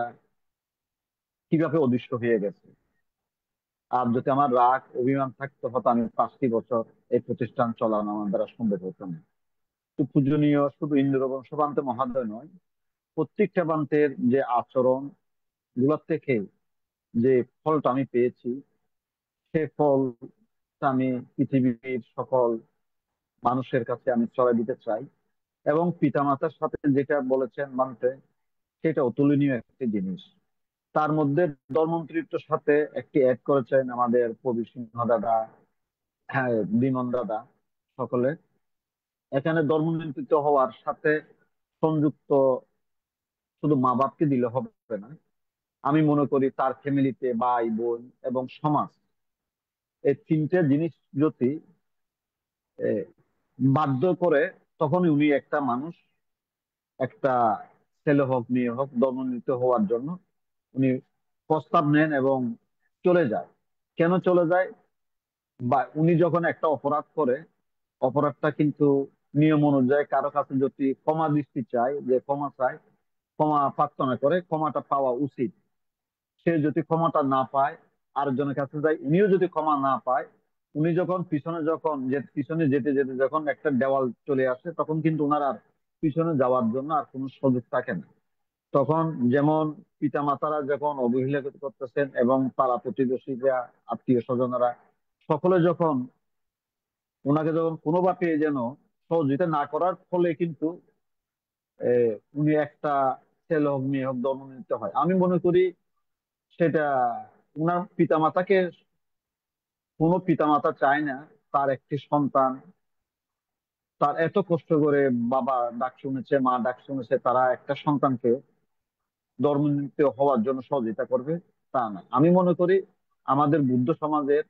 কিভাবে অদৃশ্য হয়ে গেছে। আর যদি আমার রাগ অভিমান থাকতো, হয়তো আমি 5টি বছর এই প্রতিষ্ঠান চালানো আমার দ্বারা সম্ভব হতো না। তো পূজনীয় শুধু ইন্দ্রবংশ বান্তে মহাদয় নয়, প্রত্যেকটা বান্তের যে আচরণ গুলোর থেকে যে ফলটা আমি পেয়েছি, সে ফলটা আমি পৃথিবীর সকল মানুষের কাছে আমি ছড়াই দিতে চাই। এবং পিতামাতার সাথে যেটা বলেছেন মানতে, সেটা অতুলনীয় একটি জিনিস। তার মধ্যে ধর্মমন্ত্রিত্বের সাথে একটি অ্যাড করেছেন আমাদের কবি সিংহ দাদা, হ্যাঁ বিমন দাদা, সকলে। এখানে ধর্মমন্ত্রিত্ব হওয়ার সাথে সংযুক্ত শুধু মা বাপকে দিলে হবে না। আমি মনে করি তার ফ্যামিলিতে ভাই বোন এবং সমাজ, এই তিনটে জিনিস যদি আহ, বাধ্য করে, তখনই উনি একটা মানুষ, একটা ছেলে হোক মেয়ে হোক, ধর্মনিরত হওয়ার জন্য উনি প্রস্তাব নেন এবং চলে যায়। কেন চলে যায়? বা উনি যখন একটা অপরাধ করে, অপরাধটা কিন্তু নিয়ম অনুযায়ী কারো কাছে যদি ক্ষমা দৃষ্টি চায়, যে ক্ষমা চায়, ক্ষমা প্রার্থনা করে, ক্ষমাটা পাওয়া উচিত। সে যদি ক্ষমাটা না পায়, আরেকজনের কাছে যায়, উনিও যদি ক্ষমা না পায়, উনি যখন পিছনে যেতে যেতে যখন একটা দেওয়াল চলে আসে, তখন কিন্তু ওনার আর পিছনে যাওয়ার জন্য আর কোনো সুযোগ থাকে না। তখন যেমন পিতা মাতারা যখন অবহেলা করতেছেন এবং পাড়া প্রতিবেশীরা, আত্মীয় স্বজনেরা, সকলে যখন ওনাকে যখন কোনোভাবে যেন সহযোগিতা না করার ফলে কিন্তু উনি একটা ছেলে হোক মেয়ে হোক জন্ম নিতে হয়। আমি মনে করি সেটা উনার পিতামাতাকে, কোনো পিতামাতা চায় না তার একটি সন্তান তার এত কষ্ট করে বাবা ডাক শুনেছে, মা ডাক শুনেছে, তারা একটা সন্তানকে ধর্মনিরত হওয়ার জন্য সহযোগিতা করবে, তা না। আমি মনে করি আমাদের বুদ্ধ সমাজের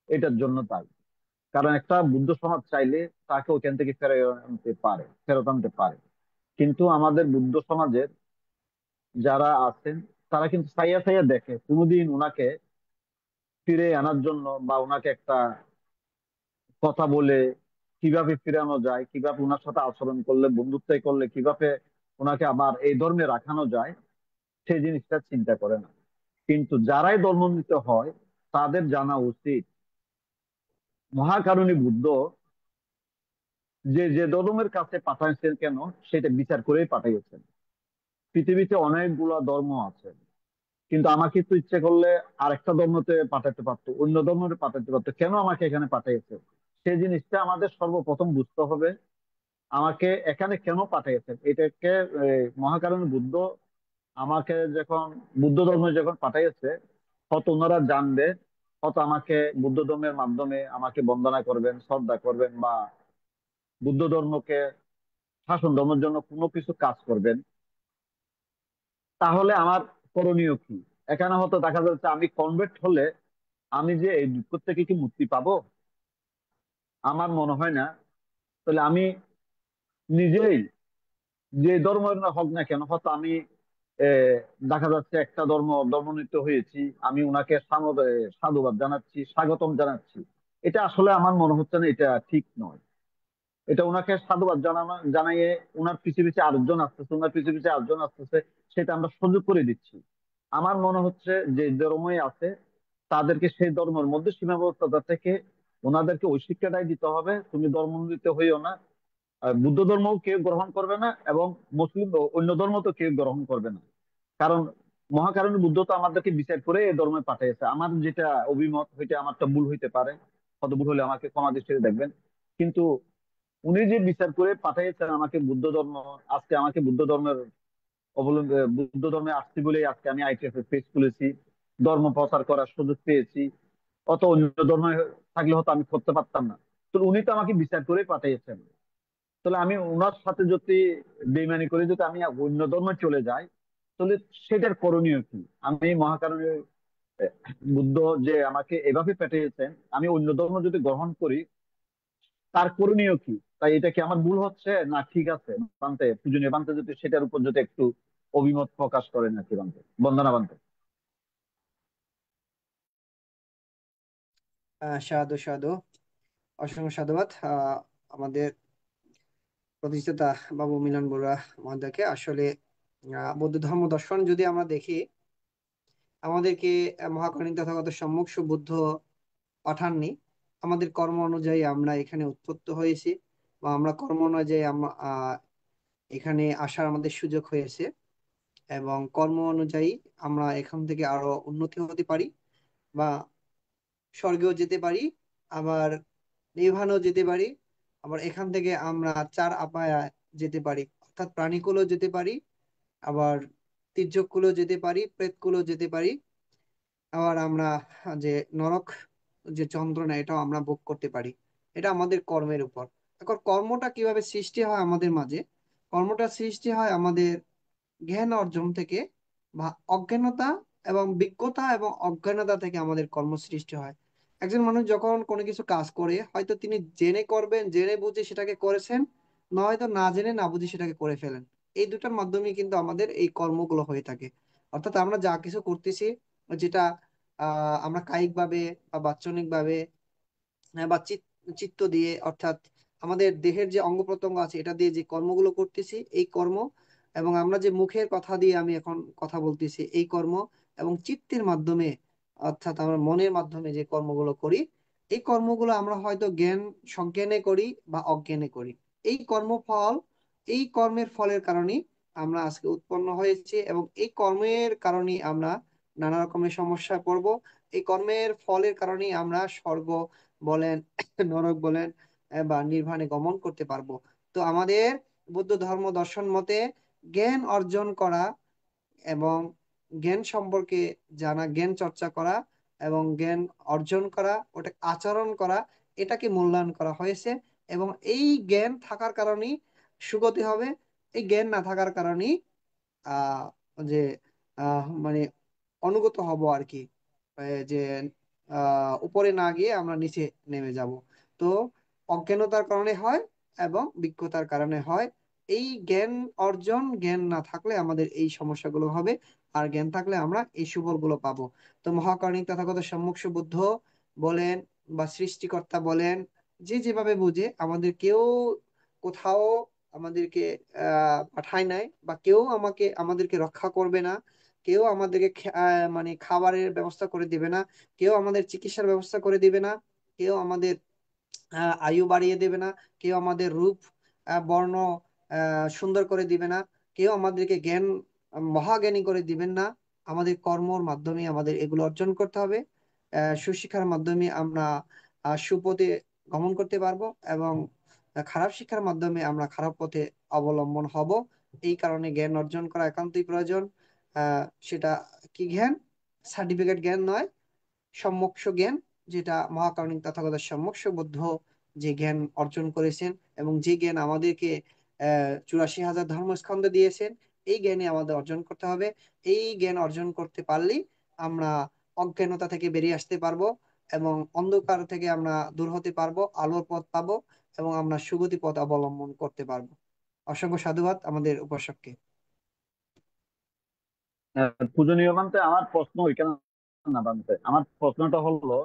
এটার জন্য তাই। কারণ একটা বুদ্ধ সমাজ চাইলে তাকে ওখান থেকে ফেরত আনতে পারে। কিন্তু আমাদের বুদ্ধ সমাজের যারা আছেন, তারা কিন্তু চাইয়া চাইয়া দেখে কোনোদিন ওনাকে ফিরে আনার জন্য, বা ওনাকে একটা কথা বলে কিভাবে ফিরানো যায়, কিভাবে ওনার সাথে আচরণ করলে, বন্ধুত্ব করলে কিভাবে ওনাকে আবার এই ধর্মে রাখানো যায়, সেই জিনিসটা চিন্তা করে না। কিন্তু যারাই ধর্মান্বিত হয়, তাদের জানা উচিত মহাকারণী বুদ্ধ যে যে ধর্মের কাছে পাঠাইছেন কেন, সেটা বিচার করেই পাঠাইছেন। পৃথিবীতে অনেকগুলা ধর্ম আছে, কিন্তু আমাকে তো ইচ্ছে করলে আরেকটা ধর্মতে পাঠাতে পারতো, অন্য ধর্মতে পাঠাতে পারতো, কেন আমাকে এখানে পাঠিয়েছে, সেই জিনিসটা আমাদের সর্বপ্রথম বুঝতে হবে। আমাকে এখানে কেন পাঠিয়েছেন এটাকে মহাকারণী বুদ্ধ আমাকে যখন বুদ্ধ ধর্মে যখন পাঠিয়েছে, কত ওনারা জানবে, কত আমাকে বুদ্ধ ধর্মের মাধ্যমে আমাকে বন্দনা করবেন, শ্রদ্ধা করবেন, বা বুদ্ধ ধর্মকে শাসন ধর্মের জন্য কোনো কিছু কাজ করবেন। তাহলে আমার করণীয় কি? এখানে হয়তো দেখা যাচ্ছে আমি কনভার্ট হলে আমি যে এই দুঃখ থেকে কি মুক্তি পাবো? আমার মনে হয় না। তাহলে আমি নিজেই যে ধর্মের না হোক না কেন, হয়তো আমি আহ, দেখা যাচ্ছে একটা ধর্মনিত হয়েছি, আমি উনাকে সাধুবাদ জানাচ্ছি, স্বাগতম জানাচ্ছি, এটা আসলে আমার মনে হচ্ছে না এটা ঠিক নয়। এটা ওনাকে সাধুবাদ জানানো জানাইয়ে ওনার পিছে পিছে আরেকজন আসতেছে, ওনার পিছে পিছে আরেকজন আসতেছে, সেটা আমরা সুযোগ করে দিচ্ছি। আমার মনে হচ্ছে যে ধর্মই আছে তাদেরকে সেই ধর্মের মধ্যে সীমাবদ্ধতা থেকে ওনাদেরকে ওই শিক্ষাটাই দিতে হবে, তুমি ধর্মান্বিত হইও না। বুদ্ধ ধর্মও কেউ গ্রহণ করবে না এবং মুসলিম অন্য ধর্ম তো কেউ গ্রহণ করবে না। কারণ মহাকারণী বুদ্ধ তো আমাদেরকে বিচার করে এই ধর্মে পাঠিয়েছে। আমার যেটা অভিমত হইতে আমারটা ভুল হইতে পারে, হয়তো ভুল হলে আমাকে ক্ষমা দৃষ্টিতে দেখবেন, কিন্তু উনি যে বিচার করে পাঠিয়েছেন আমাকে বুদ্ধ ধর্ম, আজকে আমাকে বুদ্ধ ধর্মের অবলম্বন বুদ্ধ ধর্মে আসছি বলেই আজকে আমি আইটিএফ এর পেজ খুলেছি, ধর্ম প্রচার করার সুযোগ পেয়েছি। অত অন্য ধর্মে থাকলে হয়তো আমি করতে পারতাম না। তো উনি তো আমাকে বিচার করে পাঠিয়েছেন। তাহলে আমি ওনার সাথে যদি বেইমানি করে যদি আমি অন্য ধর্মে চলে যাই, তাহলে সেটার করণীয় কি? আমি মহাকারণে আহ, বুদ্ধ যে আমাকে এভাবে পাঠিয়েছেন, আমি অন্য ধর্ম যদি গ্রহণ করি তার করণীয় কি? তাই এটা কি আমার ভুল হচ্ছে না ঠিক আছে? বান্তে পূজনীয় বান্তে যদি সেটার উপর যদি একটু অভিমত প্রকাশ করেন আর কি বান্তে। বন্দনা বান্তে। সাধু সাধু, অসংখ্য সাধুবাদ আমাদের প্রতিষ্ঠাতা বাবু মিলন বড়ুয়া মহোদয়কে। আসলে বৌদ্ধ ধর্ম দর্শন যদি আমরা দেখি, আমাদেরকে মহাকালীন তথাগত সম্মুখ সুবুদ্ধ পাঠাননি। আমাদের কর্ম অনুযায়ী আমরা এখানে উৎপত্ত হয়েছি, বা আমরা কর্ম অনুযায়ী আমরা এখানে আসার আমাদের সুযোগ হয়েছে, এবং কর্ম অনুযায়ী আমরা এখান থেকে আরো উন্নতি হতে পারি, বা স্বর্গেও যেতে পারি, আবার নির্বাণও যেতে পারি, আবার এখান থেকে আমরা চার আপায় যেতে পারি, অর্থাৎ প্রাণীকুলও যেতে পারি, আবার তির্যকুলও যেতে পারি, প্রেতকুলও যেতে পারি, আবার আমরা যে নরক যে যন্ত্রণা এটাও আমরা ভোগ করতে পারি। এটা আমাদের কর্মের উপর। এখন কর্মটা কিভাবে সৃষ্টি হয় আমাদের মাঝে? কর্মটা সৃষ্টি হয় আমাদের জ্ঞান অর্জন থেকে, বা অজ্ঞানতা এবং বিজ্ঞতা এবং অজ্ঞানতা থেকে আমাদের কর্ম সৃষ্টি হয়। একজন মানুষ যখন কোনো কিছু কাজ করে, হয়তো তিনি জেনে করবেন, জেনে বুঝে সেটাকে করেছেন, নয়তো না জেনে না বুঝে সেটাকে করে ফেলেন। এই দুটার মাধ্যমে কিন্তু আমাদের এই কর্মগুলো হয়ে থাকে। অর্থাৎ আমরা যা কিছু করতেছি, যেটা আমরা কায়িক ভাবে বা বাৎসনিক ভাবে, বা চিত্ত দিয়ে, অর্থাৎ আমাদের দেহের যে অঙ্গ প্রত্যঙ্গ আছে এটা দিয়ে যে কর্মগুলো করতেছি, এই কর্ম, এবং আমরা যে মুখের কথা দিয়ে আমি এখন কথা বলতেছি এই কর্ম, এবং চিত্তের মাধ্যমে, অর্থাৎ আমরা মনের মাধ্যমে যে কর্মগুলো করি, এই কর্মগুলো আমরা হয়তো জ্ঞান সজ্ঞানে করি বা অজ্ঞানে করি। এই কর্মফল, এই কর্মের ফলের কারণে আমরা আজকে উৎপন্ন হয়েছি, এবং এই কর্মের কারণে আমরা নানা রকমের সমস্যায় পড়ব। এই কর্মের ফলের কারণে আমরা স্বর্গ বলেন, নরক বলেন, বা নির্বাণে গমন করতে পারবো। তো আমাদের বুদ্ধ ধর্ম দর্শন মতে জ্ঞান অর্জন করা এবং জ্ঞান সম্পর্কে জানা, জ্ঞান চর্চা করা এবং জ্ঞান অর্জন করা, ওটা আচরণ করা, এটাকে মূল্যায়ন করা হয়েছে। এবং এই জ্ঞান থাকার কারণেই সুগতি হবে, এই জ্ঞান না থাকার কারণেই আহ যে মানে অনুগত হব আর কি। যে উপরে না গিয়ে আমরা নিচে নেমে যাব। তো অজ্ঞানতার কারণে হয় এবং বিজ্ঞতার কারণে হয়। এই জ্ঞান অর্জন, জ্ঞান না থাকলে আমাদের এই সমস্যাগুলো হবে, আর জ্ঞান থাকলে আমরা এই সুফলগুলো পাবো। তো মহাকারণিক তথাগত সম্মুখ সুবুদ্ধ বলেন বা সৃষ্টিকর্তা বলেন, যে যেভাবে বুঝে, আমাদের কেউ কোথাও আমাদেরকে পাঠায় নাই, বা কেউ আমাদেরকে রক্ষা করবে না, কেউ আমাদেরকে মানে খাবারের ব্যবস্থা করে দিবে না, কেউ আমাদের চিকিৎসার ব্যবস্থা করে দিবে না, কেউ আমাদের আয়ু বাড়িয়ে দেবে না, কেউ আমাদের রূপ বর্ণ সুন্দর করে দিবে না, কেউ আমাদেরকে জ্ঞান মহাজ্ঞানী করে দিবেন না। আমাদের কর্মর মাধ্যমে আমাদের এগুলো অর্জন করতে হবে। সুশিক্ষার মাধ্যমে আমরা সুপথে গমন করতে পারবো, এবং খারাপ শিক্ষার মাধ্যমে আমরা খারাপ পথে অবলম্বন হব। এই কারণে জ্ঞান অর্জন করা একান্তই প্রয়োজন। সেটা কি জ্ঞান? সার্টিফিকেট জ্ঞান নয়, সম্মোক্ষ জ্ঞান, যেটা মহাকারণিক তথাগত সম্মোক্ষ বুদ্ধ যে জ্ঞান অর্জন করেছেন, এবং যে জ্ঞান আমাদেরকে 84,000 ধর্মস্কন্ধ দিয়েছেন, এই জ্ঞানই আমাদের অর্জন করতে হবে। এই জ্ঞান অর্জন করতে পারলেই আমরা অজ্ঞানতা থেকে বেরিয়ে আসতে পারবো, এবং অন্ধকার থেকে আমরা দূর হতে পারবো, আলোর পথ পাবো, এবং আমরা সুগতি পথ অবলম্বন করতে পারবো। অসংখ্য সাধুবাদ আমাদের উপাসককে। পূজনীয় বান্তে, আমার প্রশ্ন ওইখানে না বান্তে, আমার প্রশ্নটা হলো,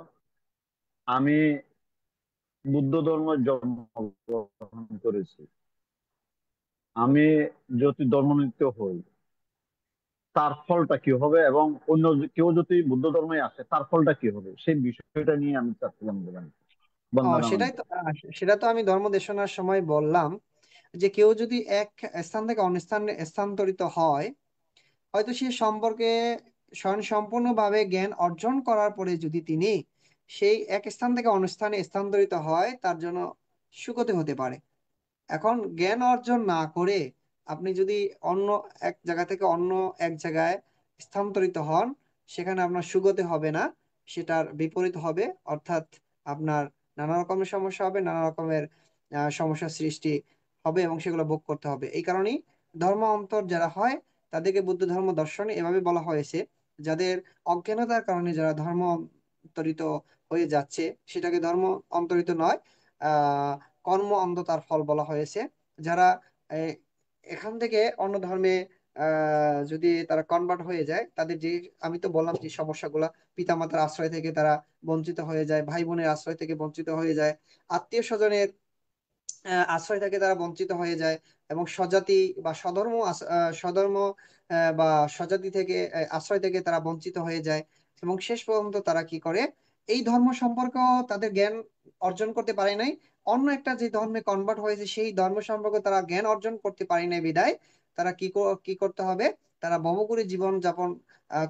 আমি বুদ্ধ ধর্ম জন্মগ্রহণ করেছি। আমি যদি ধর্মনিত্য হই, তার ফলটা কি হবে, এবং অন্য কেউ যদি বুদ্ধ ধর্মে আসে তার ফলটা কি হবে, সেই বিষয়টা নিয়ে আমি চাচ্ছিলাম বলেন। ও বন্দনা সেটাই মানতে। তো সেটা তো আমি ধর্ম দেশনার সময় বললাম যে কেউ যদি এক স্থান থেকে অন্য স্থানে স্থানান্তরিত হয়, হয়তো সে সম্পর্কে স্বয়ংসম্পূর্ণভাবে জ্ঞান অর্জন করার পরে যদি তিনি সেই এক স্থান থেকে অন্য স্থানে স্থানান্তরিত হয়, তার জন্য সুগতি হতে পারে। এখন জ্ঞান অর্জন না করে আপনি যদি অন্য এক জায়গা থেকে অন্য এক জায়গায় স্থানান্তরিত হন, সেখানে আপনার সুগতি হবে না, সেটার বিপরীত হবে। অর্থাৎ আপনার নানা রকমের সমস্যা হবে, নানা রকমের সমস্যার সৃষ্টি হবে এবং সেগুলো ভোগ করতে হবে। এই কারণেই ধর্ম অন্তর যারা হয় তাদেরকে বুদ্ধ ধর্ম দর্শনে এভাবে বলা হয়েছে, যাদের অজ্ঞানতার কারণে যারা ধর্ম অন্তরিত হয়ে যাচ্ছে সেটাকে ধর্ম অন্তরিত নয়, কর্ম অন্ধতার ফল বলা হয়েছে। যারা এ, এখান থেকে অন্য ধর্মে যদি তারা কনভার্ট হয়ে যায়, তাদের যে, আমি তো বললাম যে সমস্যাগুলা, পিতামাতার আশ্রয় থেকে তারা বঞ্চিত হয়ে যায়, ভাই বোনের আশ্রয় থেকে বঞ্চিত হয়ে যায়, আত্মীয় স্বজনের আশ্রয় থেকে তারা বঞ্চিত হয়ে যায়, এবং স্বজাতি বা স্বধর্ম বা স্বজাতি থেকে আশ্রয় থেকে তারা বঞ্চিত হয়ে যায়। এবং শেষ পর্যন্ত তারা কি করে, এই ধর্ম সম্পর্কেও তাদের জ্ঞান অর্জন করতে পারে নাই, অন্য একটা যে ধর্মে কনভার্ট হয়েছে সেই ধর্ম সম্পর্কে তারা জ্ঞান অর্জন করতে পারে নাই বিদায় তারা কি করতে হবে, তারা ভবঘুরে জীবন যাপন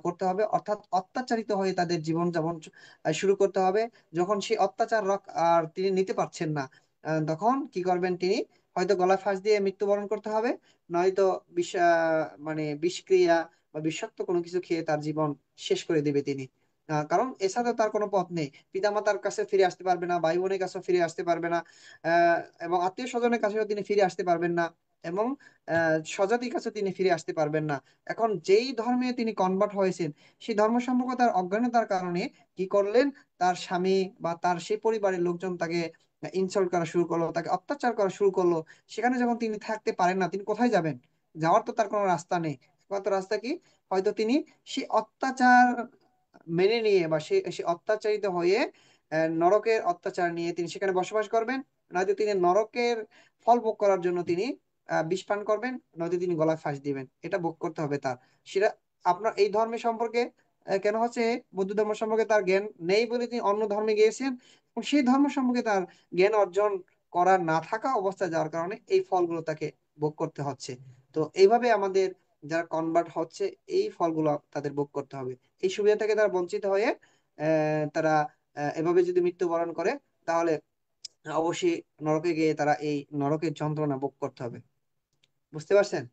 করতে হবে, অর্থাৎ অত্যাচারিত হয়ে তাদের জীবন যাপন শুরু করতে হবে। যখন সেই অত্যাচার আর তিনি নিতে পারছেন না, তখন কি করবেন তিনি, হয়তো গলায় ফাঁস দিয়ে মৃত্যুবরণ করতে হবে, নয়তো মানে বিষক্রিয়া বা বিষাক্ত কোনো কিছু খেয়ে তার জীবন শেষ করে দিবে তিনি। কারণ এছাড়া তার কোনো পথ নেই, পিতামাতার কাছে ফিরে আসতে পারবে না, ভাই বোনের কাছে ফিরে আসতে পারবে না, এবং আত্মীয় স্বজনের কাছেও তিনি ফিরে আসতে পারবেন না, এবং স্বজাতির কাছে তিনি ফিরে আসতে পারবেন না। এখন যেই ধর্মে তিনি কনভার্ট হয়েছেন, সেই ধর্ম সম্পর্কে তার অজ্ঞানতার কারণে কি করলেন, তার স্বামী বা তার সেই পরিবারের লোকজন তাকে ইনসাল্ট করা শুরু করলো, তাকে অত্যাচার করা শুরু করলো। সেখানে যখন তিনি থাকতে পারেন না, তিনি কোথায় যাবেন? যাওয়ার তো তার কোনো রাস্তা নেই। একমাত্র রাস্তা কি, হয়তো তিনি সেই অত্যাচার মেনে নিয়ে বা সে অত্যাচারিত হয়ে নরকের অত্যাচার নিয়ে তিনি সেখানে বসবাস করবেন, নয়তো তিনি নরকের ফল ভোগ করার জন্য তিনি বিষ পান করবেন, নয়তো তিনি গলায় ফাঁস দিবেন। এটা ভোগ করতে হবে তার। সেটা আপনার এই ধর্মের সম্পর্কে কেন হচ্ছে, বৌদ্ধ ধর্ম সম্পর্কে তার জ্ঞান নেই বলে তিনি অন্য ধর্মে গিয়েছেন, এবং সেই ধর্ম সম্পর্কে তার জ্ঞান অর্জন করা না থাকা অবস্থায় যাওয়ার কারণে এই ফলগুলো তাকে ভোগ করতে হচ্ছে। তো এইভাবে আমাদের যারা কনভার্ট হচ্ছে, এই ফলগুলো তাদের ভোগ করতে হবে। এই সুবিধা থেকে তারা বঞ্চিত হয়ে তারা এভাবে যদি মৃত্যুবরণ করে, তাহলে অবশ্যই নরকে গিয়ে তারা এই নরকের যন্ত্রণা ভোগ করতে হবে। বুঝতে পারছেন?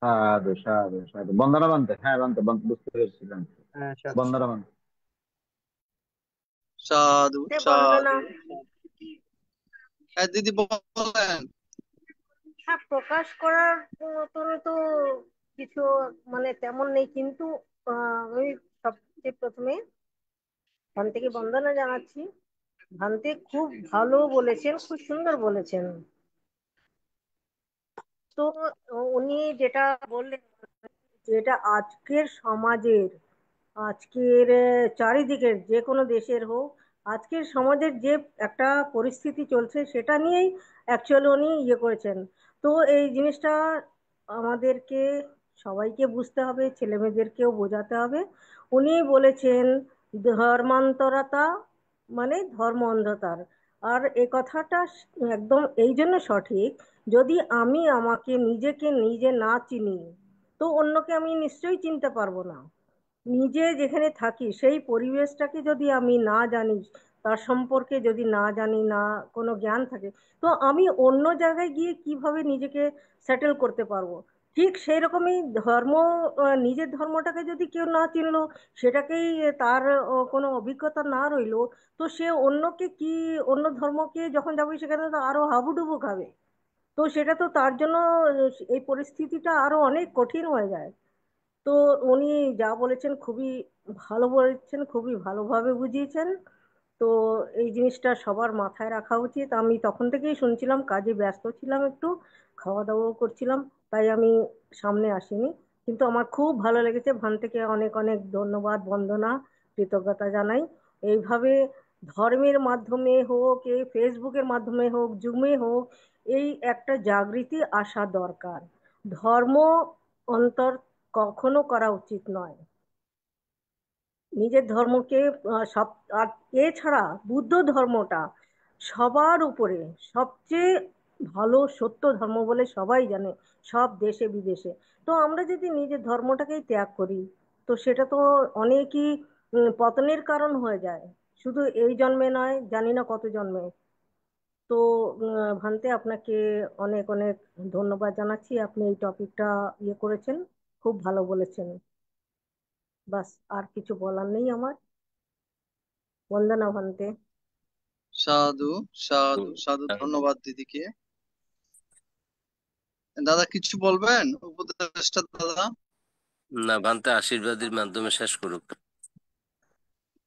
সাধু সাধু সাধু। বন্দনা মানতে, হ্যাঁ মানতে, বুঝতে পেরেছিলাম। হ্যাঁ, সাধু বন্দনা সাধু। মানতে। সাধু বন্দনা। সাধু। হ্যাঁ দিদি বলেন। হ্যাঁ, প্রকাশ করার মতন তো কিছু মানে তেমন নেই, কিন্তু আমি সবচেয়ে প্রথমে ভান থেকে বন্দনা জানাচ্ছি। ভান্তে খুব ভালো বলেছেন, খুব সুন্দর বলেছেন। তো উনি যেটা বললেন, যেটা আজকের সমাজের, আজকের চারিদিকের যে কোনো দেশের হোক, আজকের সমাজের যে একটা পরিস্থিতি চলছে সেটা নিয়েই অ্যাকচুয়ালি উনি ইয়ে করেছেন। তো এই জিনিসটা আমাদেরকে সবাইকে বুঝতে হবে, ছেলেমেয়েদেরকেও বোঝাতে হবে। উনি বলেছেন ধর্মান্তরতা মানে ধর্ম অন্ধতার। আর এ কথাটা একদম এই জন্য সঠিক, যদি আমি আমাকে নিজেকে নিজে না চিনি, তো অন্যকে আমি নিশ্চয়ই চিনতে পারবো না। নিজে যেখানে থাকি সেই পরিবেশটাকে যদি আমি না জানি, তার সম্পর্কে যদি না জানি, না কোনো জ্ঞান থাকে, তো আমি অন্য জায়গায় গিয়ে কিভাবে নিজেকে সেটেল করতে পারবো? ঠিক সেই রকমই ধর্ম, নিজের ধর্মটাকে যদি কেউ না চিনলো, সেটাকেই তার কোনো অভিজ্ঞতা না রইলো, তো সে অন্যকে কি, অন্য ধর্মকে যখন যাবে সেখানে তো আরো হাবুডুবু খাবে। তো সেটা তো তার জন্য এই পরিস্থিতিটা আরো অনেক কঠিন হয়ে যায়। তো উনি যা বলেছেন খুবই ভালো বলেছেন, খুবই ভালোভাবে বুঝিয়েছেন। তো এই জিনিসটা সবার মাথায় রাখা উচিত। আমি তখন থেকেই শুনছিলাম, কাজে ব্যস্ত ছিলাম একটু, খাওয়া দাওয়াও করছিলাম, তাই আমি সামনে আসিনি। কিন্তু আমার খুব ভালো লেগেছে। ভান থেকে অনেক অনেক ধন্যবাদ, বন্দনা, কৃতজ্ঞতা জানাই। এইভাবে ধর্মের মাধ্যমে হোক, এই ফেসবুকের মাধ্যমে হোক, জুমে হোক, এই একটা জাগৃতি আসা দরকার। ধর্ম অন্তর কখনো করা উচিত নয়। নিজের ধর্মকে সব, আর এছাড়া বুদ্ধ ধর্মটা সবার উপরে সবচেয়ে ভালো সত্য ধর্ম বলে সবাই জানে, সব দেশে বিদেশে। তো আমরা যদি নিজের ধর্মটাকেই ত্যাগ করি, তো সেটা তো অনেকই পতনের কারণ হয়ে যায়। শুধু এই জন্মে নয়, জানি না কত জন্মে। তো ভান্তে, আপনাকে অনেক অনেক ধন্যবাদ জানাচ্ছি, আপনি এই টপিকটা ইয়ে করেছেন, খুব ভালো বলেছেন। বাস, আর কিছু বলার নেই আমার। বন্দনা ভান্তে। সাধু, সাধু, সাধু, ধন্যবাদ দিদিকে। দাদা কিছু বলবেন, উপদেষ্টা দাদা? না, ভান্তে আশীর্বাদের মাধ্যমে শেষ করুক।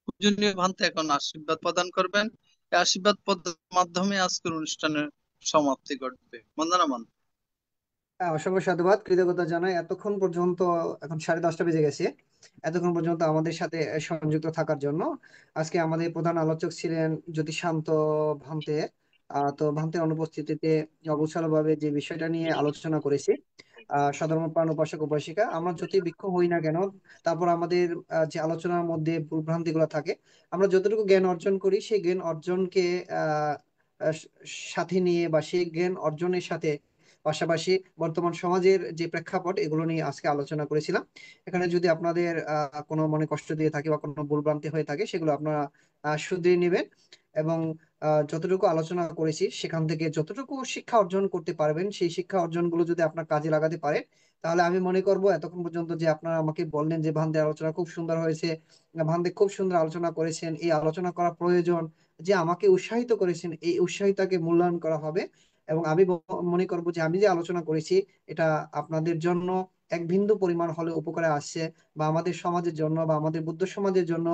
পূজনীয় ভান্তে এখন আশীর্বাদ প্রদান করবেন। এই আশীর্বাদ প্রদানের মাধ্যমে আজকের অনুষ্ঠানের সমাপ্তি ঘটবে। বন্দনা মান। অসংখ্য সাধুবাদ, কৃতজ্ঞতা জানাই এতক্ষণ পর্যন্ত। এখন 10:30 বেজে গেছে। এতক্ষণ পর্যন্ত আমাদের সাথে সংযুক্ত থাকার জন্য। আজকে আমাদের প্রধান আলোচক ছিলেন জ্যোতিষান্ত ভান্তে। তো ভান্তের অনুপস্থিতিতে অগোছালোভাবে যে বিষয়টা নিয়ে আলোচনা করেছি, সধর্মপ্রাণ উপাসক উপাসিকা, আমরা যতই বিক্ষোভ হই না কেন, তারপর আমাদের যে আলোচনার মধ্যে ভুলভ্রান্তি গুলো থাকে, আমরা যতটুকু জ্ঞান অর্জন করি সেই জ্ঞান অর্জনকে আহ আহ, সাথে নিয়ে বা সেই জ্ঞান অর্জনের সাথে পাশাপাশি বর্তমান সমাজের যে প্রেক্ষাপট, এগুলো নিয়ে আজকে আলোচনা করেছিলাম। এখানে যদি আপনাদের কোনো মনে কষ্ট দিয়ে থাকে বা কোনো ভুলভ্রান্তি হয়ে থাকে, সেগুলো আপনারা শুধরিয়ে নেবেন। এবং যতটুকু আলোচনা করেছি সেখান থেকে যতটুকু শিক্ষা অর্জন করতে পারবেন, সেই শিক্ষা অর্জনগুলো যদি আপনার কাজে লাগাতে পারেন, তাহলে আমি মনে করব এতক্ষণ পর্যন্ত যে আপনারা আমাকে বললেন যে ভান্দের আলোচনা খুব সুন্দর হয়েছে, ভান্দে খুব সুন্দর আলোচনা করেছেন, এই আলোচনা করা প্রয়োজন, যে আমাকে উৎসাহিত করেছেন, এই উৎসাহিতাকে মূল্যায়ন করা হবে। এবং আমি মনে করব যে আমি যে আলোচনা করেছি এটা আপনাদের জন্য এক বিন্দু পরিমাণ হলে উপকারে আসছে, বা আমাদের সমাজের জন্য বা আমাদের বুদ্ধ সমাজের জন্য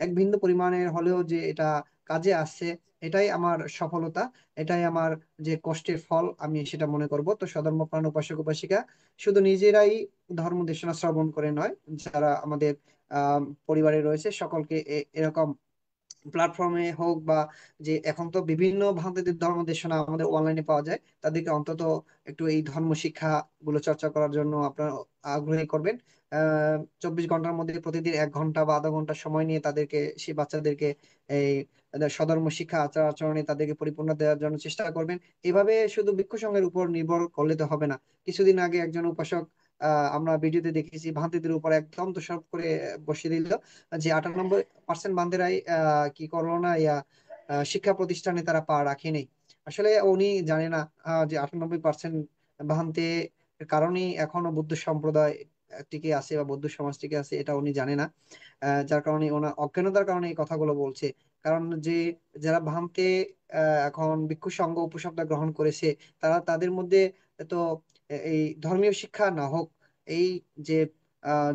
এক বিন্দু পরিমাণের হলেও যে এটা কাজে আসছে, এটাই আমার সফলতা, এটাই আমার যে কষ্টের ফল, আমি সেটা মনে করব। তো সধর্মপ্রাণ উপাসক উপাসিকা শুধু নিজেরাই ধর্ম দেশনা শ্রবণ করে নয়, যারা আমাদের পরিবারে রয়েছে সকলকে এরকম প্ল্যাটফর্মে হোক, বা যে এখন তো বিভিন্ন ভারতের ধর্ম দেশনা আমাদের অনলাইনে পাওয়া যায়, তাদেরকে অন্তত একটু এই ধর্ম শিক্ষা গুলো চর্চা করার জন্য আপনারা আগ্রহী করবেন। 24 ঘন্টার মধ্যে প্রতিদিন 1 ঘন্টা বা আধা ঘন্টা সময় নিয়ে তাদেরকে, সেই বাচ্চাদেরকে এই সধর্ম শিক্ষা আচার আচরণে তাদেরকে পরিপূর্ণ দেওয়ার জন্য চেষ্টা করবেন। এভাবে শুধু ভিক্ষু সংঘের উপর নির্ভর করলে তো হবে না। কিছুদিন আগে একজন উপাসক, আমরা ভিডিওতে দেখেছি, ভান্তিদের উপর একদম দোষারোপ করে বসিয়ে দিল যে 98% বান্দেরাই কি করলো না, শিক্ষা প্রতিষ্ঠানে তারা পা রাখেনি। আসলে উনি জানে না যে 98% ভ্রান্তি কারণেই এখনো বুদ্ধ সম্প্রদায় টিকে আছে বা বৌদ্ধ সমাজ টিকে আছে, এটা উনি জানে না। যার কারণে ওনার অজ্ঞানতার কারণে এই কথাগুলো বলছে। কারণ যে যারা ভ্রান্তে এখন ভিক্ষু সংঘ উপশব্দ গ্রহণ করেছে, তারা তাদের মধ্যে তো এই ধর্মীয় শিক্ষা না হোক, এই যে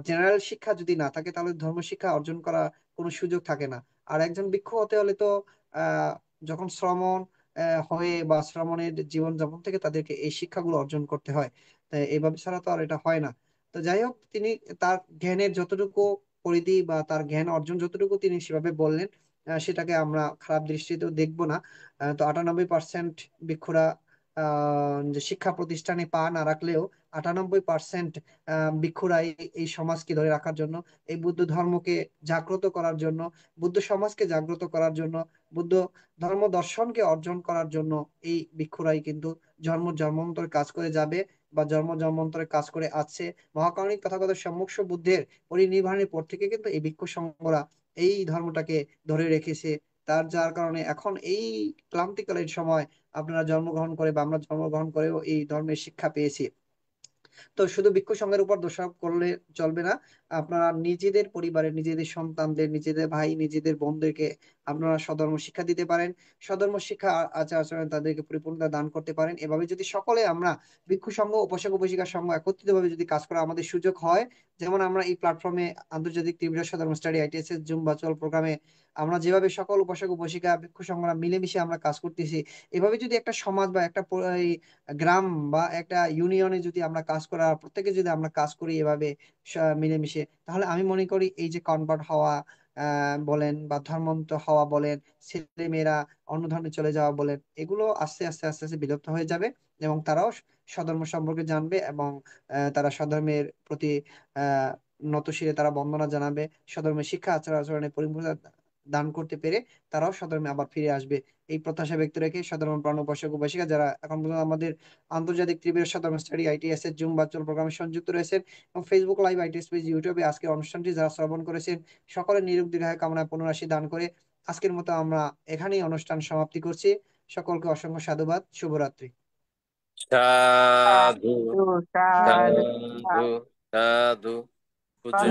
জেনারেল শিক্ষা যদি না থাকে, তাহলে ধর্ম শিক্ষা অর্জন করা কোনো সুযোগ থাকে না। আর একজন ভিক্ষু হতে হলে তো আহ যখন শ্রমণ হয়ে বা শ্রমণের জীবন যাপন থেকে তাদেরকে এই শিক্ষাগুলো অর্জন করতে হয়। তাই এইভাবে ছাড়া তো আর এটা হয় না। তো যাই হোক, তিনি তার জ্ঞানের যতটুকু পরিধি বা তার জ্ঞান অর্জন যতটুকু তিনি সেভাবে বললেন, সেটাকে আমরা খারাপ দৃষ্টিতেও দেখবো না। তো 98% ভিক্ষুরা যে শিক্ষা প্রতিষ্ঠানে পা না রাখলেও 98% ভিক্ষুরা এই সমাজকে ধরে রাখার জন্য, এই বুদ্ধ ধর্মকে জাগ্রত করার জন্য, বুদ্ধ সমাজকে জাগ্রত করার জন্য, বুদ্ধ ধর্ম দর্শনকে অর্জন করার জন্য এই ভিক্ষুরাই কিন্তু জন্ম জন্মান্তরে কাজ করে যাবে বা জন্ম জন্মান্তরে কাজ করে আছে। মহাকারণিক তথাগত সম্মুখ বুদ্ধের পরিনির্বাণের পর থেকে কিন্তু এই ভিক্ষু সংঘরা এই ধর্মটাকে ধরে রেখেছে। যার কারণে এখন এই ক্লান্তিকালের সময় আপনারা জন্মগ্রহণ করে বা আমরা জন্মগ্রহণ করেও এই ধর্মের শিক্ষা পেয়েছি। তো শুধু ভিক্ষু সংঘের উপর দোষারোপ করলে চলবে না। আপনারা নিজেদের পরিবারের, নিজেদের সন্তানদের, নিজেদের ভাই, নিজেদের বোনদেরকে আপনারা সধর্ম শিক্ষা দিতে পারেন। সধর্ম শিক্ষা আচার আচরণ তাদেরকে পরিপূর্ণতা দান করতে পারেন। এভাবে যদি সকলে আমরা ভিক্ষু সংঘ, উপাসক উপাসিকার সংঘ একত্রিত ভাবে যদি কাজ করা আমাদের সুযোগ হয়, যেমন আমরা এই প্ল্যাটফর্মে আন্তর্জাতিক ত্রিপুরা সধর্ম স্টাডি আইটিএসএস জুম ভার্চুয়াল প্রোগ্রামে আমরা যেভাবে সকল উপাসক উপাসিকা ভিক্ষু সংঘরা মিলেমিশে আমরা কাজ করতেছি, এভাবে যদি একটা সমাজ বা একটা এই গ্রাম বা একটা ইউনিয়নে যদি আমরা কাজ করা, প্রত্যেকে যদি আমরা কাজ করি এভাবে মিলেমিশে, তাহলে আমি মনে করি এই যে কনভার্ট হওয়া, বলেন বা ধর্মান্তর হওয়া বলেন, ছেলে মেয়েরা অন্য ধর্মে চলে যাওয়া বলেন, এগুলো আস্তে আস্তে আস্তে আস্তে বিলুপ্ত হয়ে যাবে এবং তারাও স্বধর্ম সম্পর্কে জানবে এবং তারা স্বধর্মের প্রতি আহ নতশিরে তারা বন্দনা জানাবে। স্বধর্মের শিক্ষা আচার আচরণে পরিপূর্ণতা দান করতে পেরে তারাও স্বধর্মে আবার ফিরে আসবে। এই প্রত্যাশা ব্যক্ত রেখে সাধারণ প্রাণ উপাসক উপাসিকা যারা এখন পর্যন্ত আমাদের আন্তর্জাতিক ত্রিবের সাধারণ স্টাডি আইটিএস এর জুম ভার্চুয়াল প্রোগ্রামে সংযুক্ত রয়েছেন এবং ফেসবুক লাইভ আইটিএস পেজ ইউটিউবে আজকের অনুষ্ঠানটি যারা শ্রবণ করেছেন, সকলের নিরোগ দীর্ঘায়ু কামনায় পুনরাশি দান করে আজকের মতো আমরা এখানেই অনুষ্ঠান সমাপ্তি করছি। সকলকে অসংখ্য সাধুবাদ, শুভরাত্রি। সাধু সাধু সাধু সাধু সাধু। পূজ্য